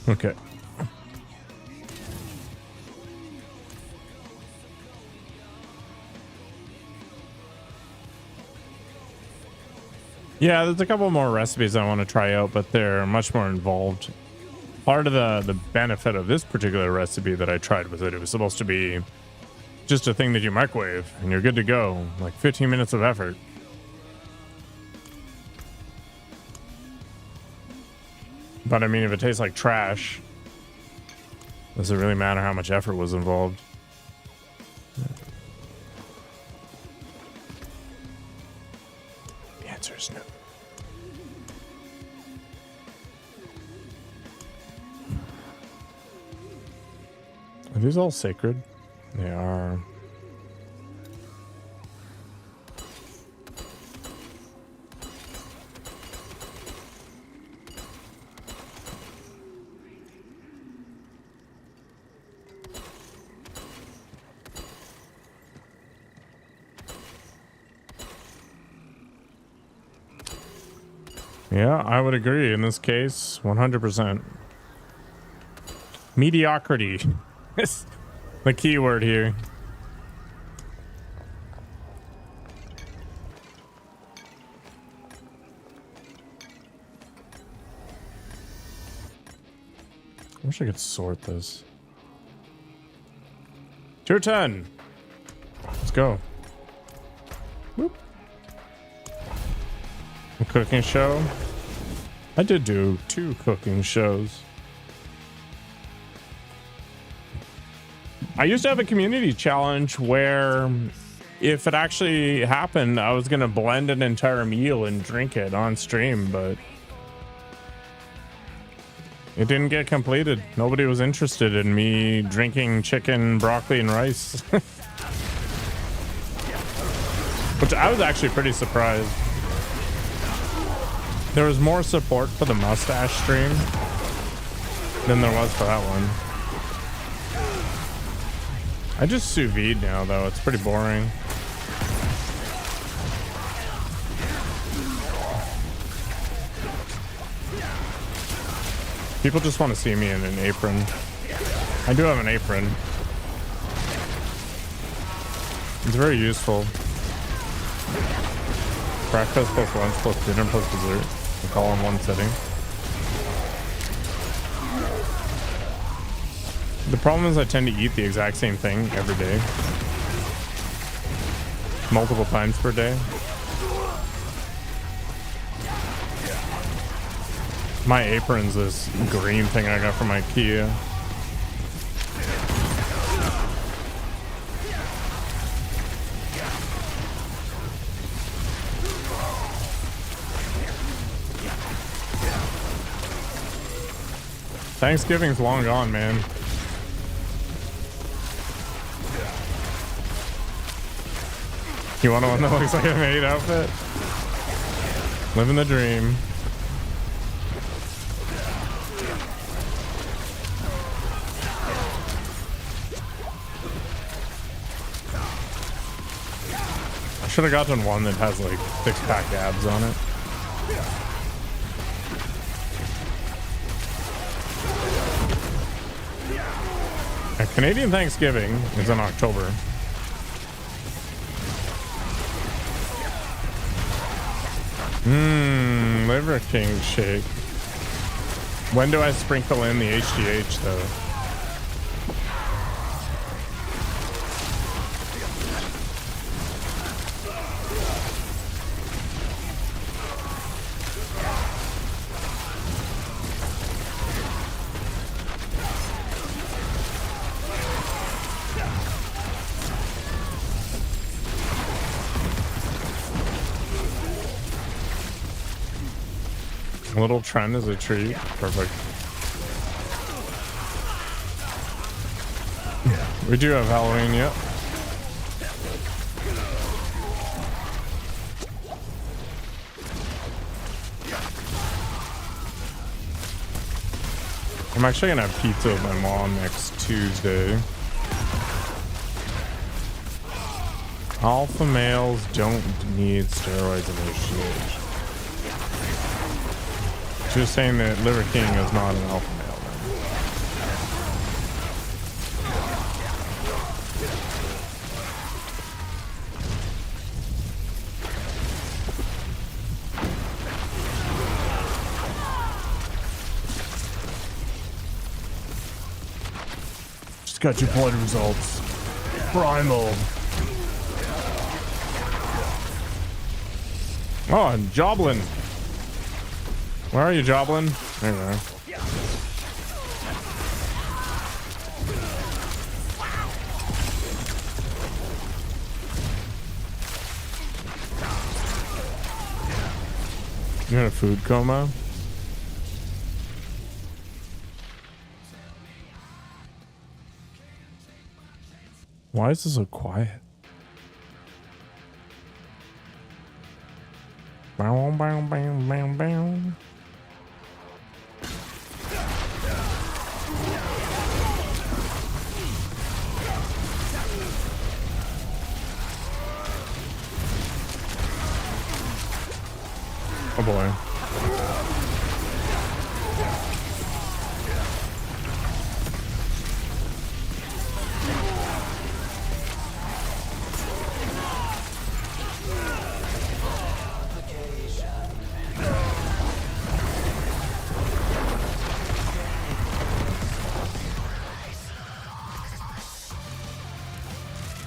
Okay. Yeah, there's a couple more recipes I want to try out, but they're much more involved. Part of the benefit of this particular recipe that I tried was that it was supposed to be just a thing that you microwave and you're good to go. Like 15 minutes of effort. But I mean, if it tastes like trash, does it really matter how much effort was involved? The answer is no. Are these all sacred? They are. Yeah, I would agree in this case, 100%. Mediocrity. It's the key word here. I wish I could sort this. Tier 10. Let's go. Whoop. A cooking show. I did do 2 cooking shows. I used to have a community challenge where if it actually happened, I was going to blend an entire meal and drink it on stream, but it didn't get completed. Nobody was interested in me drinking chicken, broccoli, and rice. Which I was actually pretty surprised. There was more support for the mustache stream than there was for that one. I just sous vide now, though. It's pretty boring. People just want to see me in an apron. I do have an apron. It's very useful. Breakfast plus lunch plus dinner plus dessert. Like all in one sitting. The problem is I tend to eat the exact same thing every day. Multiple times per day. My apron's this green thing I got from IKEA. Thanksgiving's long gone, man. You want one that looks like a maid outfit? Living the dream. I should have gotten one that has like 6-pack abs on it. Canadian Thanksgiving is in October. Liver King shake. When do I sprinkle in the HGH though? Little trend is a treat. Perfect. We do have Halloween, yep. I'm actually gonna have pizza with my mom next Tuesday. Alpha males don't need steroids initiation. Just saying that Liver King is not an alpha male. Just got your blood results. Primal. Oh, and Joblin. Where are you, Joblin? There you are. You in a food coma? Why is this so quiet? Bow, bow, bow, bow, bow. Oh boy.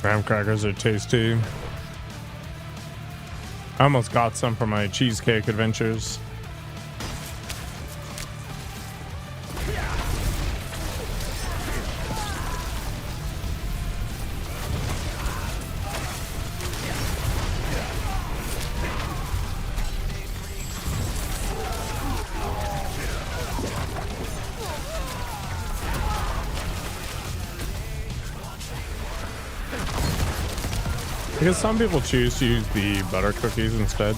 Graham crackers are tasty. I almost got some for my cheesecake adventures. Because some people choose to use the butter cookies instead.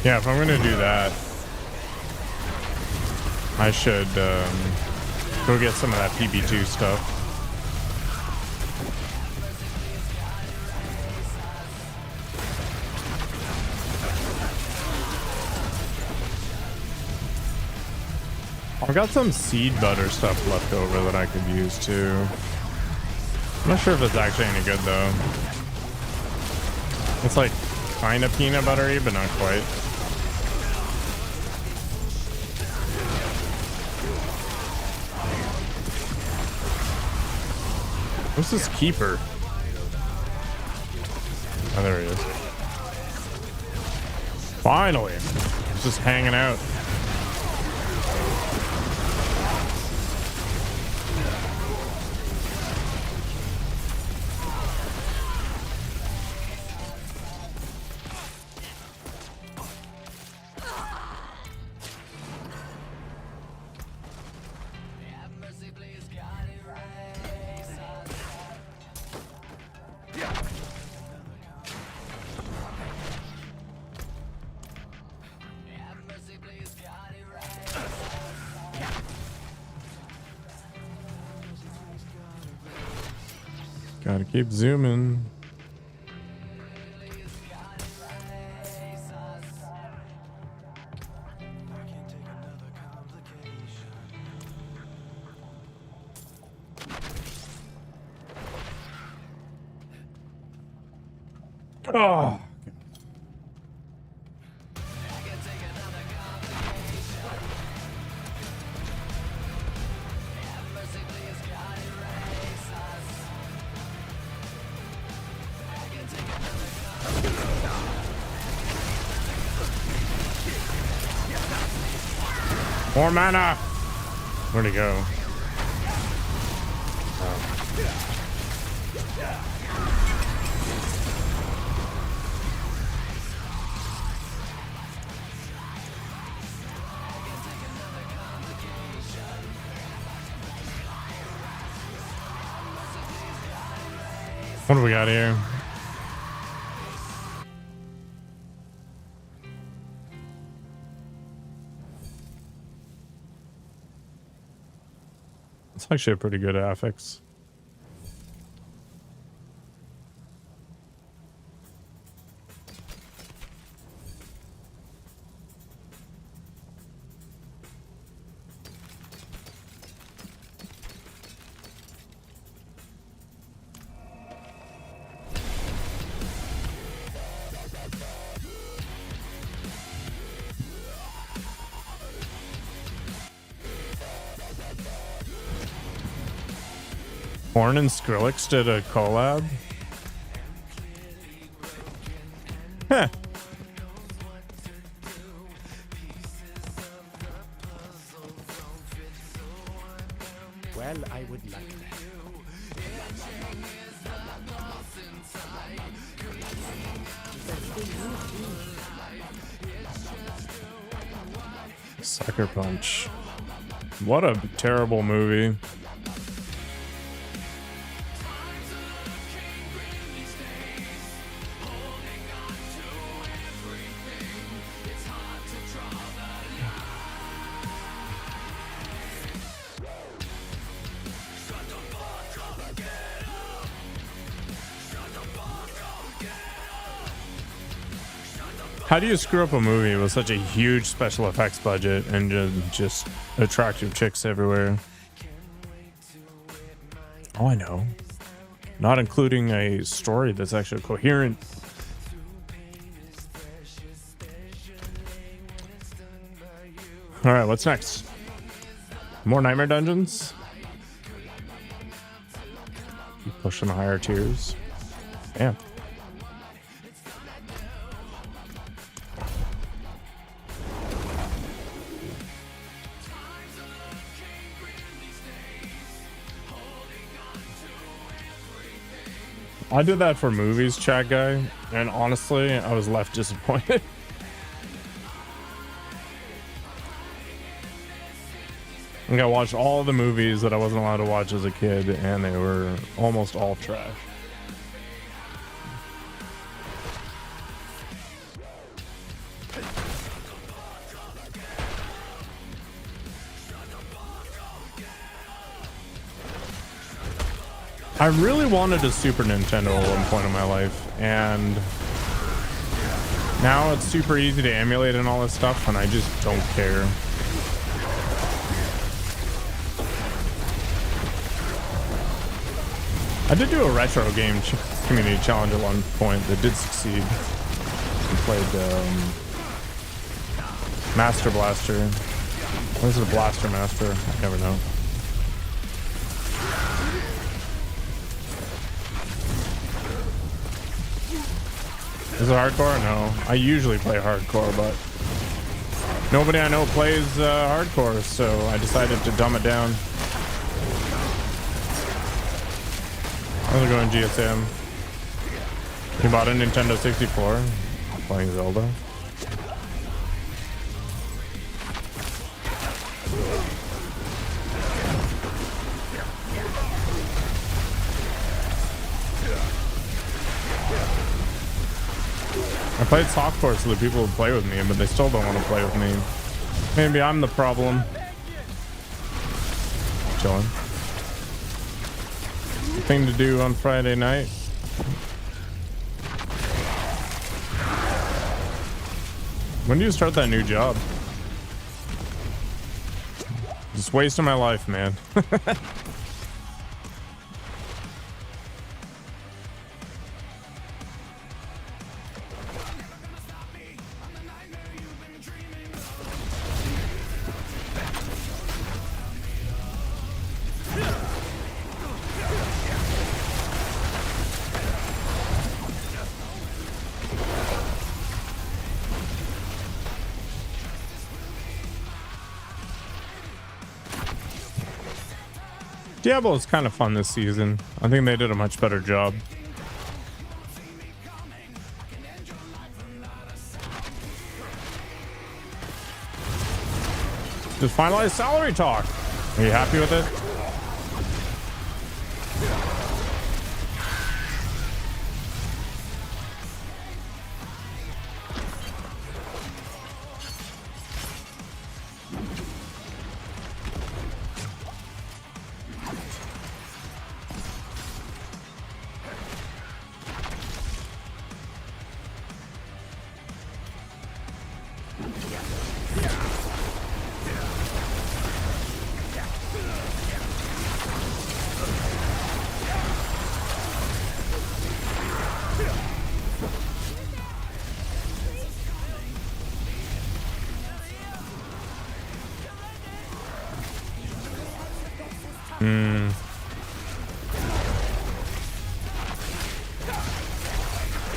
Yeah, if I'm gonna do that, I should go get some of that PB2 stuff. I've got some seed butter stuff left over that I could use too. I'm not sure if it's actually any good though. It's like kind of peanut buttery, but not quite. What's this keeper? Oh, there he is. Finally. He's just hanging out. Gotta keep zooming. Oh. More mana. Where'd he go? What do we got here? It's actually a pretty good affix. Korn and Skrillex did a collab. Huh. Well, I would like that. Sucker Punch. What a terrible movie. How do you screw up a movie with such a huge special effects budget and just attractive chicks everywhere? Oh, I know. Not including a story that's actually coherent. All right, what's next? More Nightmare Dungeons? Keep pushing the higher tiers. Damn. I did that for movies, chat guy, and honestly, I was left disappointed. I watched all the movies that I wasn't allowed to watch as a kid, and they were almost all trash. I really wanted a Super Nintendo at one point in my life, and now it's super easy to emulate and all this stuff, and I just don't care. I did do a retro game community challenge at one point that did succeed. I played Master Blaster. What is it, a Blaster Master? I never know. Is it hardcore? No. I usually play hardcore, but nobody I know plays hardcore, so I decided to dumb it down. How's it going, GSM? You bought a Nintendo 64? Playing Zelda? I played softcore so that people would play with me, but they still don't want to play with me. Maybe I'm the problem. Chilling. Thing to do on Friday night. When do you start that new job? Just wasting my life, man. Diablo is kind of fun this season. I think they did a much better job. Just finalized salary talk. Are you happy with it?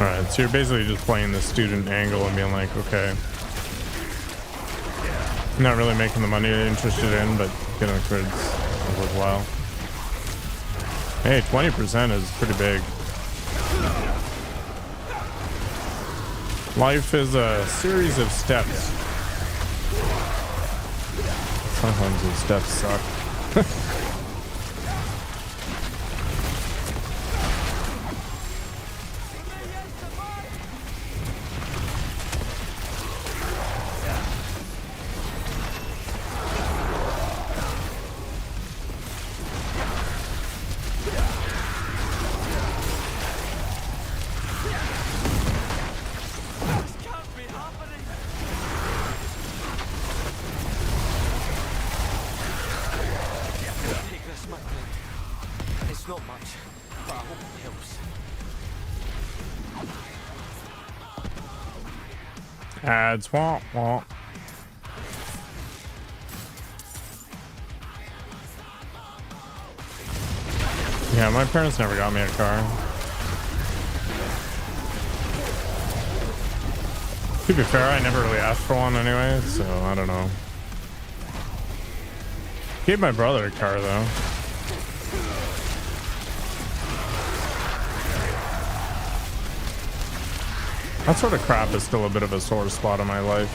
Alright, so you're basically just playing the student angle and being like, okay, not really making the money you're interested in, but getting the creds is worthwhile. Hey, 20% is pretty big. Life is a series of steps. Sometimes the steps suck. It's not much, but I hope it helps. Ads, womp womp. Yeah, my parents never got me a car. To be fair, I never really asked for one anyway, so I don't know. Gave my brother a car though. That sort of crap is still a bit of a sore spot in my life.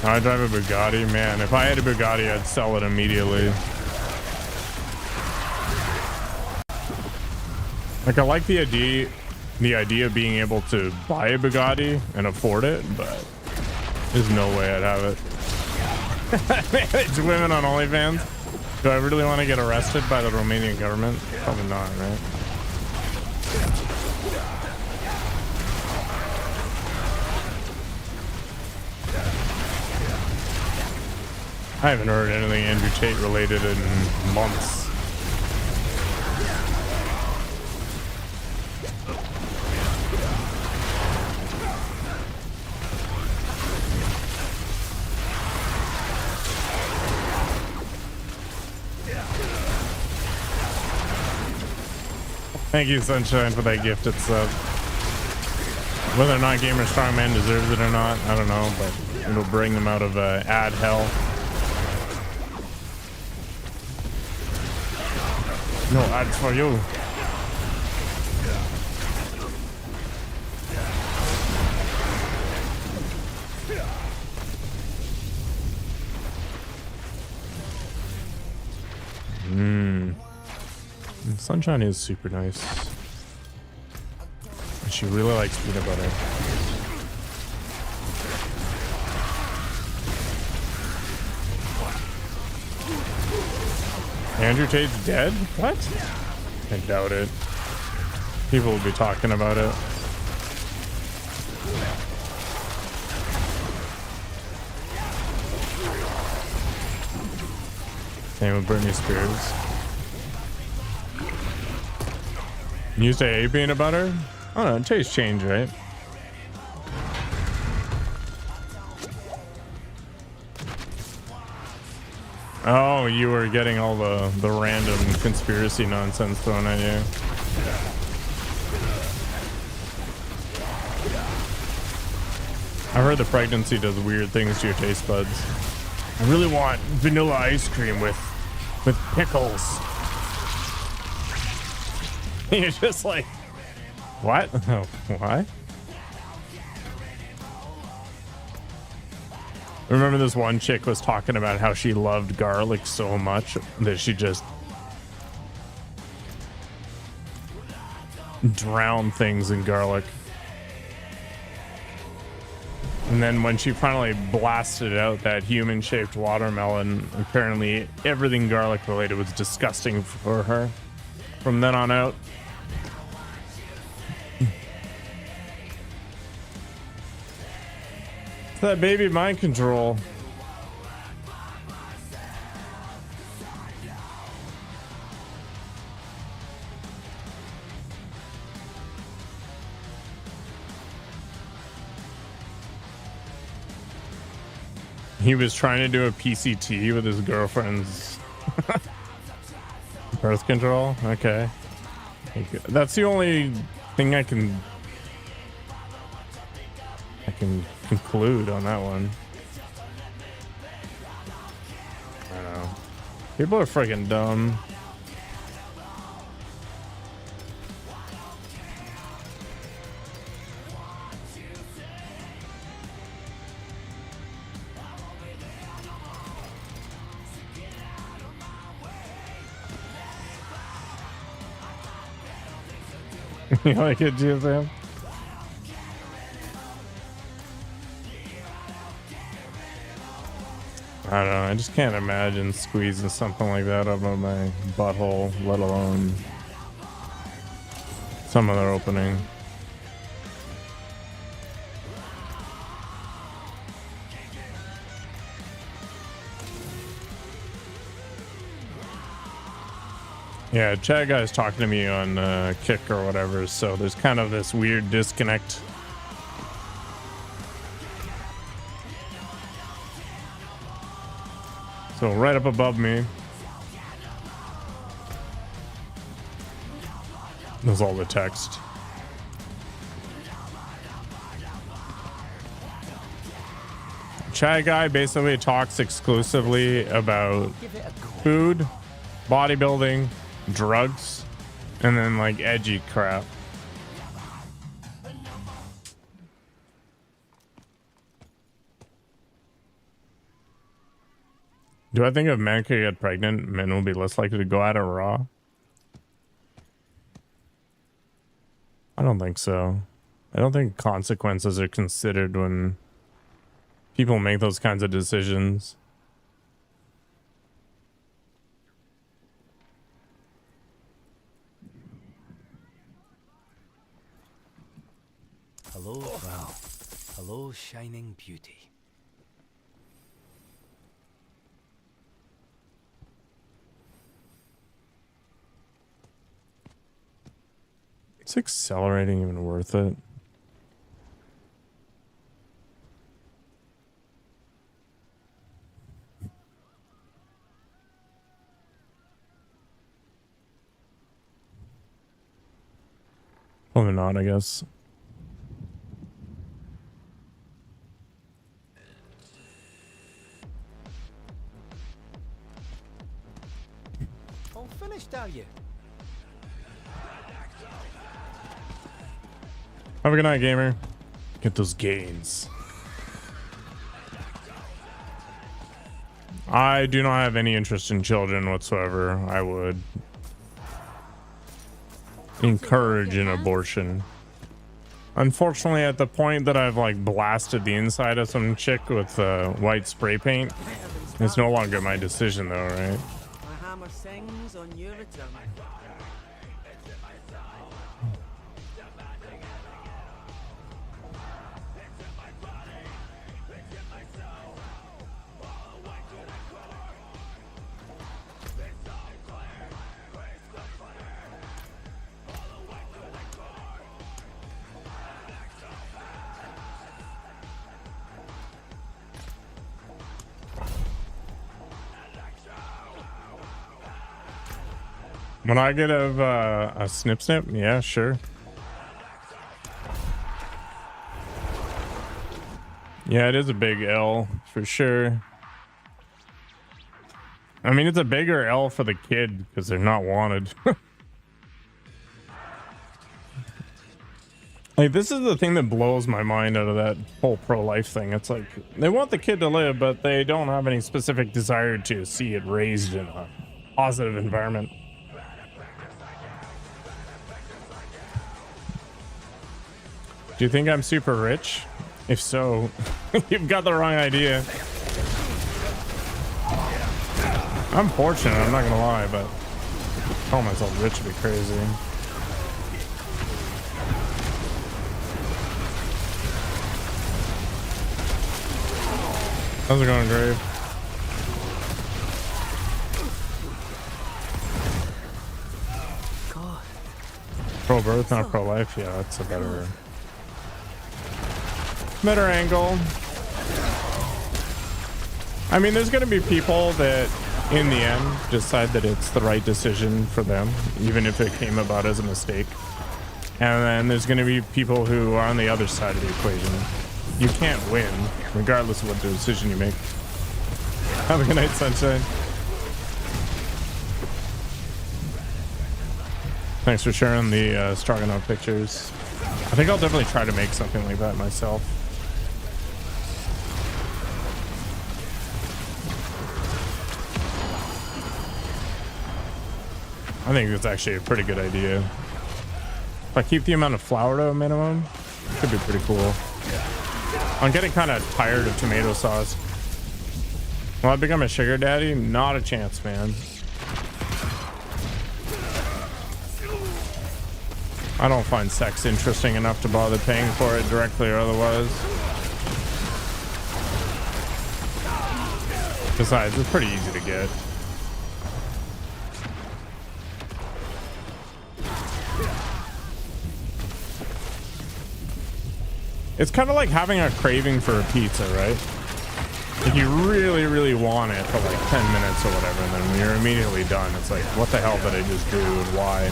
I drive a Bugatti, man. If I had a Bugatti, I'd sell it immediately. Like, I like the idea of being able to buy a Bugatti and afford it, but there's no way I'd have it. It's women on OnlyFans. Do I really want to get arrested by the Romanian government? Probably not, right? I haven't heard anything Andrew Tate related in months. Thank you, Sunshine, for that gifted sub. Whether or not Gamer Strongman deserves it or not, I don't know, but it'll bring them out of ad hell. No ads for you. Sunshine is super nice. And she really likes peanut butter. Andrew Tate's dead? What? I doubt it. People will be talking about it. Same with Britney Spears. You say peanut butter? I don't know, taste change, right? Oh, you were getting all the random conspiracy nonsense thrown at you. I heard the pregnancy does weird things to your taste buds. I really want vanilla ice cream with pickles. You're just like, what? Oh, what? Remember this one chick was talking about how she loved garlic so much that she just drowned things in garlic. And then when she finally blasted out that human-shaped watermelon, apparently everything garlic related was disgusting for her. From then on out. That baby mind control. He was trying to do a PCT with his girlfriend's Birth control? Okay. That's the only thing I can conclude on that one. I don't know. People are freaking dumb. You like it, GSM? I don't know. I just can't imagine squeezing something like that out of my butthole, let alone some other opening. Yeah, chat guy's talking to me on Kick or whatever, so there's kind of this weird disconnect. So right up above me, there's all the text. Chat guy basically talks exclusively about food, bodybuilding, drugs, and then like edgy crap. Do I think if men could get pregnant, men will be less likely to go at it raw? I don't think so. I don't think consequences are considered when people make those kinds of decisions. Hello, Val. Hello, shining beauty. Is accelerating even worth it? Probably not, I guess. All finished, are you? Have a good night, gamer. Get those gains. I do not have any interest in children whatsoever. I would encourage an abortion. Unfortunately, at the point that I've like blasted the inside of some chick with white spray paint, it's no longer my decision though, right? My hammer sings on your return. When I get a snip, yeah, sure. Yeah, it is a big L for sure. I mean, it's a bigger L for the kid because they're not wanted. Like, this is the thing that blows my mind out of that whole pro-life thing. It's like, they want the kid to live, but they don't have any specific desire to see it raised in a positive environment. Do you think I'm super rich? If so, you've got the wrong idea. I'm fortunate, I'm not gonna lie, but calling myself rich would be crazy. How's it going, Grave? God. Pro-birth, not pro-life? Yeah, that's a better angle. I mean, there's going to be people that in the end decide that it's the right decision for them, even if it came about as a mistake. And then there's going to be people who are on the other side of the equation. You can't win, regardless of what decision you make. Have a good night, sunshine. Thanks for sharing the Stroganoff pictures. I think I'll definitely try to make something like that myself. I think it's actually a pretty good idea. If I keep the amount of flour to a minimum, it could be pretty cool. I'm getting kind of tired of tomato sauce. Will I become a sugar daddy? Not a chance, man. I don't find sex interesting enough to bother paying for it directly or otherwise. Besides, it's pretty easy to get. It's kind of like having a craving for a pizza, right? Like you really, really want it for like 10 minutes or whatever, and then when you're immediately done, it's like, what the hell did I just do and why?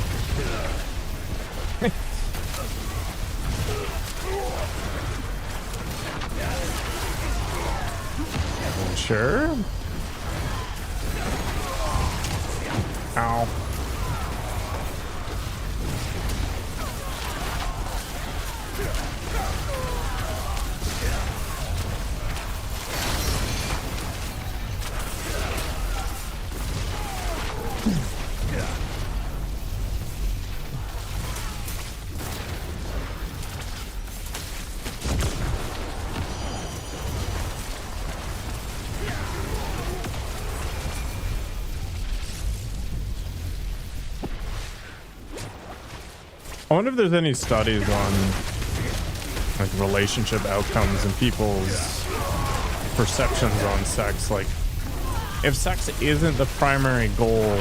Sure. Ow. I wonder if there's any studies on like relationship outcomes and people's perceptions on sex. Like if sex isn't the primary goal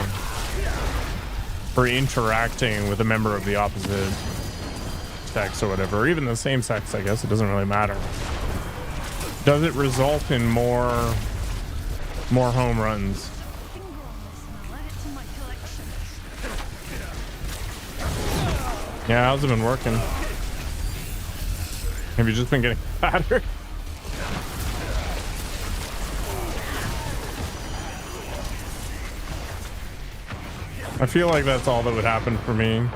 for interacting with a member of the opposite sex or whatever, or even the same sex, I guess it doesn't really matter. Does it result in more home runs? Yeah, how's it been working? Have you just been getting fatter? I feel like that's all that would happen for me.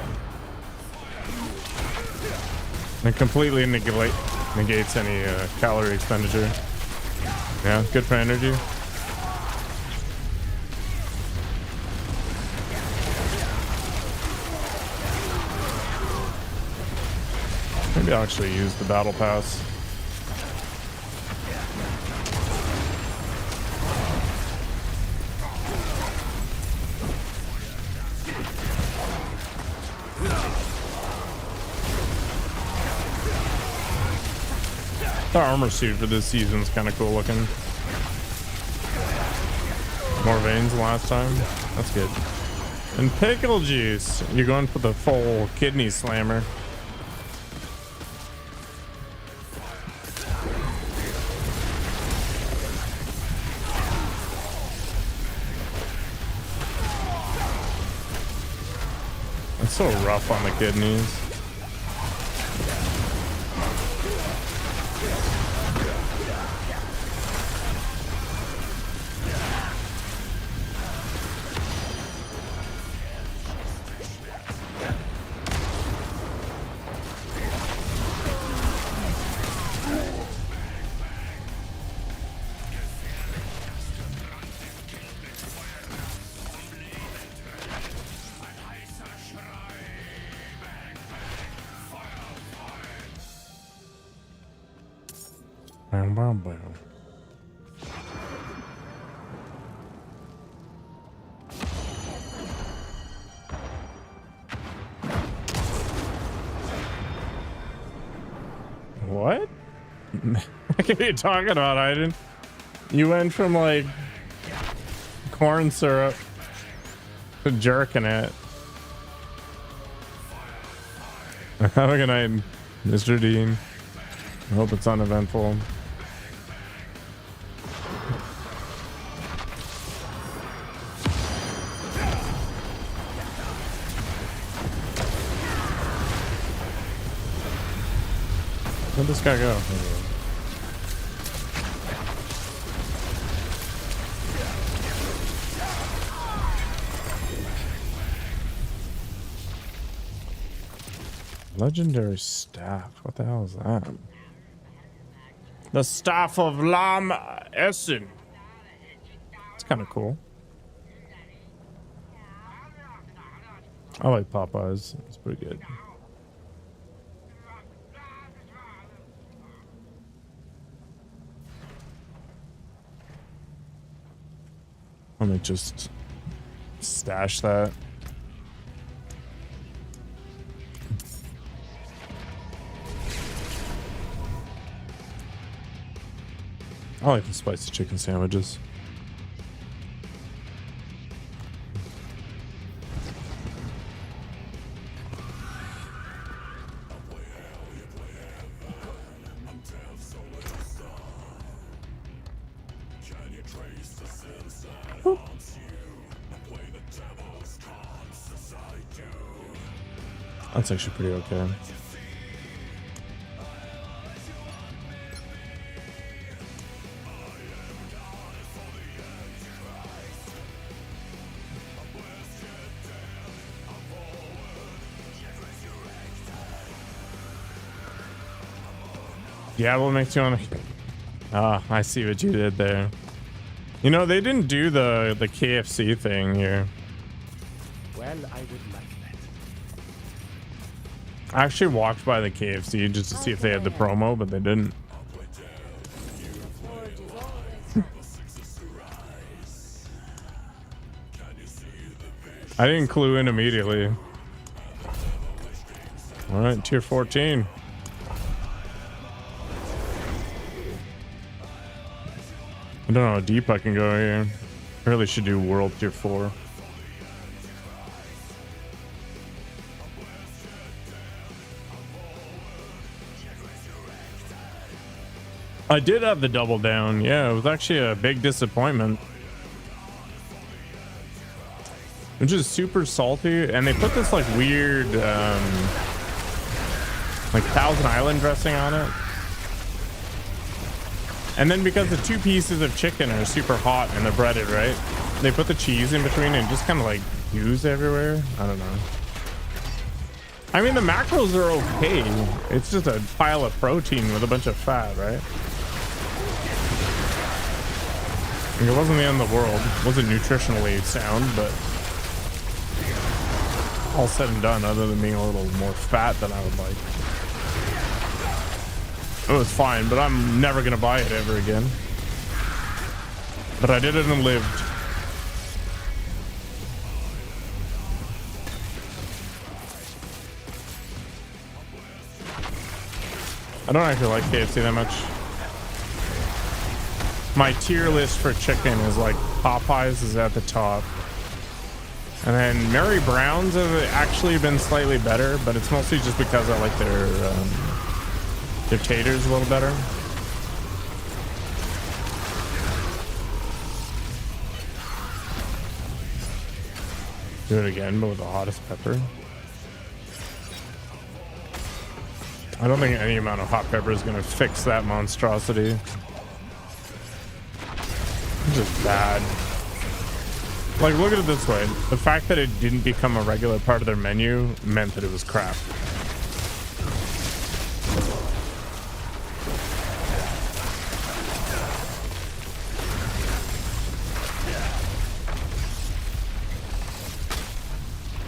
It completely negates any calorie expenditure. Yeah, good for energy. Maybe I'll actually use the battle pass. The armor suit for this season is kind of cool looking. More veins than last time. That's good. And pickle juice. You're going for the full kidney slammer. It's so rough on the kidneys. Bam, bam, bam. What? What are you talking about, Aiden? You went from like corn syrup to jerking it. Have a good night, Mr. Dean. I hope it's uneventful. Where'd this guy go? Legendary staff. What the hell is that? The staff of Lam Essen. It's kind of cool. I like Popeyes. It's pretty good. Let me just stash that. I like the spicy chicken sandwiches. That's actually pretty okay. Diablo makes you want to... Ah, I see what you did there. You know, they didn't do the KFC thing here. Well, I would like that. I actually walked by the KFC just to see if they had the promo, but they didn't. I didn't clue in immediately. All right, tier 14. I don't know how deep I can go here. I really should do world tier 4. I did have the double down. Yeah, it was actually a big disappointment. Which is super salty, and they put this like weird like Thousand Island dressing on it. And then because the two pieces of chicken are super hot and they're breaded, right? They put the cheese in between and just kind of like ooze everywhere. I don't know. I mean, the macros are okay. It's just a pile of protein with a bunch of fat, right? Like, it wasn't the end of the world. It wasn't nutritionally sound, but all said and done, other than being a little more fat than I would like. It was fine, but I'm never gonna buy it ever again. But I did it and lived. I don't actually like KFC that much. My tier list for chicken is like Popeyes is at the top. And then Mary Brown's have actually been slightly better, but it's mostly just because I like their taters a little better. Do it again, but with the hottest pepper. I don't think any amount of hot pepper is going to fix that monstrosity. It's just bad. Like, look at it this way. The fact that it didn't become a regular part of their menu meant that it was crap.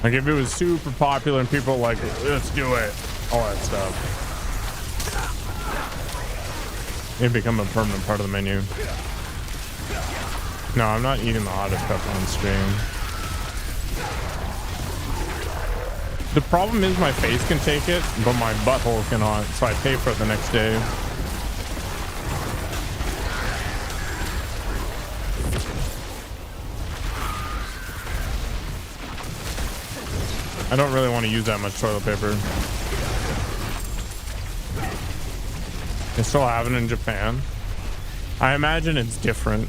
Like, if it was super popular and people were like, let's do it, all that stuff, it'd become a permanent part of the menu. No, I'm not eating the hottest pepper on stream. The problem is my face can take it, but my butthole cannot, so I pay for it the next day. I don't really want to use that much toilet paper. They still have it in Japan. I imagine it's different.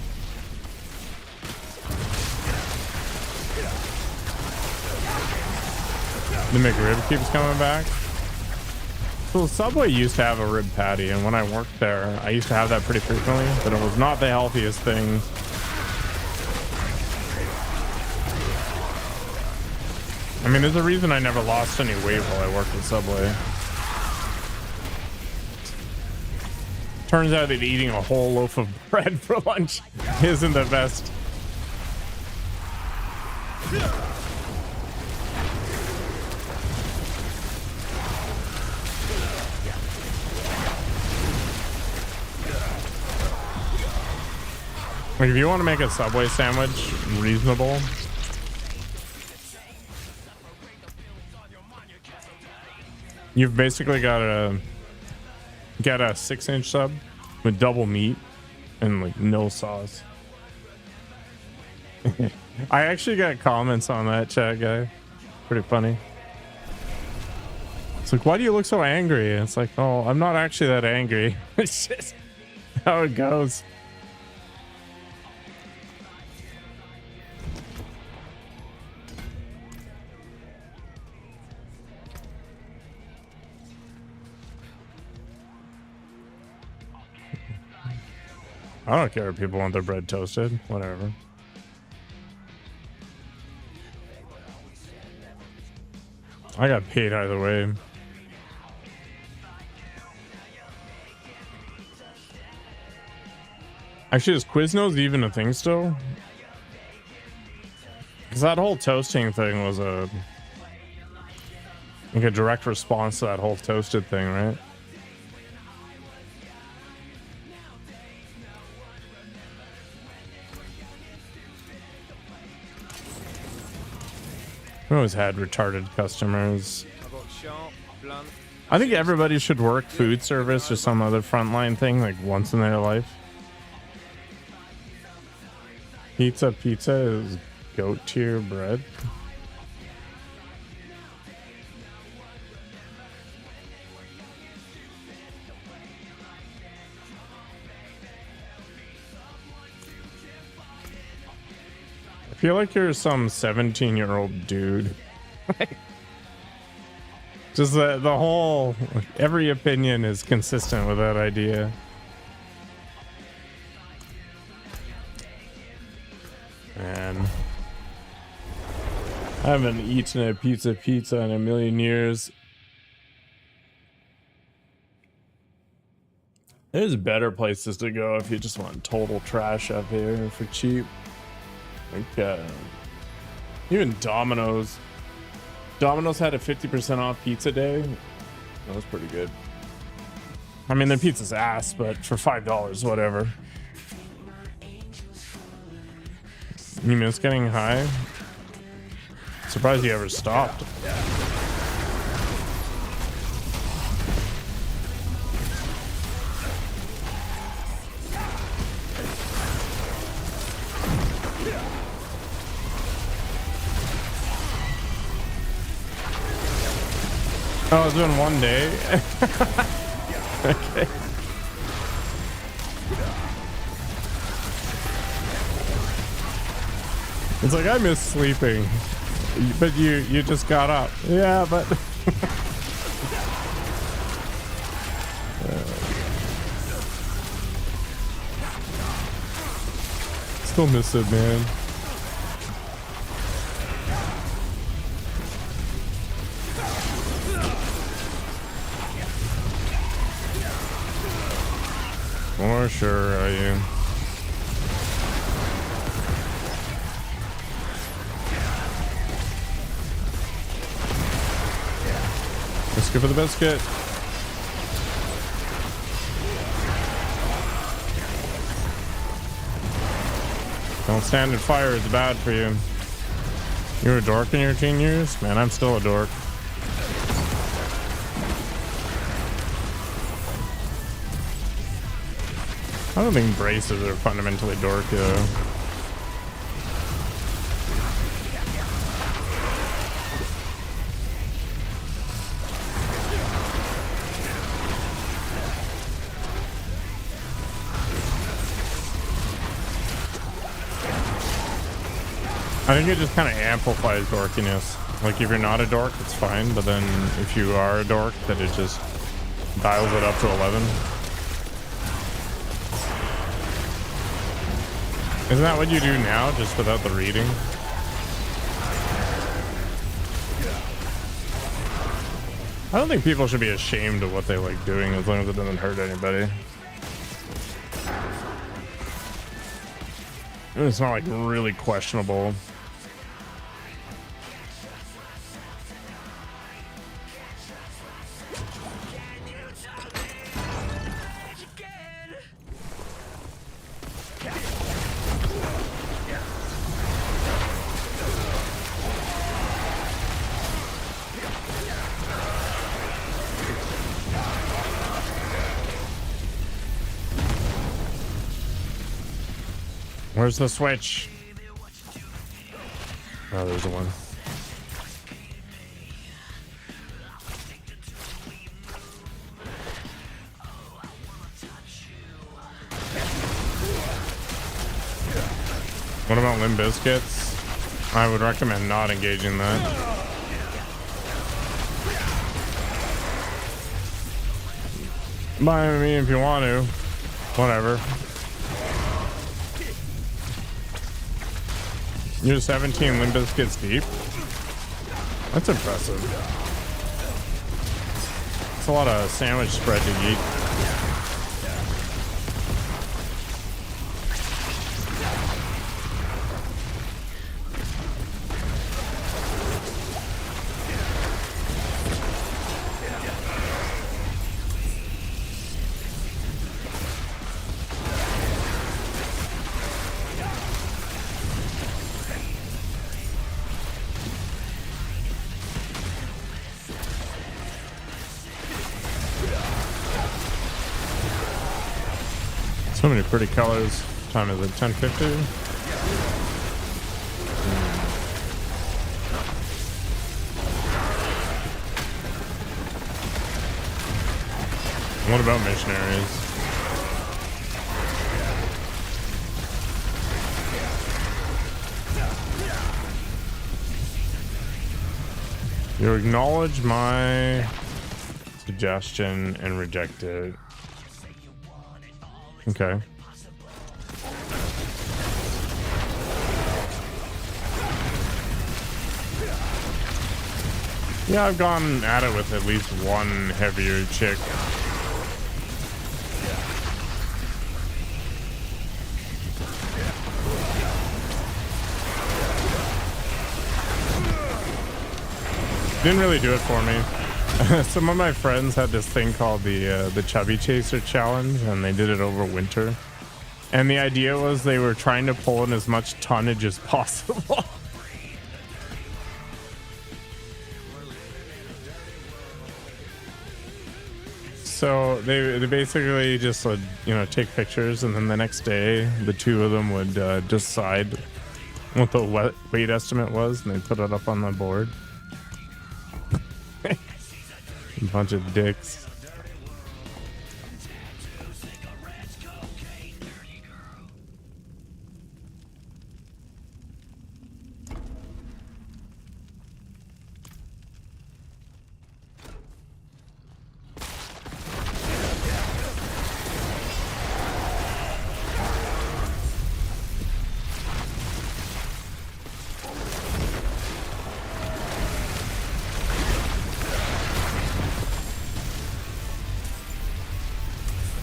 The McRib keeps coming back. So Subway used to have a rib patty, and when I worked there, I used to have that pretty frequently, but it was not the healthiest thing. I mean, there's a reason I never lost any weight while I worked at Subway. Turns out that eating a whole loaf of bread for lunch isn't the best. Like, if you want to make a Subway sandwich reasonable, you've basically got to get a 6-inch sub with double meat and like no sauce. I actually got comments on that, chat guy. Pretty funny. It's like, why do you look so angry? And it's like, oh, I'm not actually that angry. It's just how it goes. I don't care if people want their bread toasted. Whatever. I got paid either way. Actually, is Quiznos even a thing still? Because that whole toasting thing was like a direct response to that whole toasted thing, right? We always had retarded customers. I think everybody should work food service or some other frontline thing like once in their life. Pizza is goat tier bread. I feel like you're some 17-year-old dude. Just the whole, every opinion is consistent with that idea. Man, I haven't eaten a pizza in a million years. There's better places to go if you just want total trash up here for cheap. Like, even Domino's. Domino's had a 50% off pizza day. That was pretty good. I mean, their pizza's ass, but for $5, whatever. You miss getting high? Surprised you ever stopped. Oh, it's been one day. Okay. It's like, I miss sleeping, but you just got up. Yeah, but still miss it, man. For sure, are you? Let's go for the biscuit. Don't stand in fire, it's bad for you. You were a dork in your teen years? Man, I'm still a dork. I don't think braces are fundamentally dorky though. I think it just kind of amplifies dorkiness. Like, if you're not a dork, it's fine, but then if you are a dork, that it just Dials it up to 11. Isn't that what you do now, just without the reading? I don't think people should be ashamed of what they like doing as long as it doesn't hurt anybody. It's not like really questionable. Where's the switch? Oh, there's the one. What about Limp Bizkits? I would recommend not engaging that. But I mean, if you want to, whatever. You're 17 Limp Bizkits deep. That's impressive. It's a lot of sandwich spread to eat. So many pretty colors. What time is it? 10:50? What about missionaries? You acknowledge my suggestion and reject it. Okay. Yeah, I've gone at it with at least one heavier chick. Didn't really do it for me. Some of my friends had this thing called the Chubby Chaser Challenge, and they did it over winter. And the idea was they were trying to pull in as much tonnage as possible. So they basically just would, take pictures, and then the next day the two of them would decide what the weight estimate was, and they'd put it up on the board. A bunch of dicks.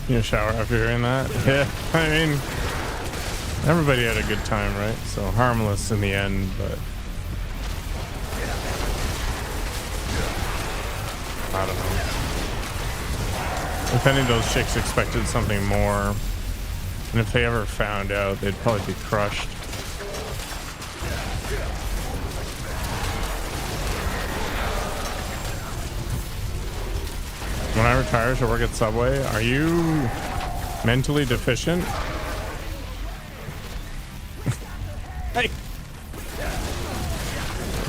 You shower after hearing that? Yeah, I mean, everybody had a good time, right? So harmless in the end, but I don't know. If any of those chicks expected something more, and if they ever found out, they'd probably be crushed. When I retire to work at Subway, are you mentally deficient? Hey!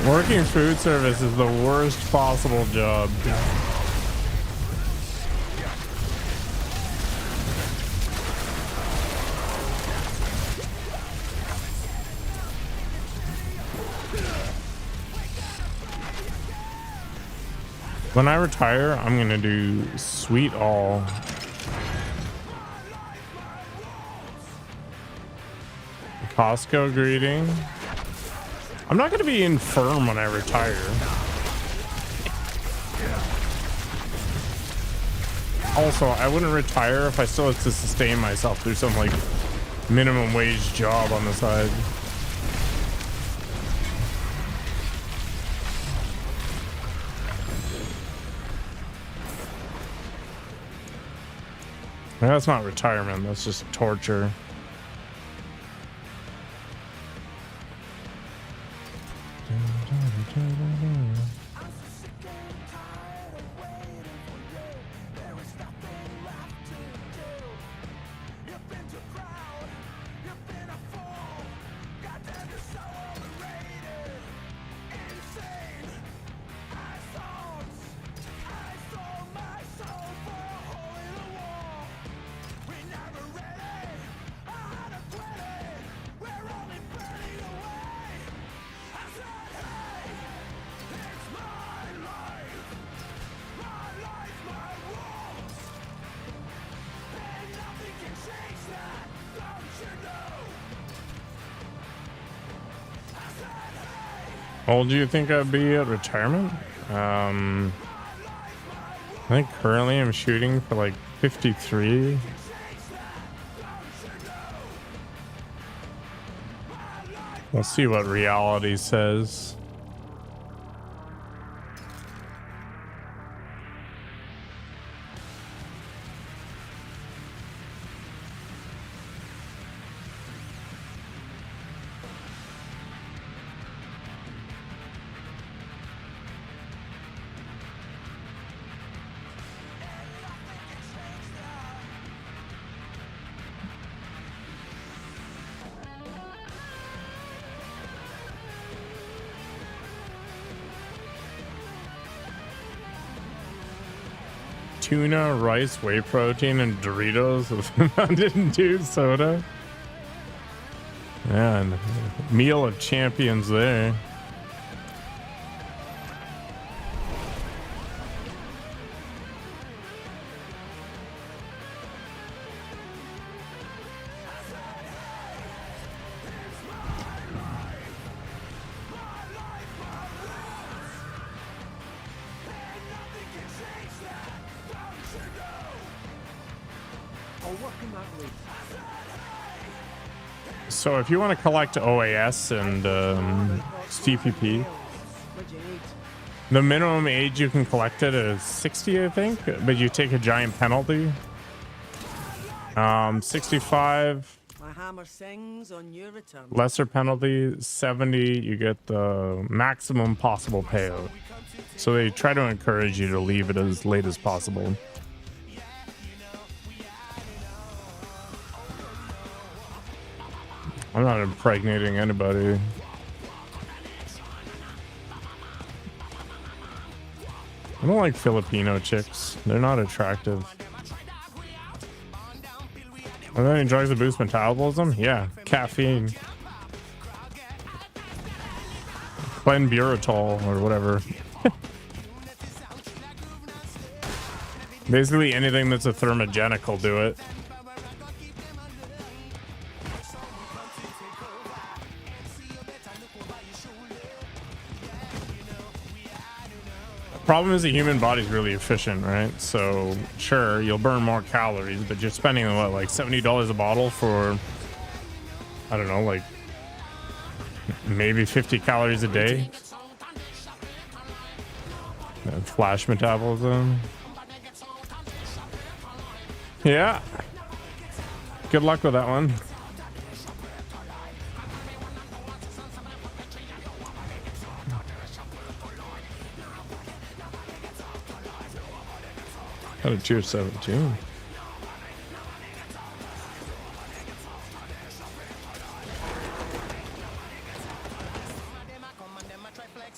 Working food service is the worst possible job. When I retire, I'm gonna do sweet all. Costco greeting. I'm not gonna be infirm when I retire. Also, I wouldn't retire if I still had to sustain myself through some like minimum wage job on the side. That's not retirement, that's just torture. How old do you think I'd be at retirement? I think currently I'm shooting for like 53. We'll see what reality says. Tuna, rice, whey protein, and Doritos with Mountain Dew soda. Man, meal of champions there. So if you want to collect OAS and CPP, the minimum age you can collect it is 60, I think, but you take a giant penalty. 65, My hammer sings on your return. lesser penalty. 70, you get the maximum possible payout. So they try to encourage you to leave it as late as possible. I'm not impregnating anybody. I don't like Filipino chicks. They're not attractive. Are there any drugs that boost metabolism? Yeah, caffeine. Clenbuterol or whatever. Basically anything that's a thermogenic will do it. Problem is the human body's really efficient, right? So sure, you'll burn more calories, but you're spending what, like $70 a bottle for, I don't know, like maybe 50 calories a day. And flash metabolism. Yeah. Good luck with that one. Got a tier 17.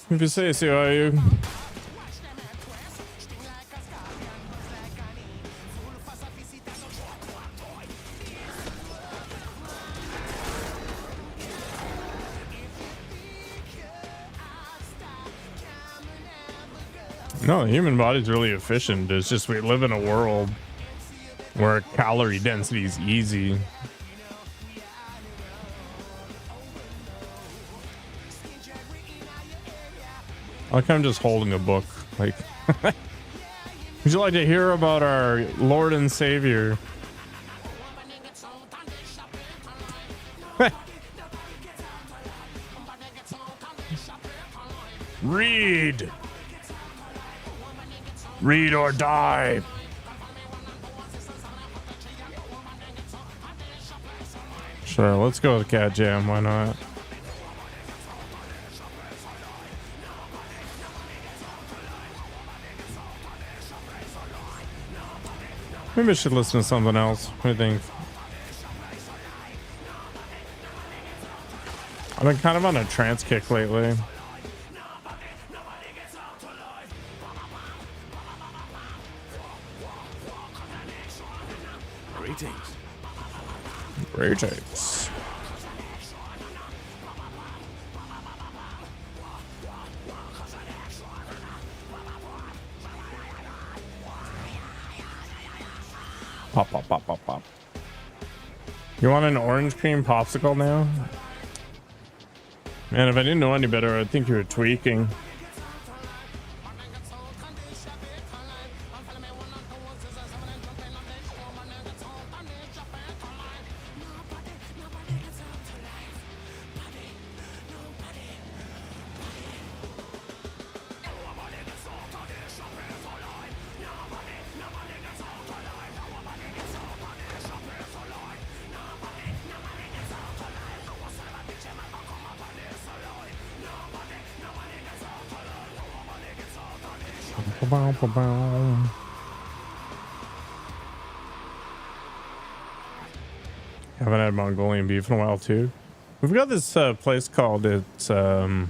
If you say so, are you? No, the human body's really efficient. It's just we live in a world where calorie density is easy. Like I'm just holding a book. Like, would you like to hear about our Lord and Savior? Read. Read or die. Sure, let's go with Cat Jam. Why not? Maybe I should listen to something else. What do you think? I've been kind of on a trance kick lately. Greetings. Greetings. Pop, pop, pop, pop, pop. You want an orange cream popsicle now? Man, if I didn't know any better, I'd think you were tweaking. Haven't had Mongolian beef in a while too. We've got this place called it's like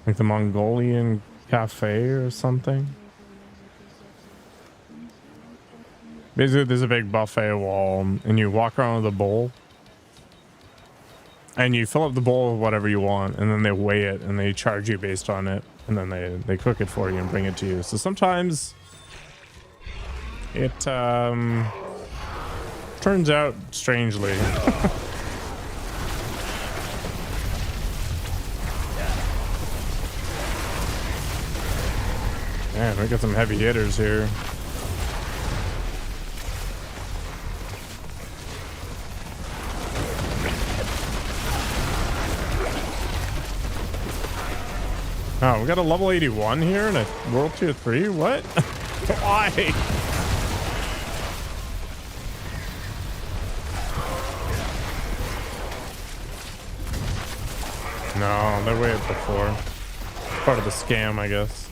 the Mongolian Cafe or something. Basically, there's a big buffet wall, and you walk around with a bowl, and you fill up the bowl with whatever you want, and then they weigh it, and they charge you based on it, and then they cook it for you and bring it to you. So sometimes it turns out strangely. Man, we got some heavy hitters here. Oh, we got a level 81 here and a world tier 3? What? Why? No, they're way up before. Part of the scam, I guess.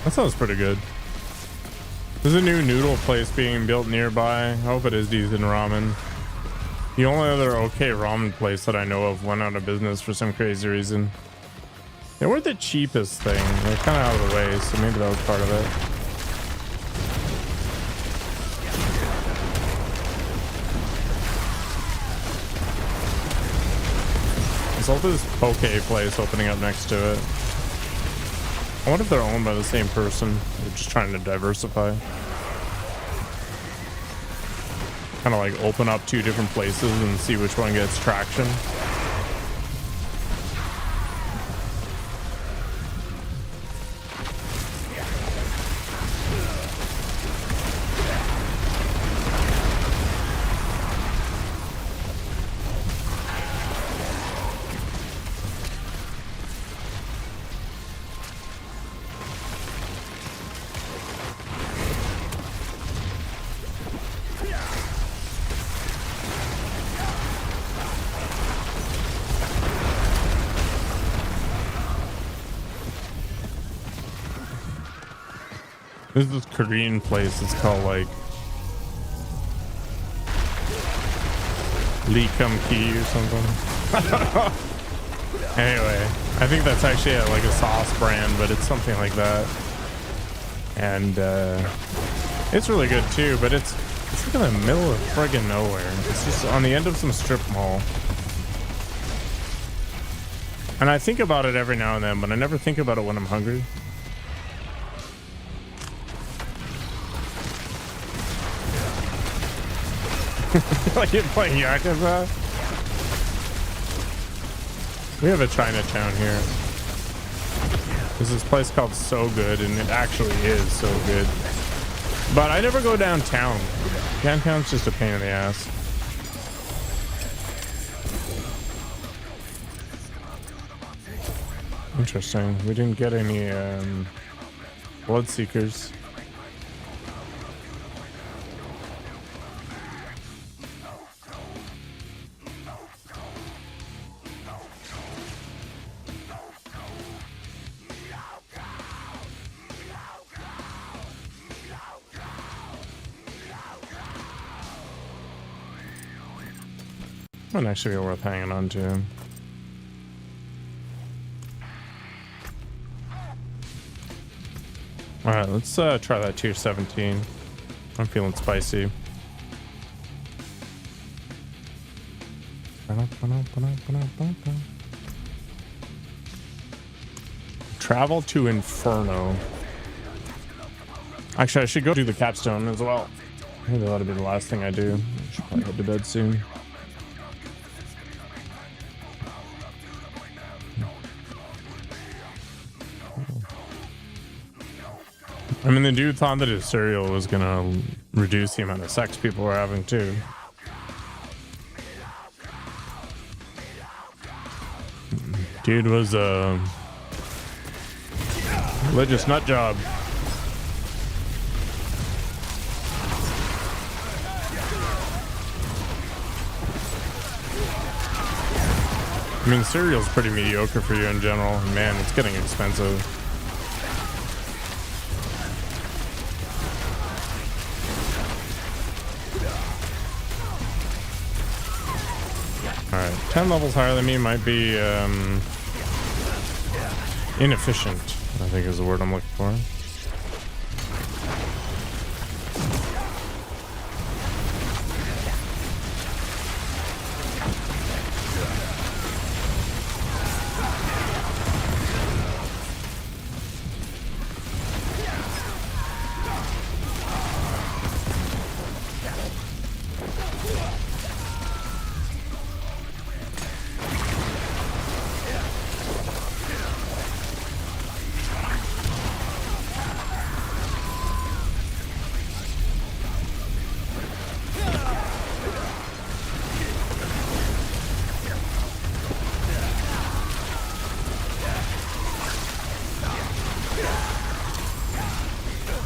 That sounds pretty good. There's a new noodle place being built nearby. I hope it is decent ramen. The only other okay ramen place that I know of went out of business for some crazy reason. They weren't the cheapest thing. They're kind of out of the way, so maybe that was part of it. There's also this poke place opening up next to it. I wonder if they're owned by the same person. They're just trying to diversify. Kind of like open up two different places and see which one gets traction. There's this Korean place. It's called like Lee Kum Ki or something. Anyway, I think that's actually like a sauce brand, but it's something like that. And it's really good too, but it's like in the middle of friggin' nowhere. It's just on the end of some strip mall. And I think about it every now and then, but I never think about it when I'm hungry. Like you're playing Yakuza? We have a Chinatown here. There's this place called So Good, and it actually is so good. But I never go downtown. Downtown's just a pain in the ass. Interesting. We didn't get any Bloodseekers. Might actually be worth hanging on to. Alright, let's try that tier 17. I'm feeling spicy. Travel to Inferno. Actually, I should go do the capstone as well. Maybe that'll be the last thing I do. I should probably head to bed soon. I mean, the dude thought that his cereal was gonna reduce the amount of sex people were having too. Dude was a religious nut job. I mean, cereal's pretty mediocre for you in general. Man, it's getting expensive. Alright, 10 levels higher than me might be inefficient, I think is the word I'm looking for.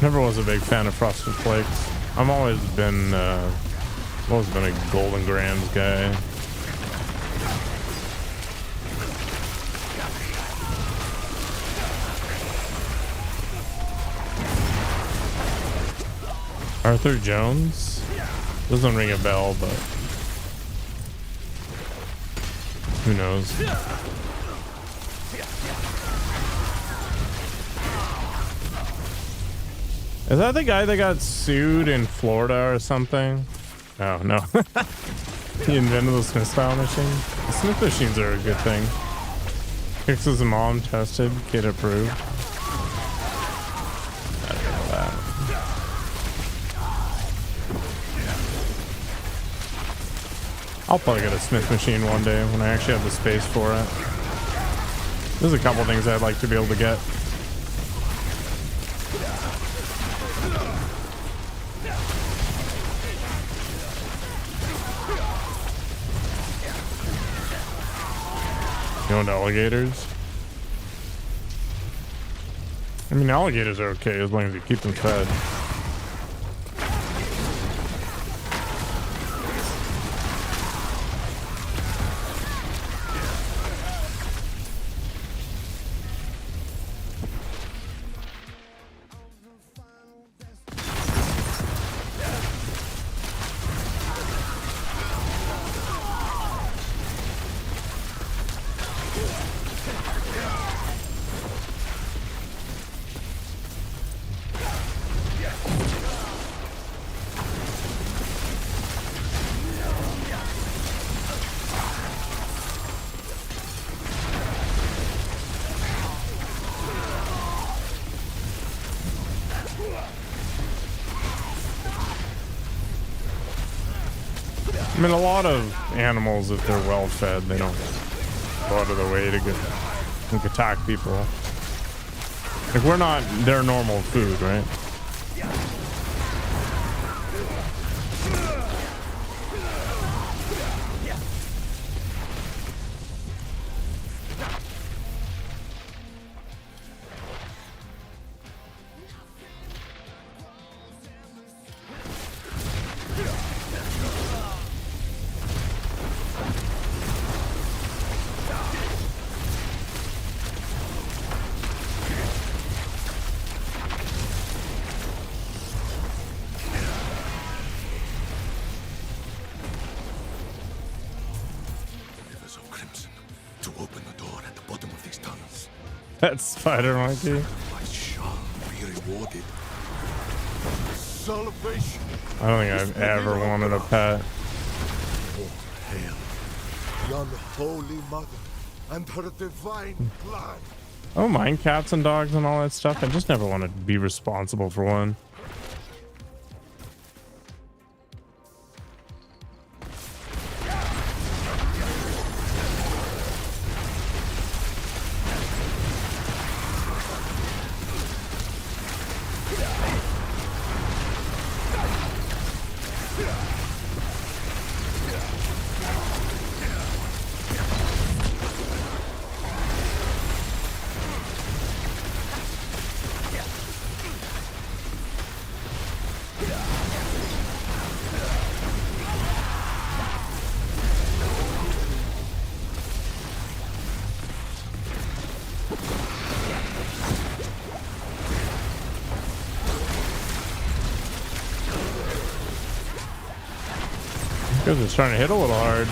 Never was a big fan of Frosted Flakes. I've always been a Golden Grams guy. Arthur Jones? Doesn't ring a bell, but who knows? Is that the guy that got sued in Florida or something? Oh, no. He invented the Smith style machine. The Smith machines are a good thing. Fixes mom tested, kid approved. I don't know that. I'll probably get a Smith machine one day when I actually have the space for it. There's a couple things I'd like to be able to get. You want alligators? I mean, alligators are okay as long as you keep them fed. I mean, a lot of animals, if they're well fed, they don't go out of the way to get like, attack people. Like, we're not their normal food, right? Rivers of crimson to open the door at the bottom of these tunnels. That spider monkey. I shall be rewarded. Salvation. I don't think I've ever wanted a pet. Hail the unholy mother and her divine blood. I don't mind cats and dogs and all that stuff. I just never want to be responsible for one. Because it's trying to hit a little hard.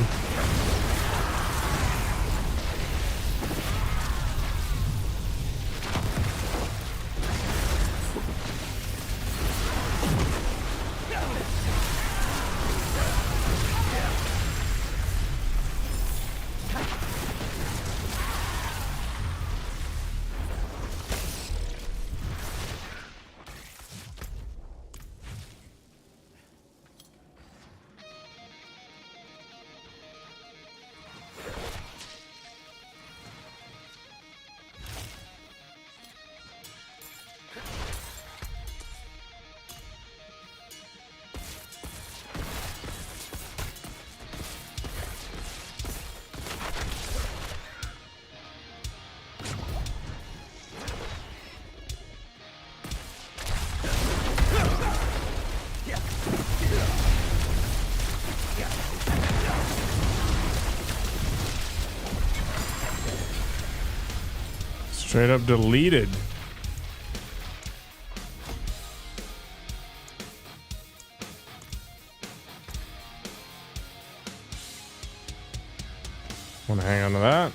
Straight up deleted. Want to hang on to that.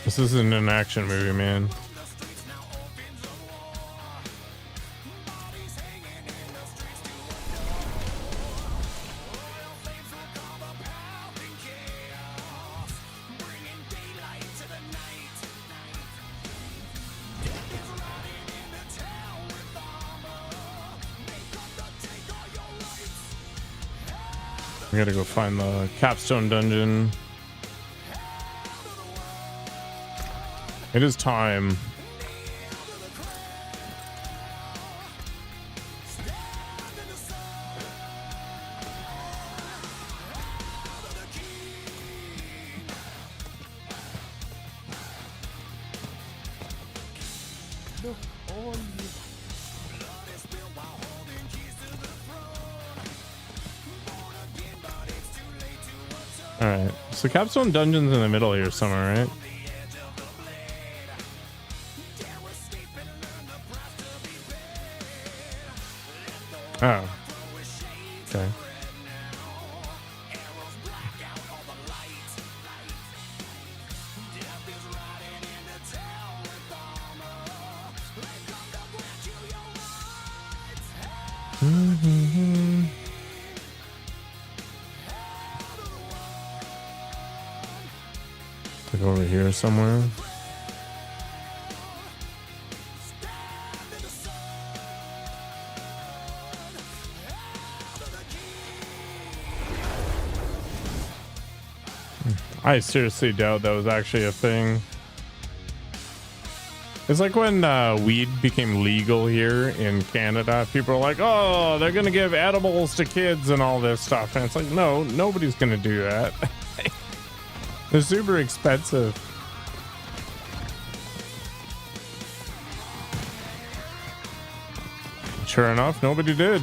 This isn't an action movie, man. We gotta go find the capstone dungeon. It is time. Look, all you All right, so capstone dungeon's in the middle here somewhere, right? Oh, okay. Like over here somewhere. I seriously doubt that was actually a thing. It's like when weed became legal here in Canada. People are like, oh, they're going to give edibles to kids and all this stuff. And it's like, no, nobody's going to do that. They're super expensive. Sure enough, nobody did.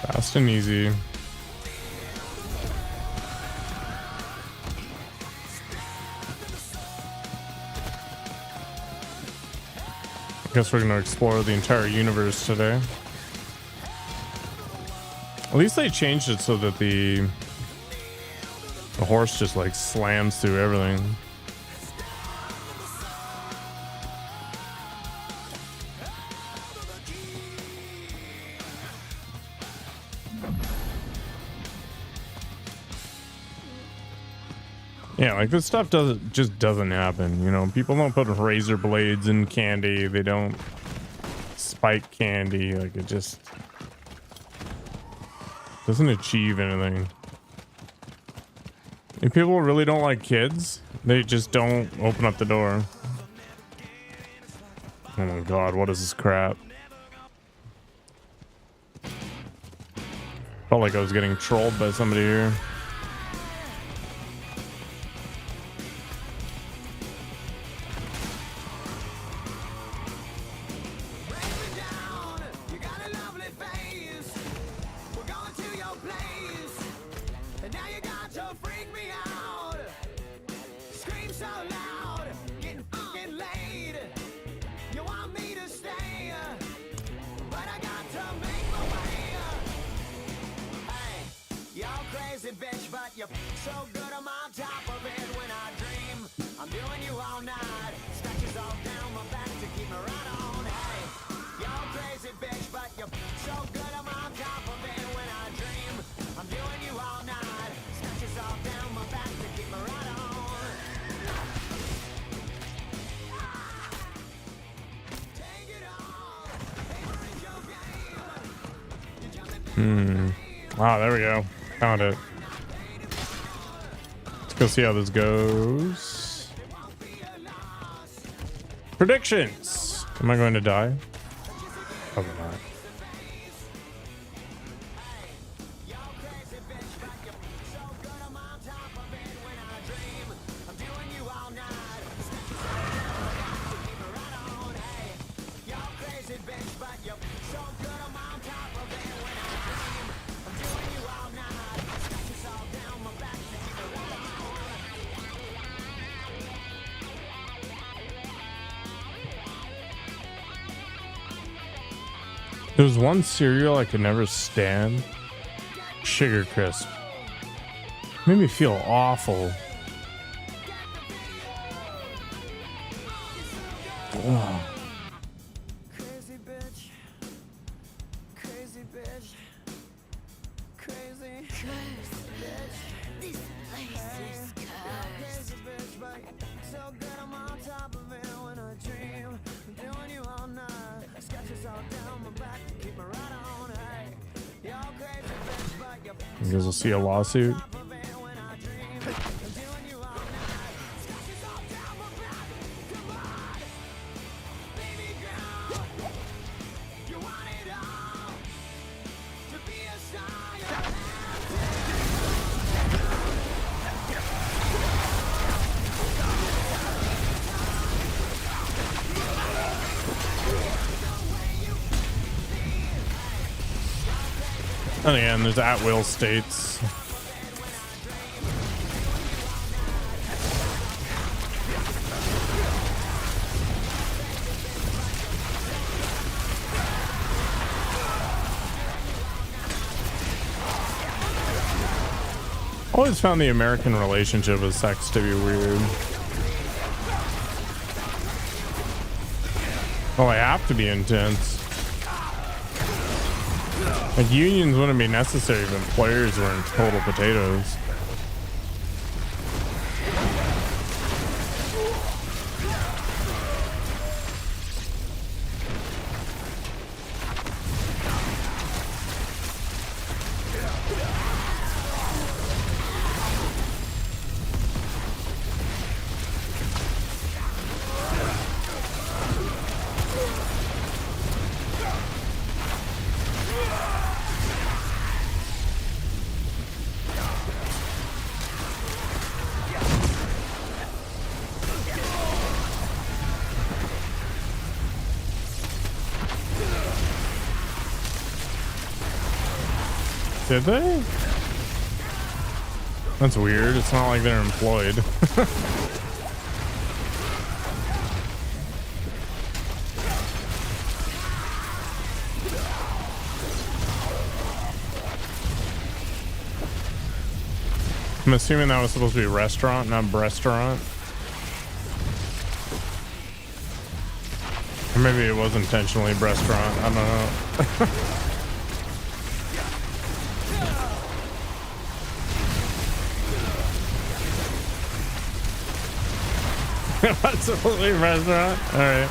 Fast and easy. I guess we're going to explore the entire universe today. At least they changed it so that the horse just like slams through everything. Yeah, like this stuff doesn't happen, you know. People don't put razor blades in candy. They don't spike candy. Like it just doesn't achieve anything. If people really don't like kids, they just don't open up the door. Oh my god, what is this crap? Felt like I was getting trolled by somebody here. Ah, there we go. Found it. Let's go see how this goes. Predictions. Am I going to die? Probably not. There's one cereal I could never stand. Sugar Crisp. Made me feel awful. Ugh. Crazy bitch. Crazy bitch. Crazy. This place is cursed. Crazy bitch, but so good I'm on top of it when I dream. I'm doing you all night. Scratches all down my back to keep me right on. Hey, Because we'll see a lawsuit. And again, there's at-will states. Always found the American relationship with sex to be weird. Well, they have to be intense. Like, unions wouldn't be necessary if employers were in total potatoes. Did they? That's weird. It's not like they're employed. I'm assuming that was supposed to be restaurant, not restaurant. Or maybe it was intentionally restaurant. I don't know. That's a fully restaurant. All right.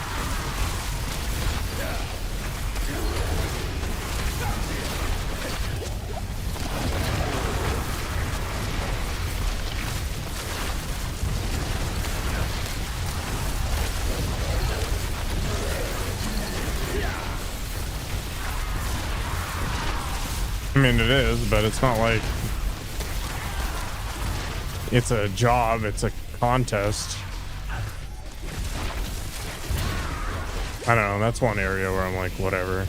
I mean, it is, but it's not like it's a job. It's a contest. I don't know. That's one area where I'm like, whatever.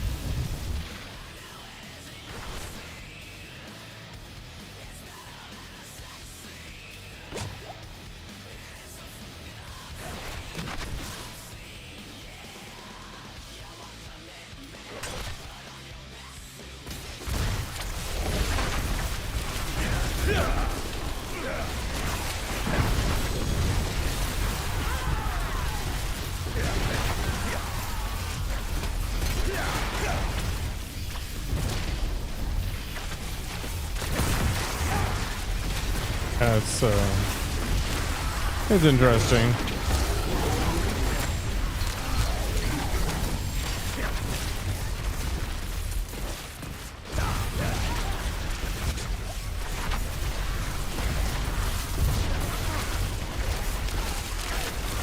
It's interesting.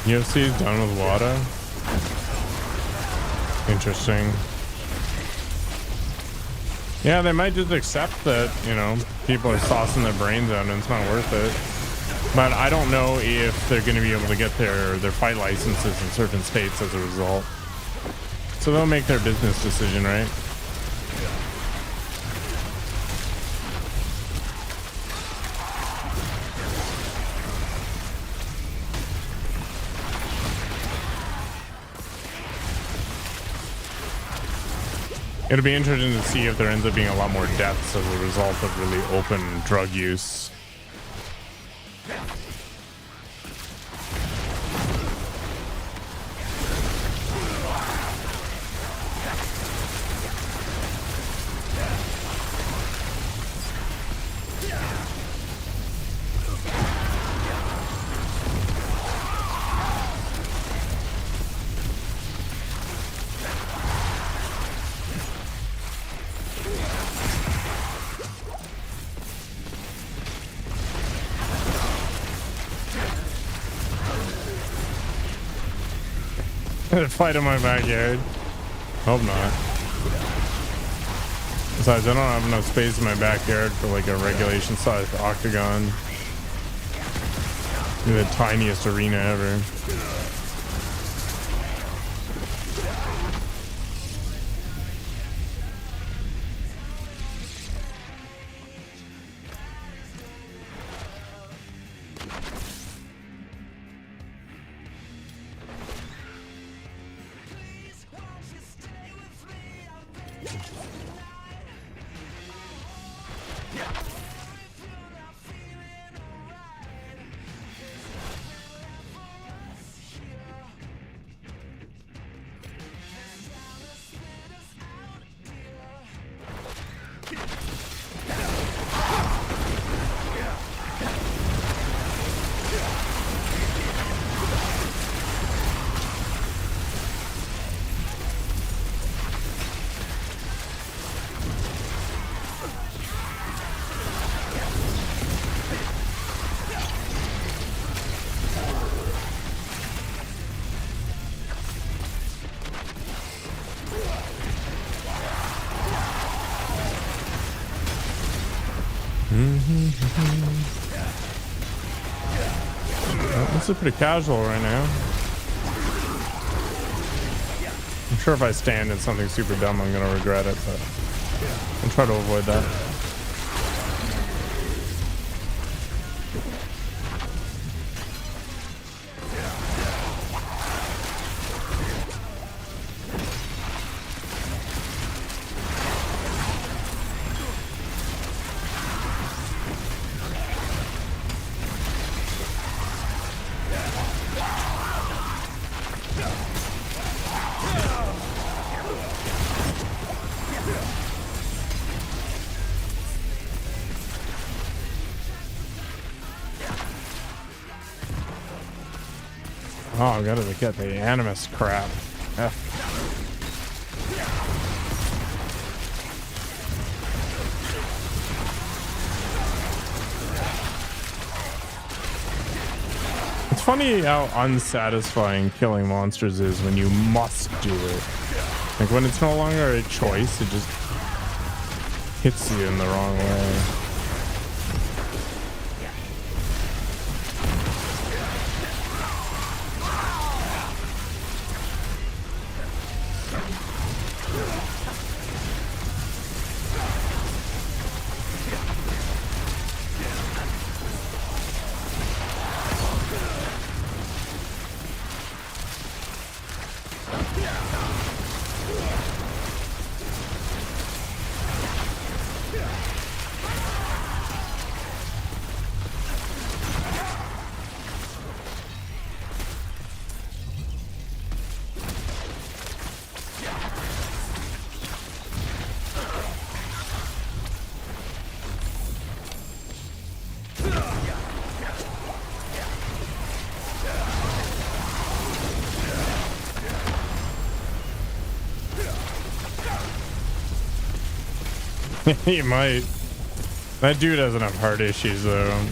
UFC is done with WADA. Interesting. Yeah, they might just accept that, you know, people are saucing their brains out and it's not worth it. But I don't know if they're going to be able to get their fight licenses in certain states as a result. So they'll make their business decision, right? It'll be interesting to see if there ends up being a lot more deaths as a result of really open drug use. Fight in my backyard. Hope not. Besides, I don't have enough space in my backyard for like a regulation sized octagon. The tiniest arena ever. Well, this is pretty casual right now. I'm sure if I stand in something super dumb, I'm gonna regret it, but I'll try to avoid that. Oh, I've got to get the animus crap. F. It's funny how unsatisfying killing monsters is when you must do it. Like when it's no longer a choice, it just hits you in the wrong way. He might. That dude doesn't have heart issues though.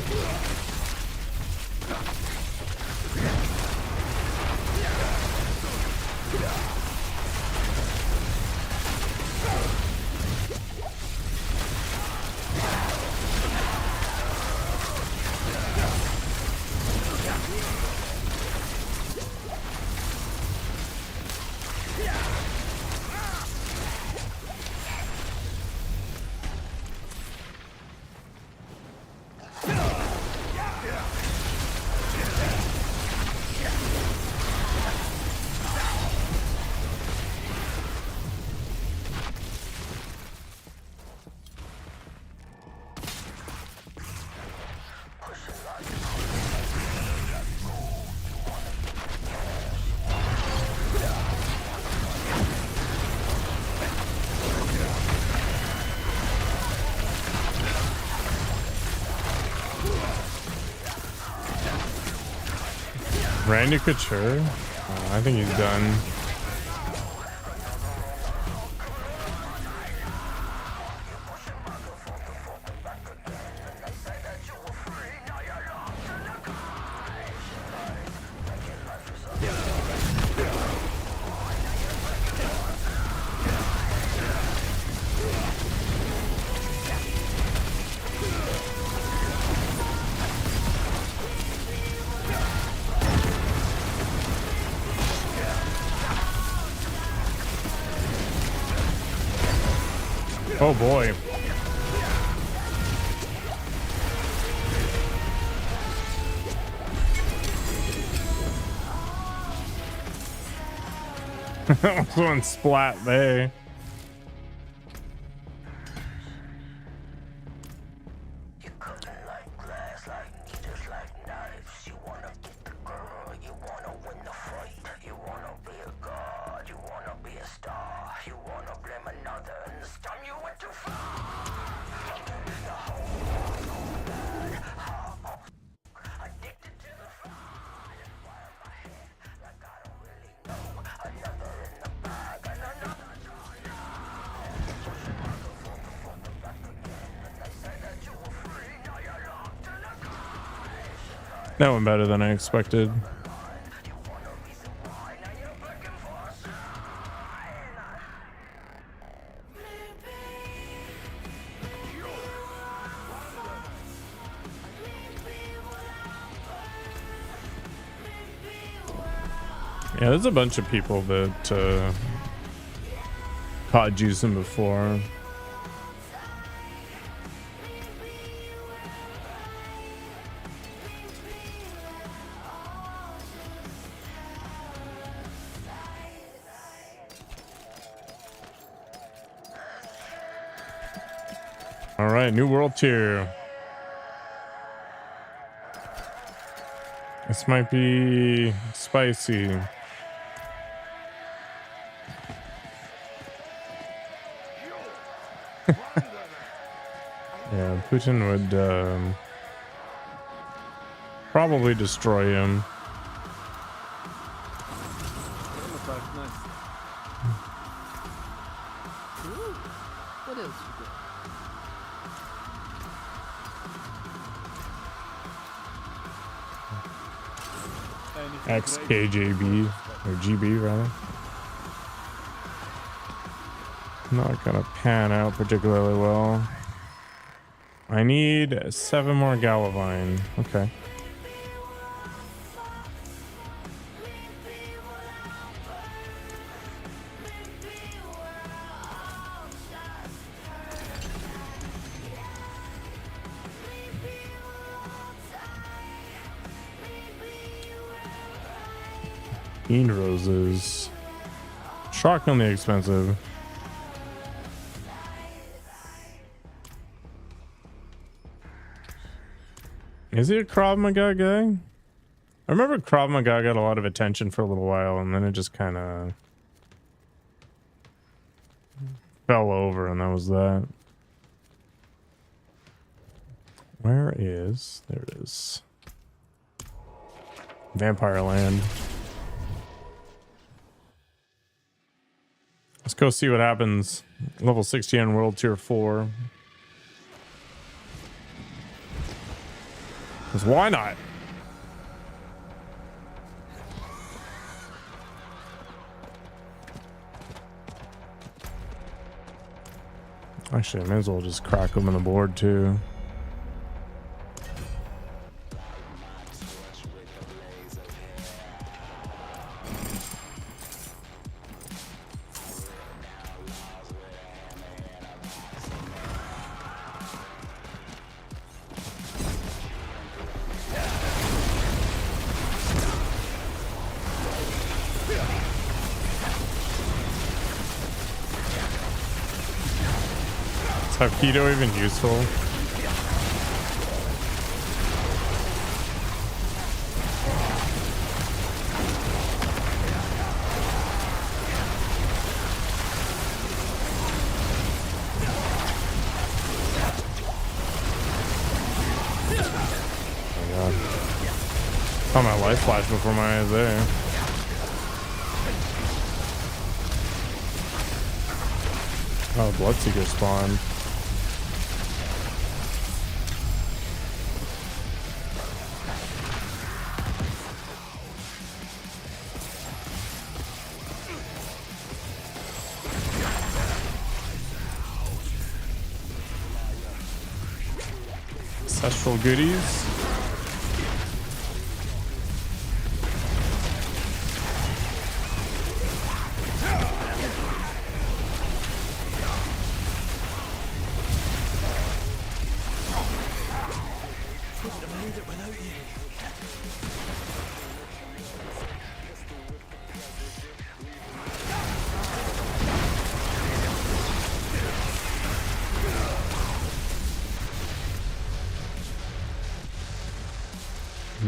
Randy Couture? I think he's done. Oh boy. That one splat there. That went better than I expected. Yeah, there's a bunch of people that caught juicing before. All right, new world tier. This might be spicy. Yeah, Putin would probably destroy him. What else you got? XKJB or GB rather. Not gonna pan out particularly well. I need 7 more Galavine. Okay. Bean roses. Shockingly expensive. Is he a Krav Maga guy? I remember Krav Maga got a lot of attention for a little while and then it just kind of fell over and that was that. Where is... There it is. Vampire Land. Let's go see what happens. Level 60 on World Tier 4. Because why not? Actually, I may as well just crack them on the board too. Is Hapkido even useful? Oh my god. Saw my life flash before my eyes there. Oh, Bloodseeker spawned. Ancestral goodies.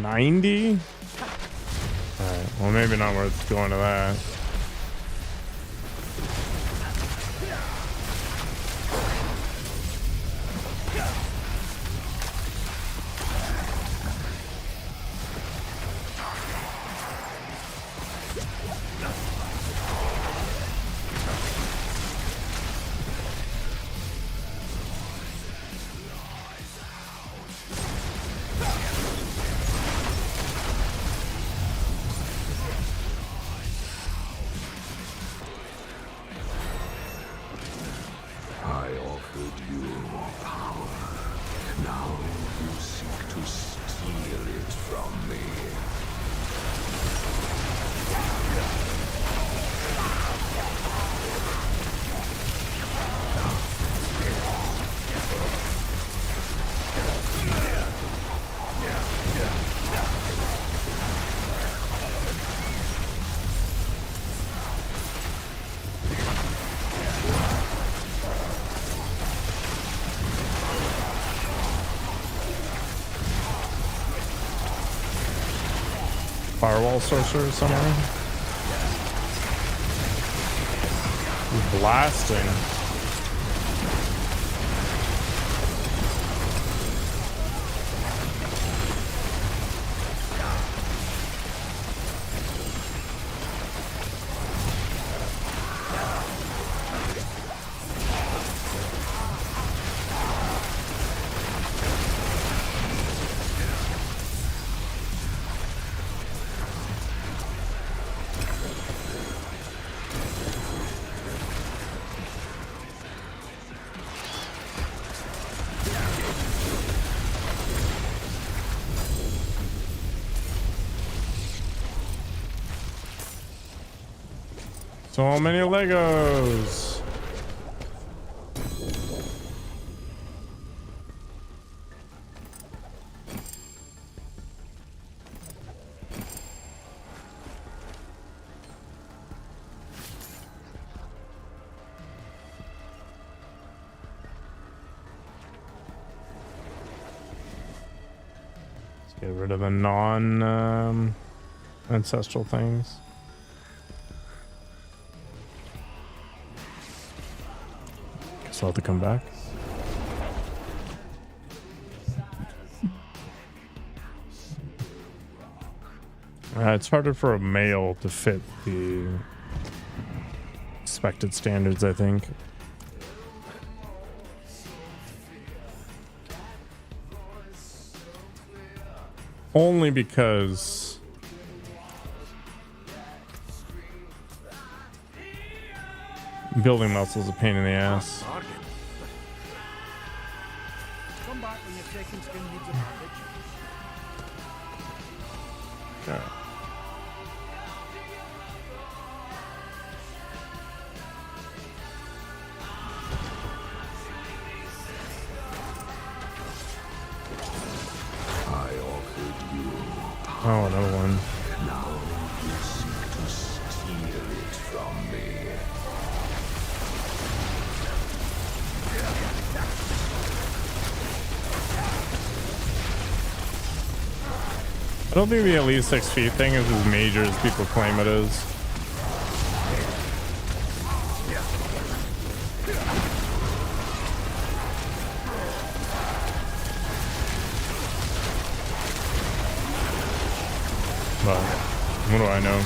90? Alright, well maybe not worth going to that. I offered you power. Now you seek to steal it from me. Firewall sorcerer somewhere. Blasting. So many Legos. Let's get rid of the non ancestral things. I'll have to come back. It's harder for a male to fit the expected standards, I think. Only because building muscle is a pain in the ass. Come back when your second skin needs a bandage. Alright. I offered you power. Oh, another one. Now you seek to steal it from me. I don't think the at least 6 feet thing is as major as people claim it is. But what do I know?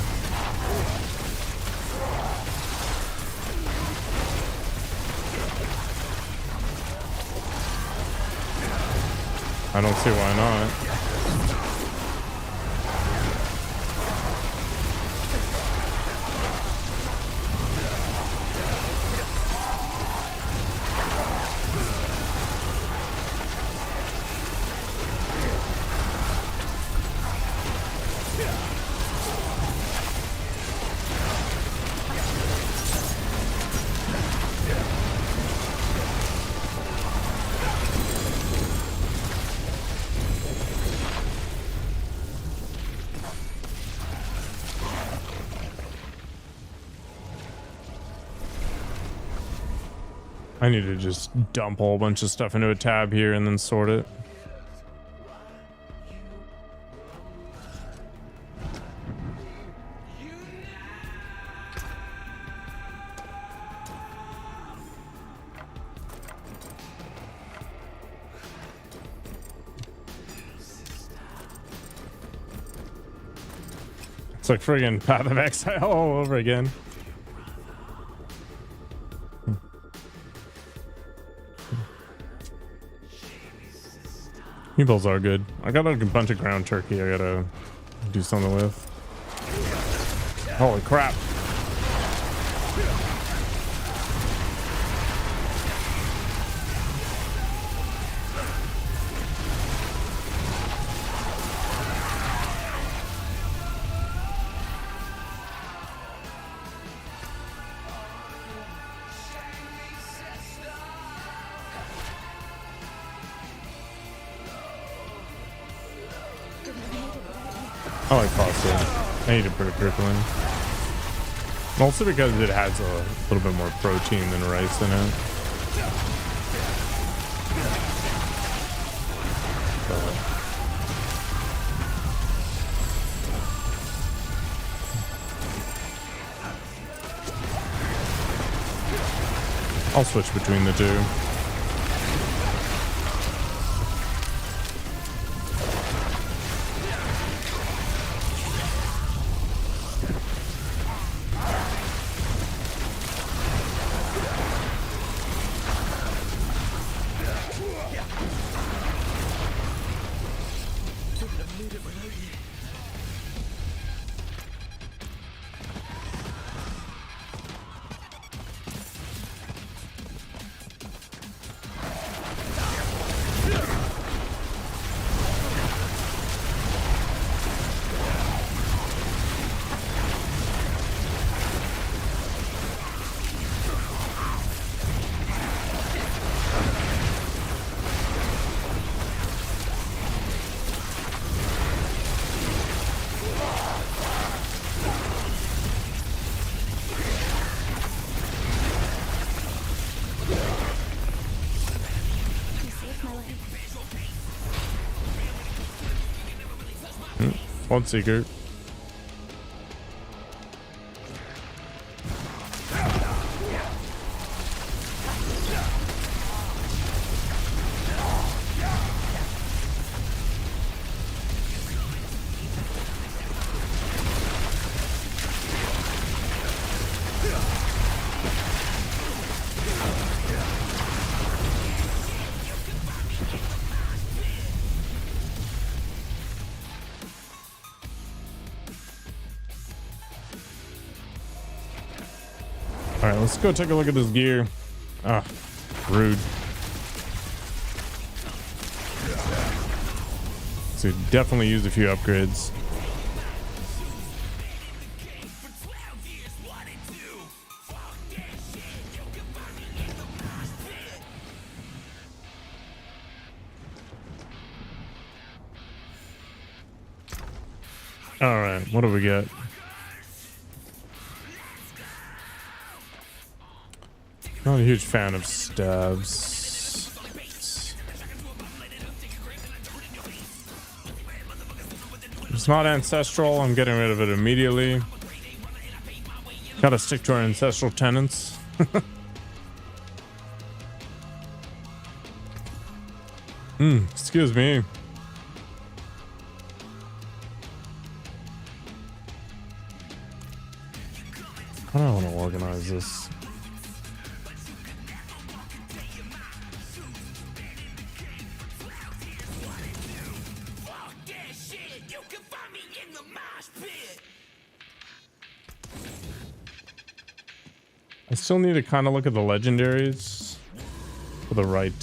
I don't see why not. I need to just dump a whole bunch of stuff into a tab here and then sort it. It's like friggin' Path of Exile all over again. Meatballs are good. I got a bunch of ground turkey I gotta do something with. Holy crap. I like pasta. I need to put a crippling. Also because it has a little bit more protein than rice in it. I'll switch between the two. One secret. All right, let's go take a look at this gear. Ah, rude. So definitely use a few upgrades. All right, what do we got? Not a huge fan of stabs. It's not ancestral. I'm getting rid of it immediately. Gotta stick to our ancestral tenets. Excuse me. I don't want to organize this. I still need to kind of look at the legendaries for the right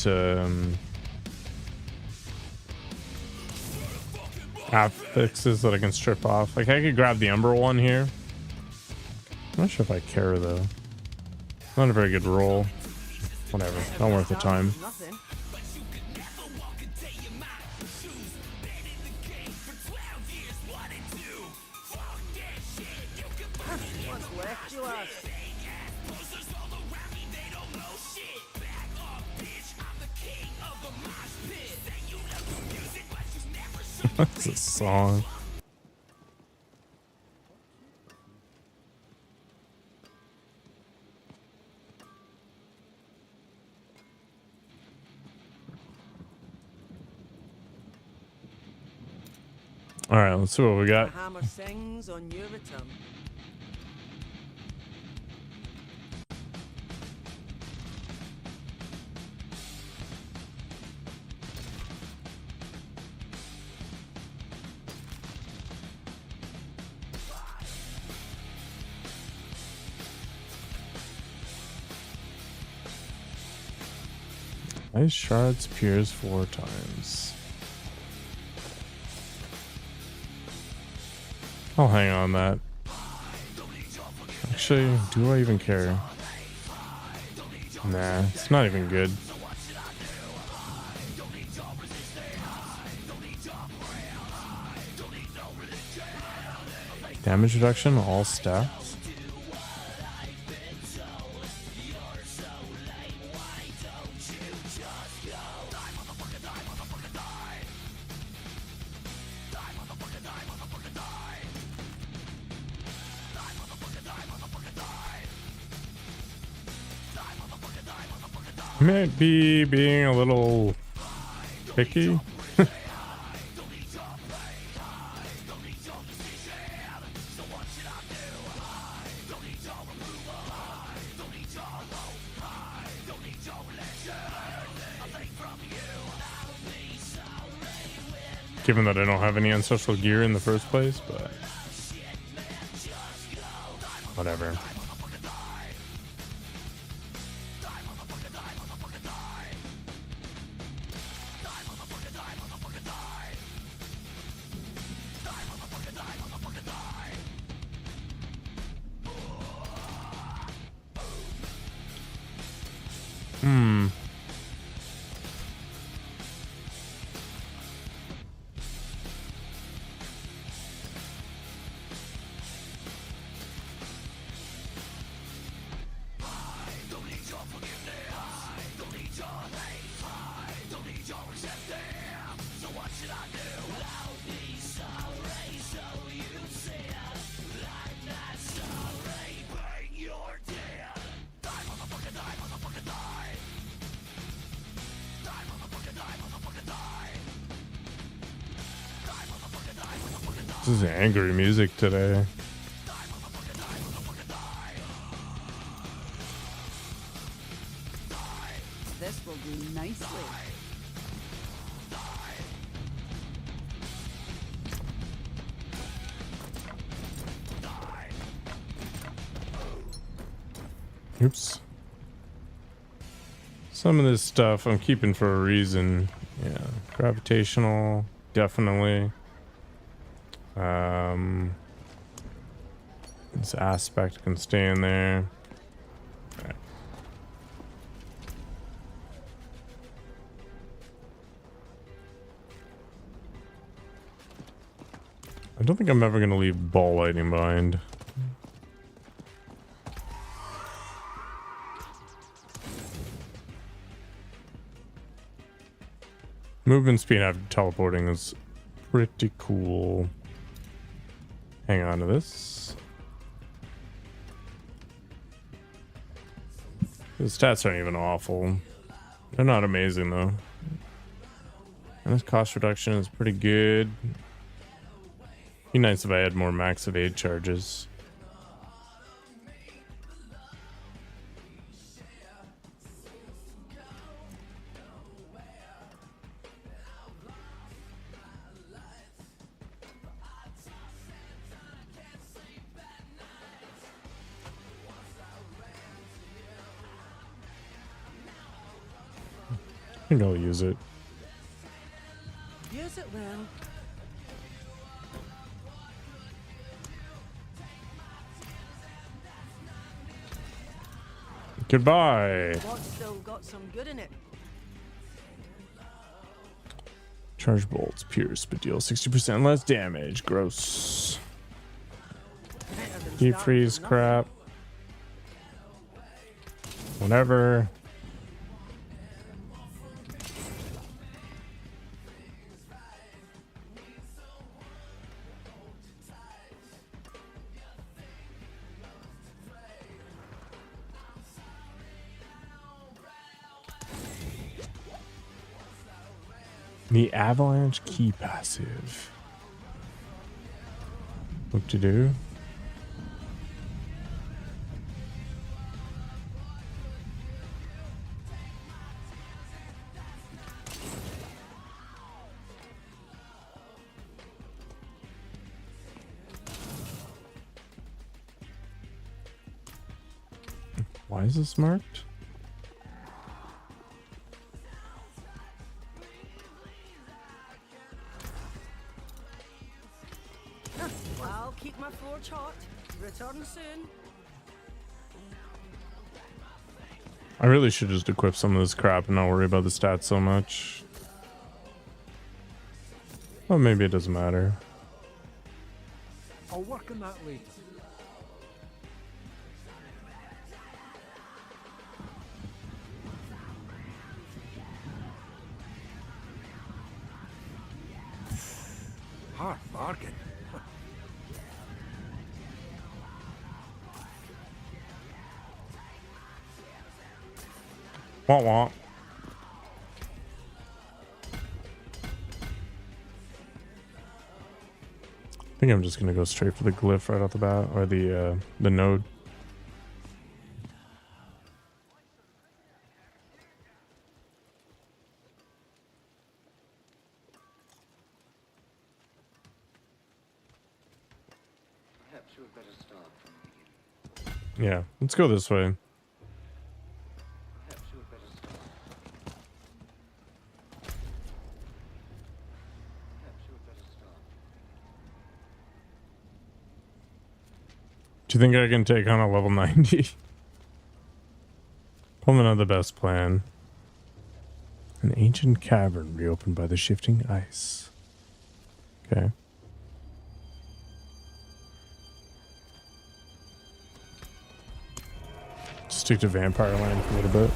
affixes that I can strip off. Like I could grab the Ember one here. I'm not sure if I care though. Not a very good roll. Whatever, not worth the time. Nothing. What's left, you ask? What's this song? All right, let's see what we The got. hammer sings on your return. Ice shards pierce 4 times. I'll hang on that. Actually, do I even care? Nah, it's not even good. Damage reduction, all stats. Might be being a little picky. Given that I don't have any ancestral gear in the first place, but whatever. This is angry music today. This will do nicely. Oops. Some of this stuff I'm keeping for a reason. Yeah, gravitational, definitely. This aspect can stay in there. Right. I don't think I'm ever gonna leave ball lightning behind. Movement speed after teleporting is pretty cool. Hang on to this. The stats aren't even awful. They're not amazing though. And this cost reduction is pretty good. Be nice if I had more max evade charges. I think I'll use it. Use it well. Goodbye. What's still got some good in it? Charge bolts pierce, but deal 60% less damage. Gross. Better than Deep starting freeze from crap. Whatever. The avalanche key passive. What to do? Why is this marked? I'll keep my forge hot. Return soon. I really should just equip some of this crap and not worry about the stats so much. Well, maybe it doesn't matter. I'll work on that later. Hard bargain. Womp womp. I think I'm just gonna go straight for the glyph right off the bat, or the node. Perhaps you had better start from the beginning. Yeah, let's go this way. Perhaps you had better start. Perhaps you had better start. Do you think I can take on a level 90? Probably not the best plan. An ancient cavern reopened by the shifting ice. Okay. Stick to Vampire Land for a little bit.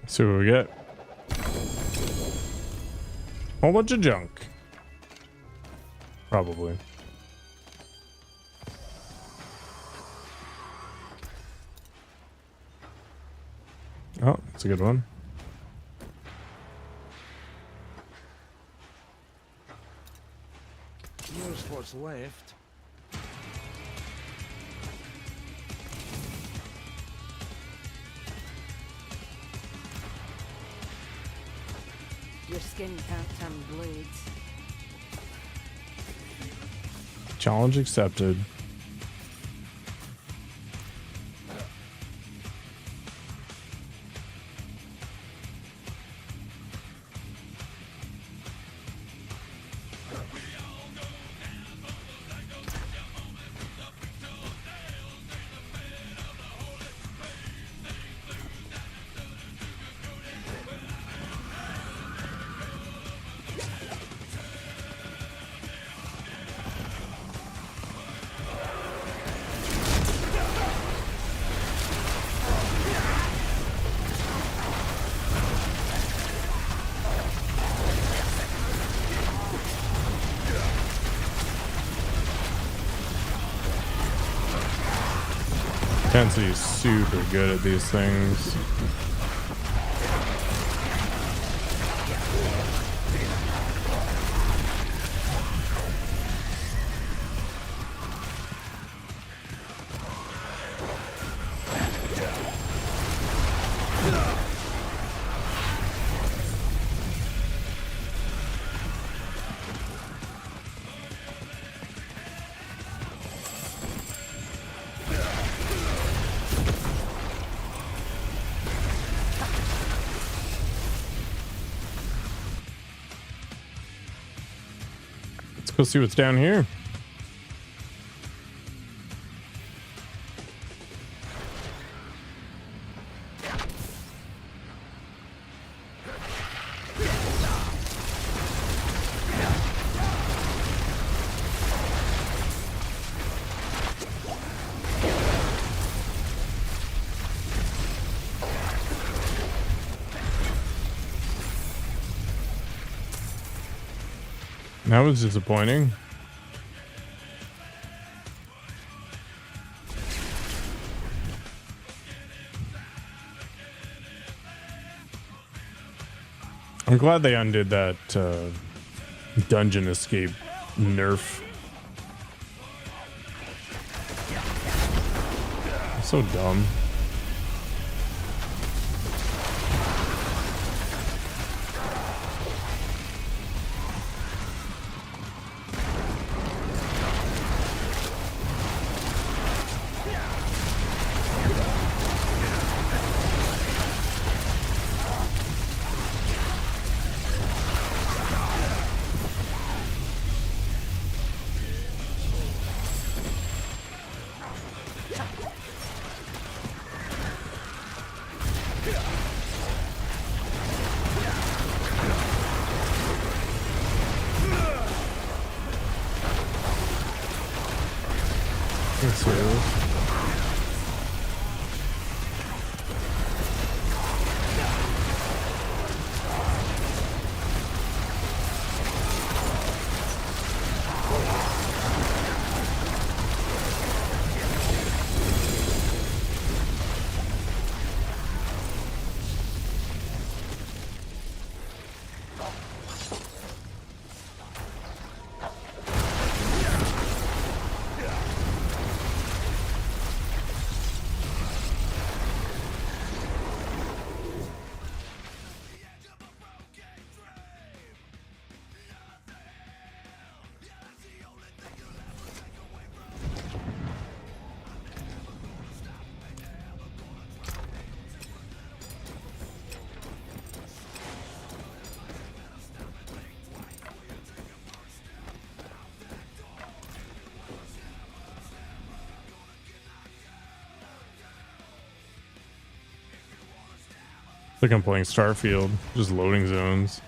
See what we get. Whole bunch of junk. Probably. Oh, that's a good one. Here's what's left. Your skin can't turn blades. Challenge accepted. Tensity's super good at these things. Let's go see what's down here. That was disappointing. I'm glad they undid that dungeon escape nerf. So dumb. Like I'm playing Starfield, just loading zones.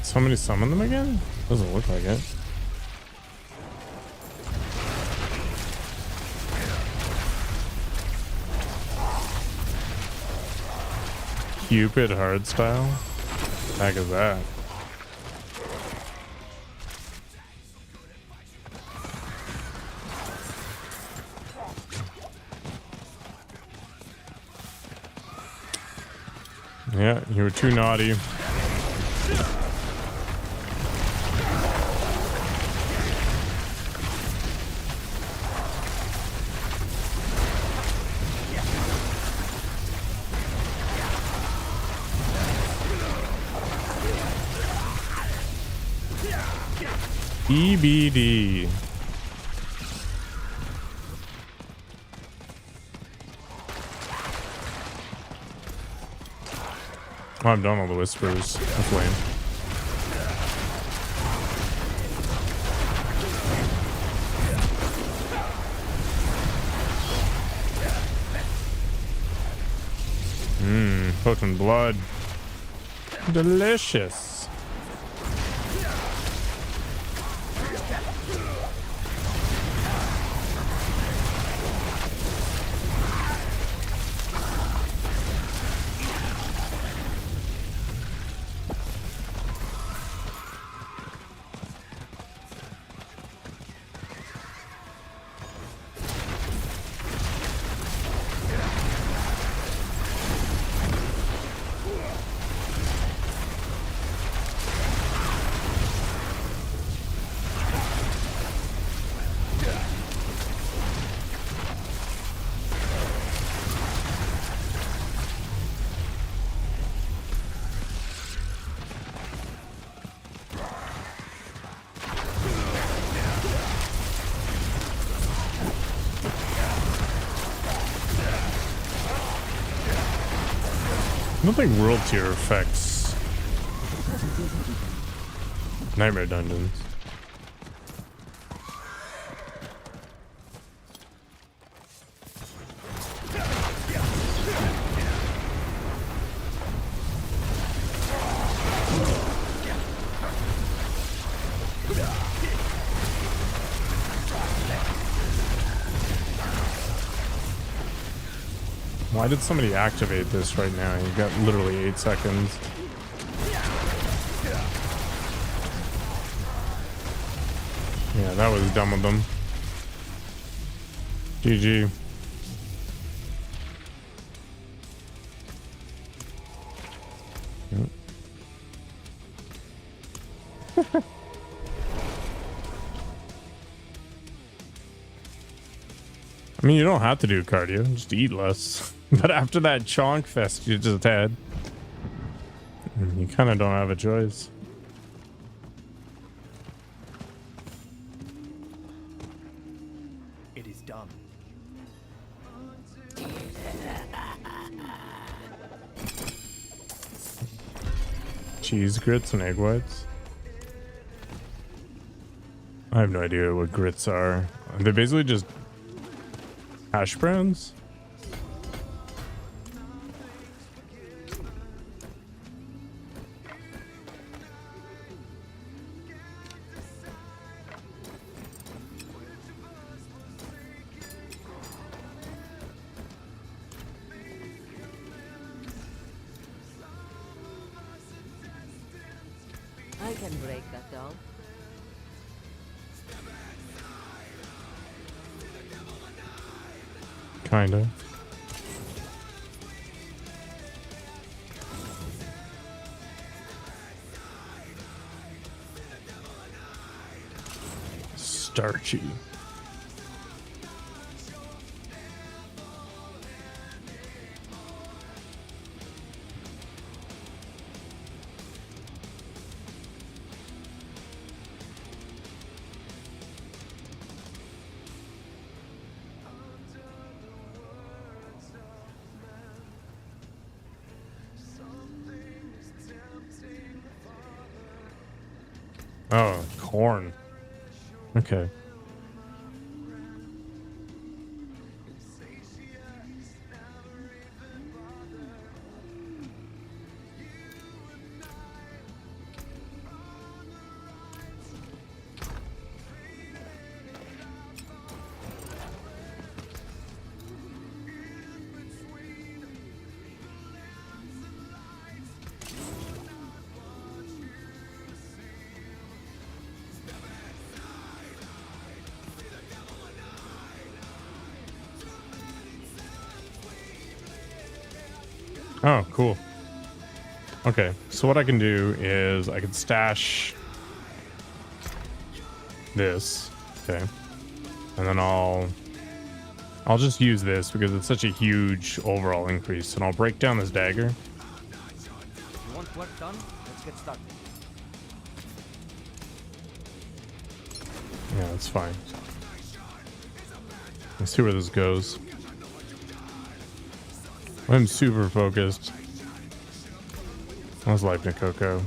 Somebody summon them again? Doesn't look like it. Cupid hardstyle? Heck is that? Yeah, you were too naughty. EBD. Oh, I've done all the whispers. That's lame. Potent blood. Delicious. I don't think world tier affects nightmare dungeons. Why did somebody activate this right now? You got literally 8 seconds. Yeah, that was dumb of them. GG. I mean, you don't have to do cardio, just eat less. But after that chonk fest you just had, you kind of don't have a choice. It is done. Cheese grits and egg whites. I have no idea what grits are. They're basically just hash browns. I can break that down. Kinda. Starchy. Oh, corn. Okay. Oh, cool. Okay, so what I can do is I can stash this, okay, and then I'll just use this because it's such a huge overall increase, and I'll break down this dagger. You want work done? Let's get started. Yeah, that's fine. Let's see where this goes. I'm super focused. How's life, Nikoko?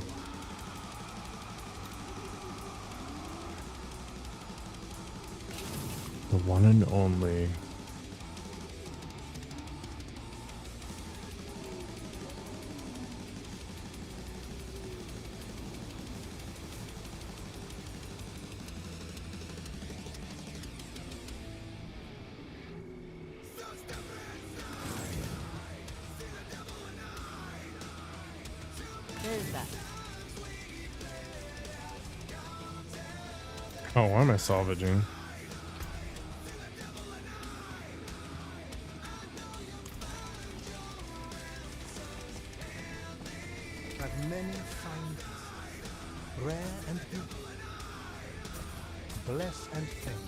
The one and only. There's that. Oh, why am I salvaging? Have many fine pieces, rare and beautiful. Bless and thank you.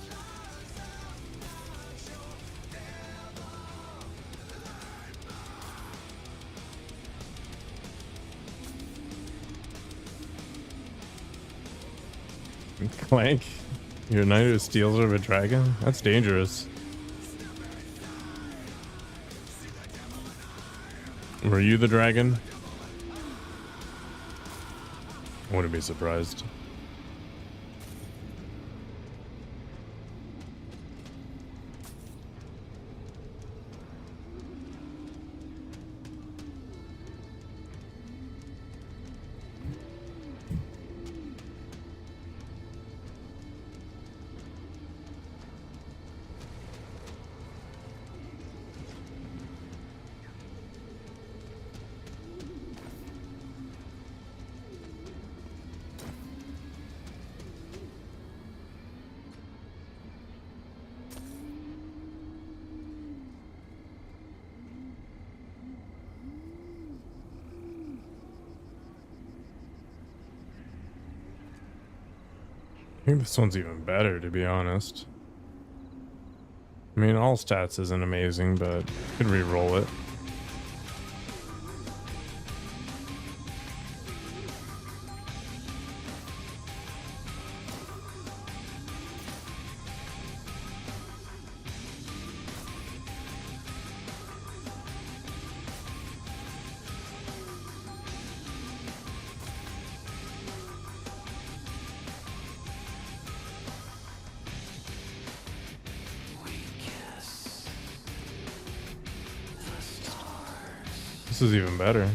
Clank? You're a knight who steals over a dragon? That's dangerous. Were you the dragon? I wouldn't be surprised. I think this one's even better, to be honest. I mean, all stats isn't amazing, but could re-roll it. This is even better.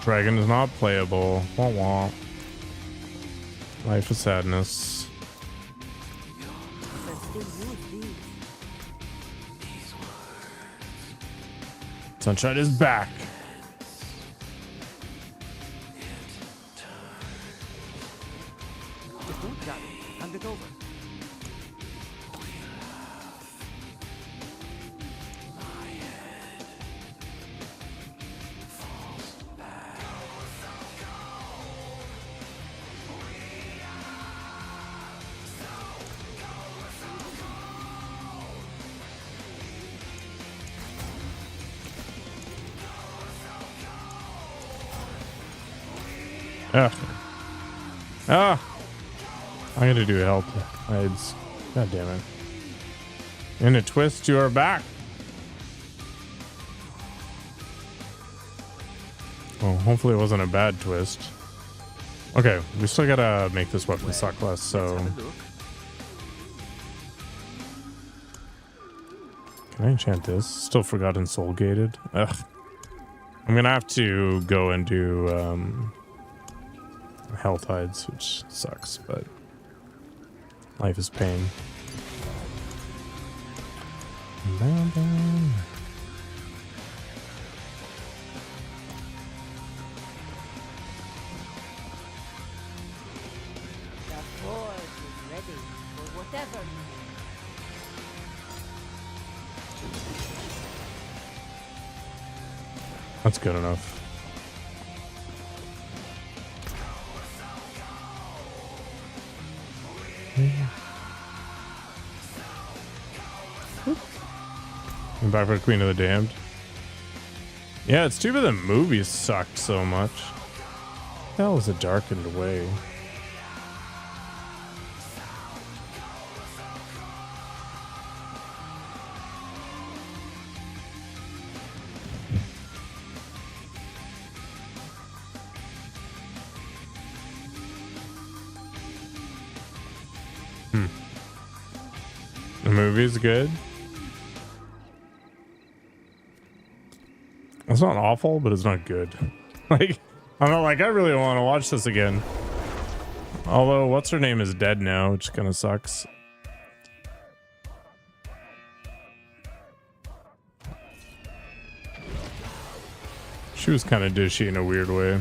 Dragon is not playable. Wah wah. Life is sadness. Sunshine is back. Hand it over. Ugh. Ah! I'm gonna do health hides. God damn it. In a twist, you are back. Well, hopefully it wasn't a bad twist. Okay, we still gotta make this weapon suck less, so... Can I enchant this? Still Forgotten Soul gated. Ugh. I'm gonna have to go and do, health hides, which sucks, but life is pain. The forge is ready for whatever. That's good enough. I'm back for Queen of the Damned. Yeah, it's too bad the movies sucked so much. The hell is a darkened way? The movie's good. It's not awful, but it's not good. Like, I'm not like, I really want to watch this again. Although, what's her name is dead now, which kind of sucks. She was kind of dishy in a weird way.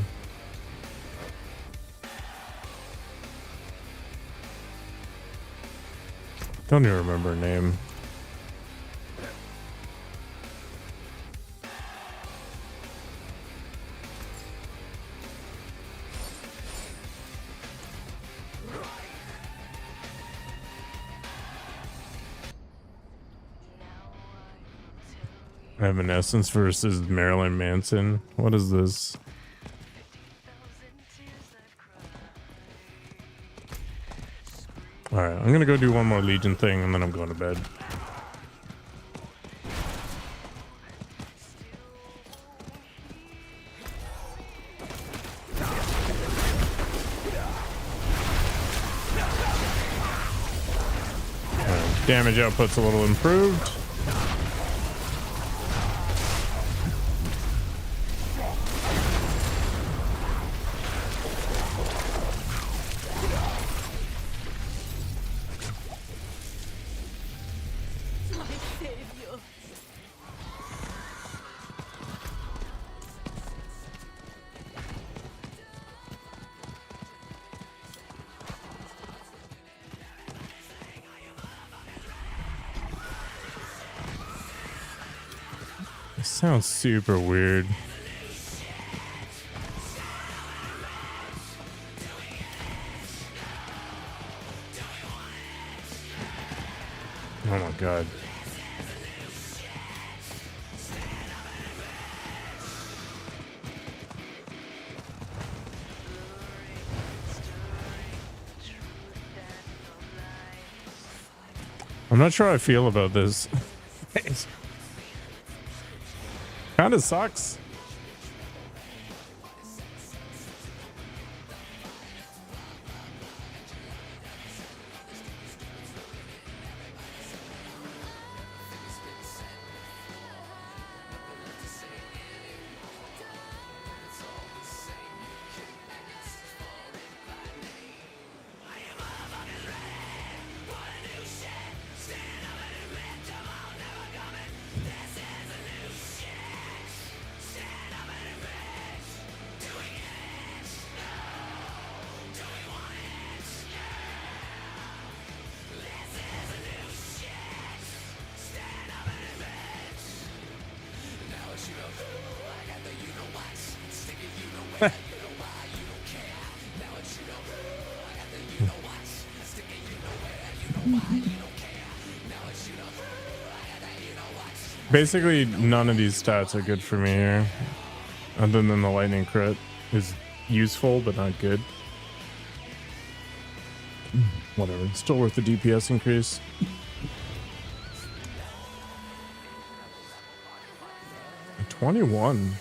Don't even remember her name. Evanescence versus Marilyn Manson. What is this? Alright, I'm gonna go do one more Legion thing and then I'm going to bed. Damage output's a little improved. save you. This sounds super weird. Oh my god. I'm not sure how I feel about this. Kind of sucks. Basically, none of these stats are good for me here. Other than the lightning crit is useful, but not good. Whatever. Still worth the DPS increase. $21.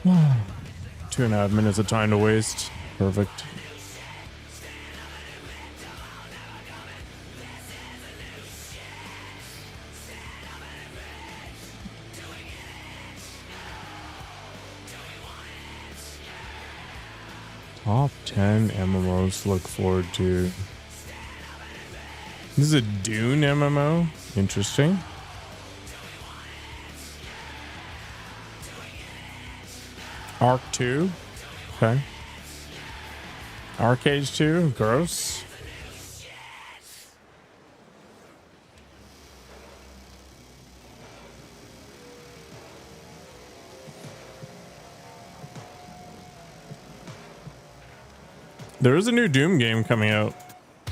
Wow. 2.5 minutes of time to waste. Perfect. Top 10 MMOs to look forward to. This is a Dune MMO. Interesting. Arc 2. Okay. Arcade 2. Gross. There is a new Doom game coming out,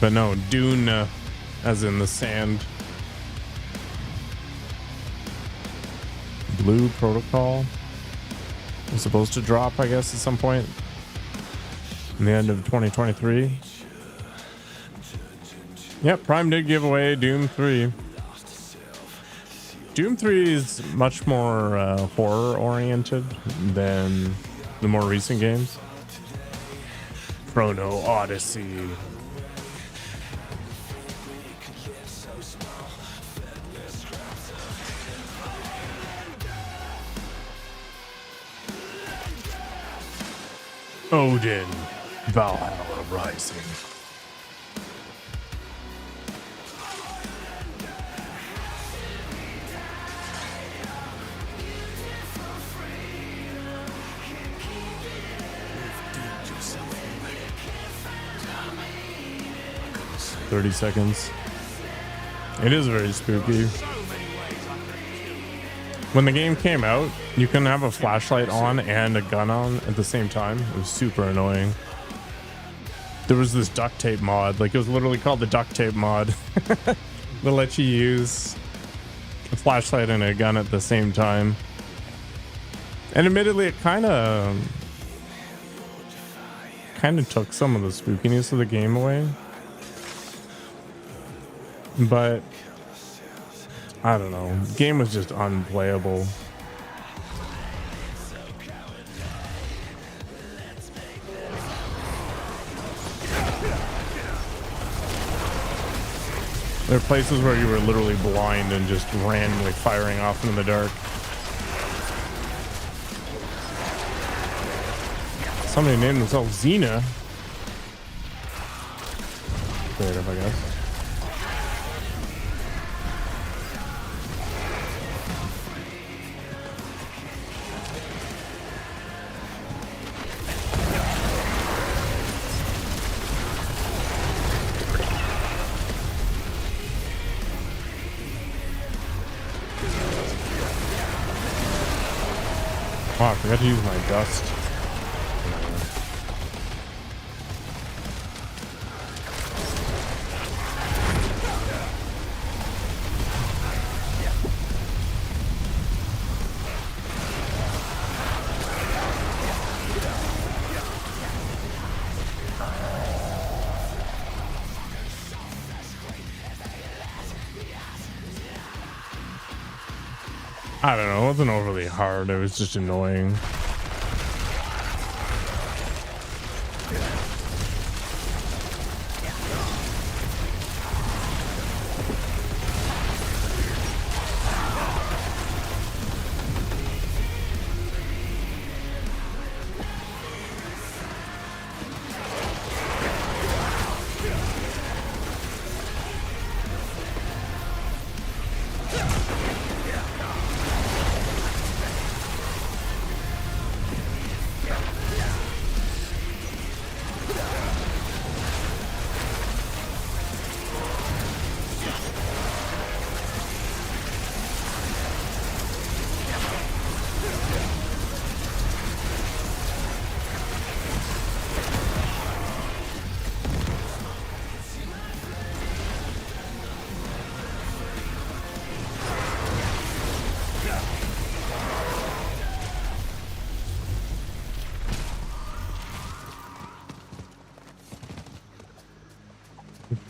but no, Dune, as in the sand. Blue Protocol is supposed to drop, I guess, at some point in the end of 2023. Yep, Prime did give away Doom 3. Doom 3 is much more horror oriented than the more recent games. Chrono Odyssey. Odin, Valhalla Rising. "30 seconds. It is very spooky. When the game came out, you couldn't have a flashlight on and a gun on at the same time. It was super annoying. There was this duct tape mod, like it was literally called the duct tape mod, that let you use a flashlight and a gun at the same time. And admittedly, it kind of took some of the spookiness of the game away. But I don't know. The game was just unplayable. There are places where you were literally blind and just randomly firing off in the dark. Somebody named themselves Xena. creative, I guess. Wow, I forgot to use my dust. I don't know, it wasn't overly hard, it was just annoying.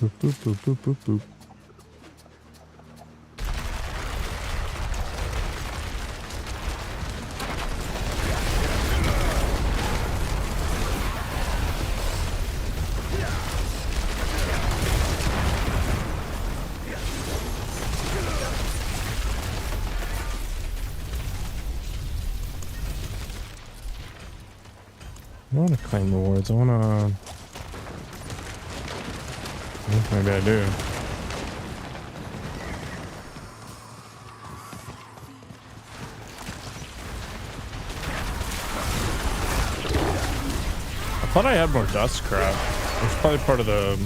Boop, boop, boop, boop, boop, boop. I want to claim rewards. I want to... Maybe I do. I thought I had more dust crap. It's probably part of the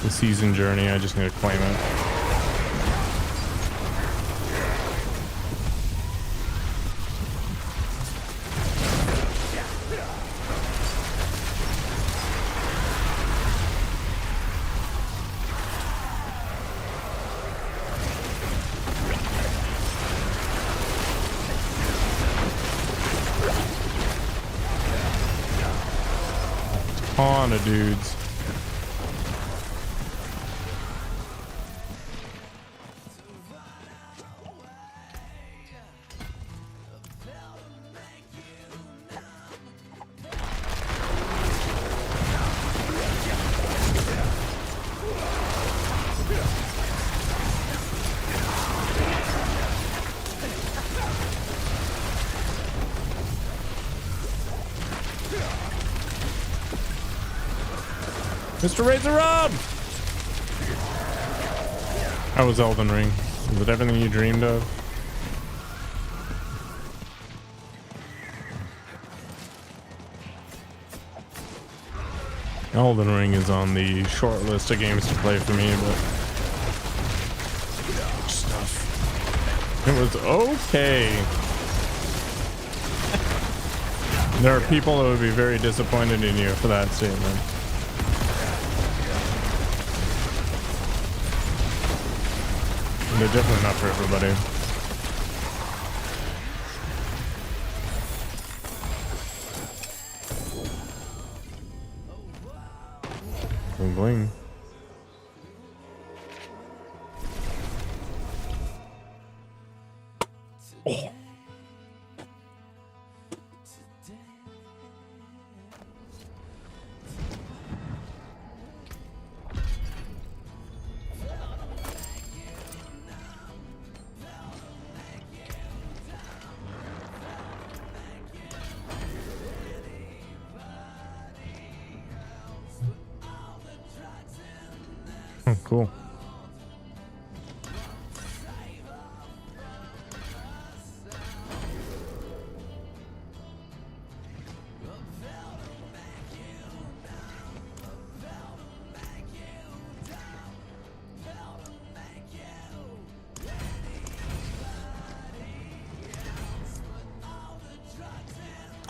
season journey. I just need to claim it. Ton of dudes. Mr. Razor Rob! How was Elden Ring? Was it everything you dreamed of? Elden Ring is on the short list of games to play for me, but stuff. It was okay. There are people that would be very disappointed in you for that statement. They're definitely not for everybody. Bling bling. Oh. Oh, cool.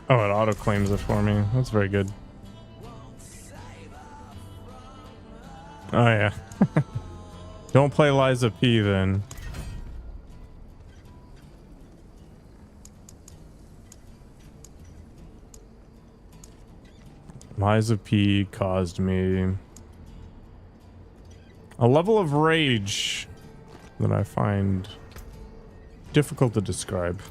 Oh, it auto claims it for me. That's very good. Oh yeah. Don't play Liza P then. Liza P caused me a level of rage that I find difficult to describe.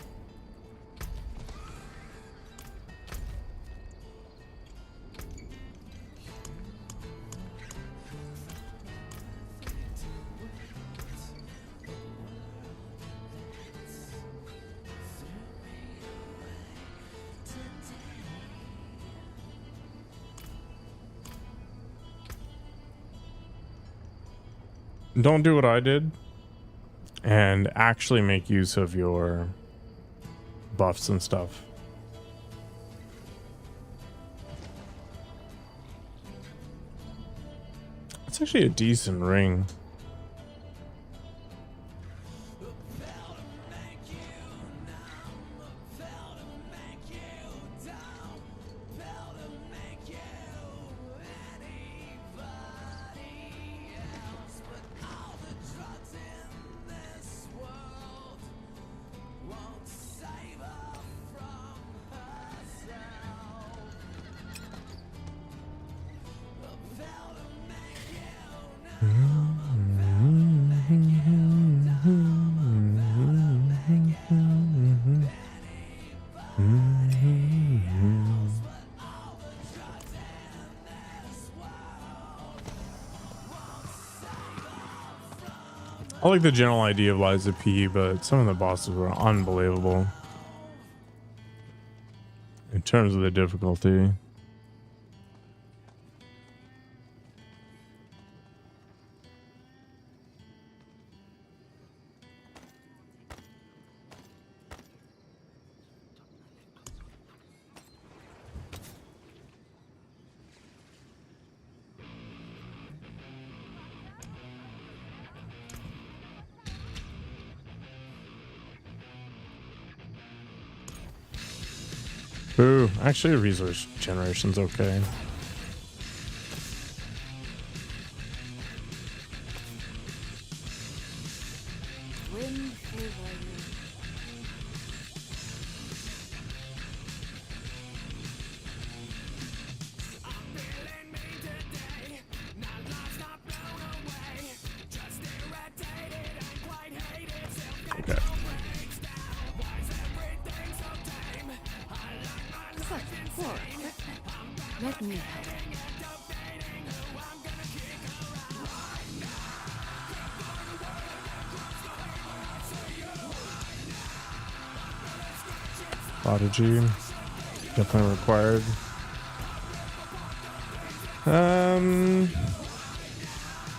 Don't do what I did and actually make use of your buffs and stuff. It's actually a decent ring. I like the general idea of Liza P, but some of the bosses were unbelievable in terms of the difficulty. Ooh, actually resource generation's okay. Let me help. Prodigy, definitely required.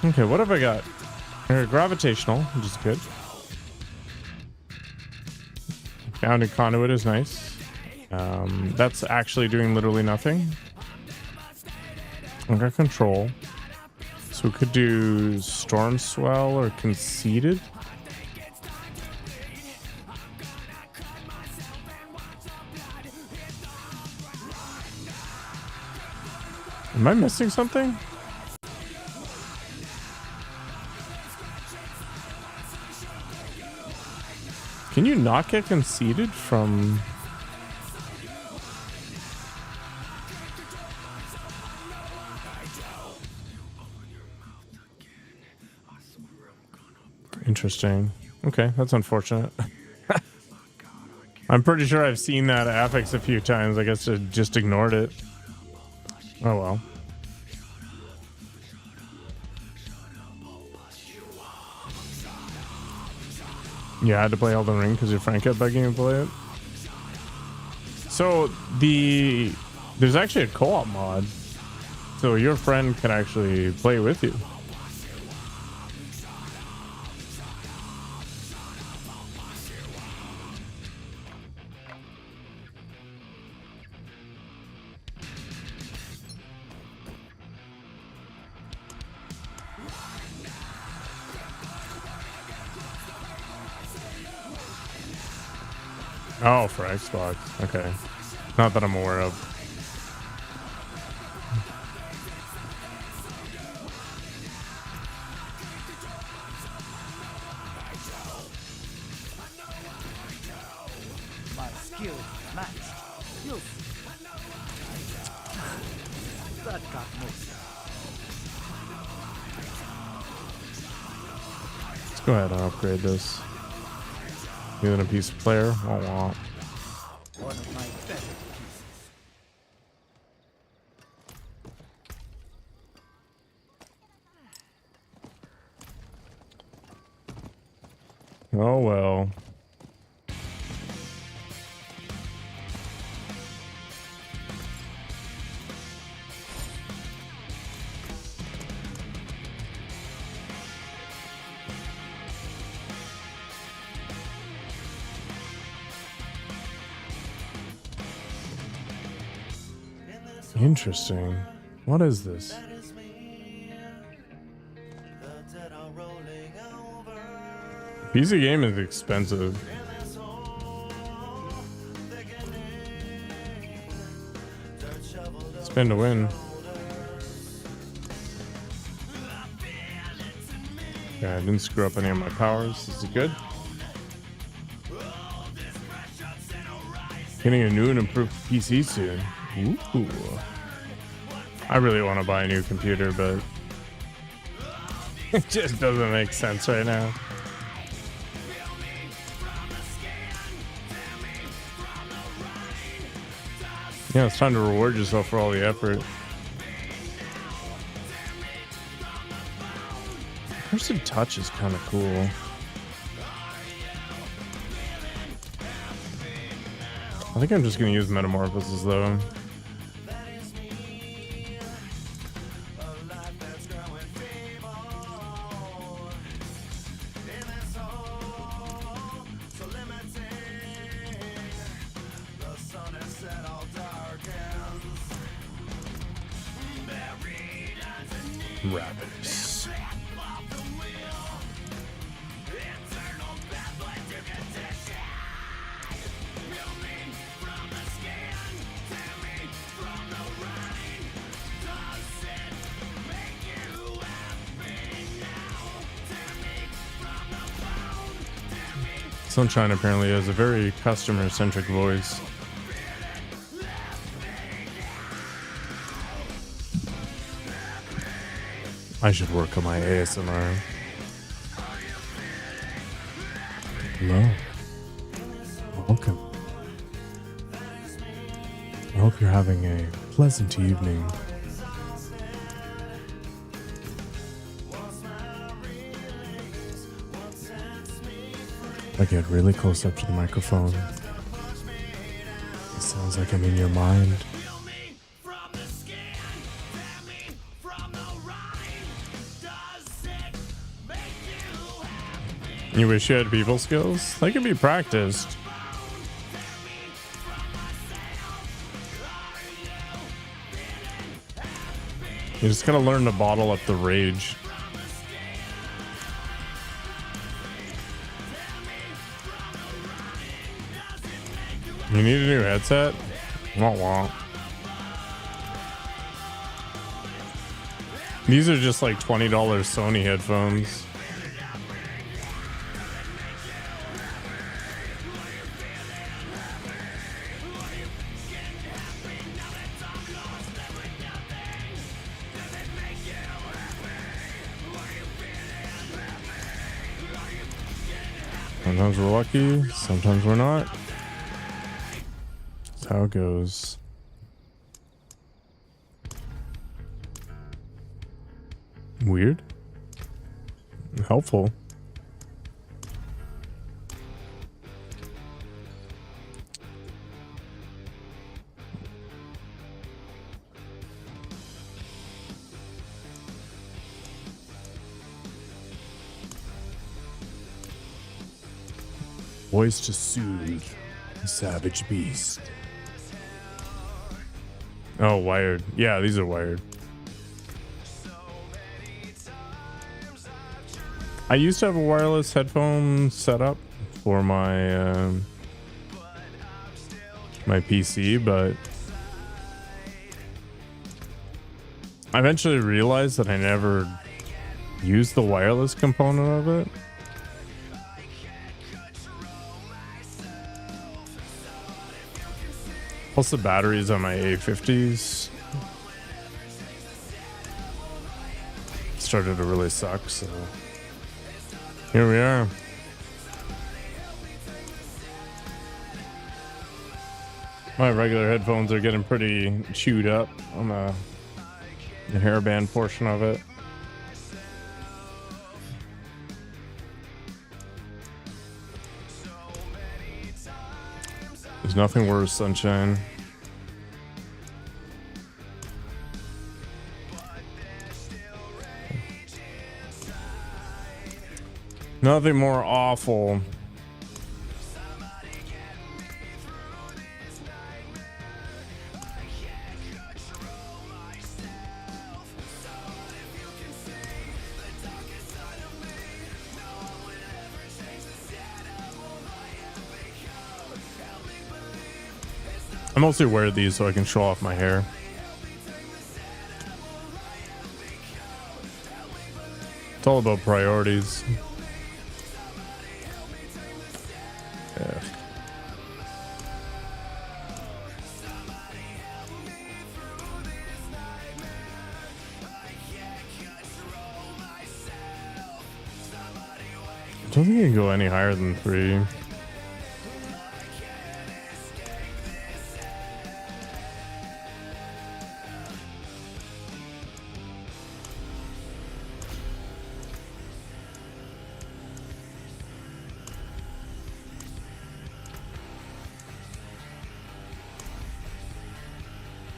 Okay, what have I got? Gravitational, which is good. Founding conduit is nice. That's actually doing literally nothing. I got control, so we could do storm swell or conceited. Am I missing something? Can you not get conceited from... Interesting. Okay, that's unfortunate. I'm pretty sure I've seen that affix a few times. I guess I just ignored it. Oh well. Yeah, I had to play Elden Ring because your friend kept begging me to play it. So there's actually a co-op mod, so your friend can actually play with you. Oh, for Xbox. Okay. Not that I'm aware of. My skill matched. You. That got most. Let's go ahead and upgrade this. Using a piece of player. Won't want. One of my better pieces. Oh well. Interesting. What is this? PC game is expensive. Spin to win. Yeah, I didn't screw up any of my powers. This is good. Getting a new and improved PC soon. Ooh. I really want to buy a new computer, but it just doesn't make sense right now. Yeah, it's time to reward yourself for all the effort. Cursed Touch is kind of cool. I think I'm just going to use Metamorphosis though. Rabbits. Sunshine apparently has a very customer-centric voice. I should work on my ASMR. Hello. Welcome. I hope you're having a pleasant evening. I get really close up to the microphone. It sounds like I'm in your mind. You wish you had people skills? They can be practiced. You just gotta learn to bottle up the rage. You need a new headset? Wah wah. These are just like $20 Sony headphones. Sometimes we're lucky, sometimes we're not. That's how it goes. Weird. Helpful. Voice to soothe the savage beast. Oh, wired. Yeah, these are wired. I used to have a wireless headphone setup for my my PC, but I eventually realized that I never used the wireless component of it. Plus the batteries on my A50s started to really suck, so here we are. My regular headphones are getting pretty chewed up on the hairband portion of it. There's nothing worse, sunshine. Nothing more awful. I mostly wear these so I can show off my hair. It's all about priorities. Yeah. I don't think you can go any higher than 3.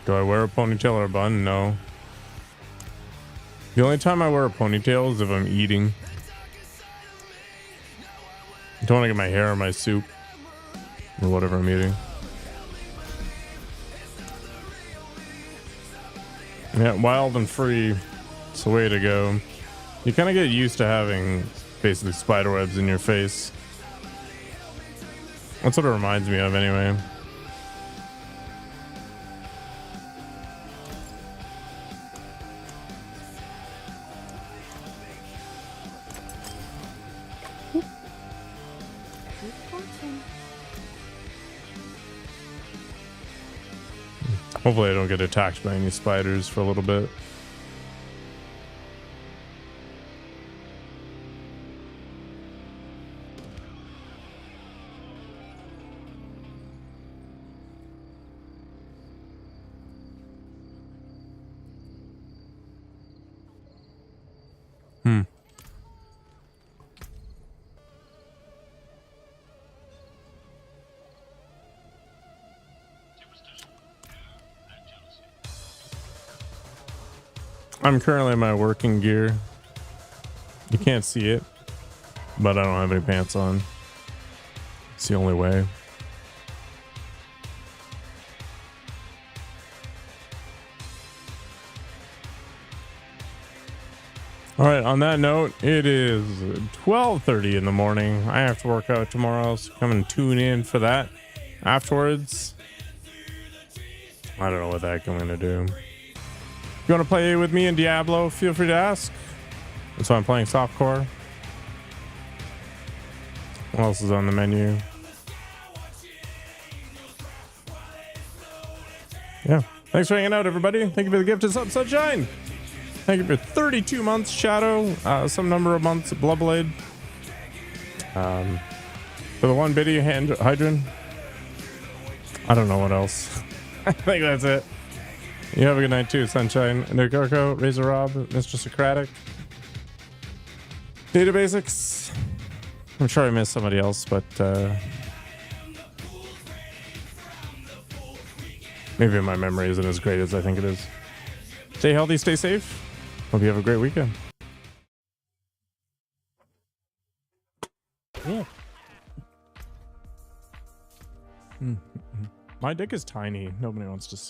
Do I wear a ponytail or a bun? No. The only time I wear a ponytail is if I'm eating. I don't want to get my hair in my soup or whatever I'm eating. Yeah, wild and free. It's the way to go. You kind of get used to having basically spider webs in your face. That's what it reminds me of anyway. Hopefully I don't get attacked by any spiders for a little bit. I'm currently in my working gear. You can't see it, but I don't have any pants on. It's the only way. All right, on that note, it is 12:30 in the morning. I have to work out tomorrow, so come and tune in for that afterwards. I don't know what the heck I'm gonna do. If you want to play with me in Diablo, feel free to ask. That's why I'm playing softcore. What else is on the menu? Yeah. Thanks for hanging out, everybody. Thank you for the gift of sunshine. Thank you for 32 months, Shadow. Some number of months, Bloodblade. For the 1 biddy Hydran. I don't know what else. I think that's it. You have a good night too, Sunshine. Nagurko, Razor Rob, Mr. Socratic. Data Basics. I'm sure I missed somebody else, but maybe my memory isn't as great as I think it is. Stay healthy, stay safe. Hope you have a great weekend. Yeah. My dick is tiny. Nobody wants to see.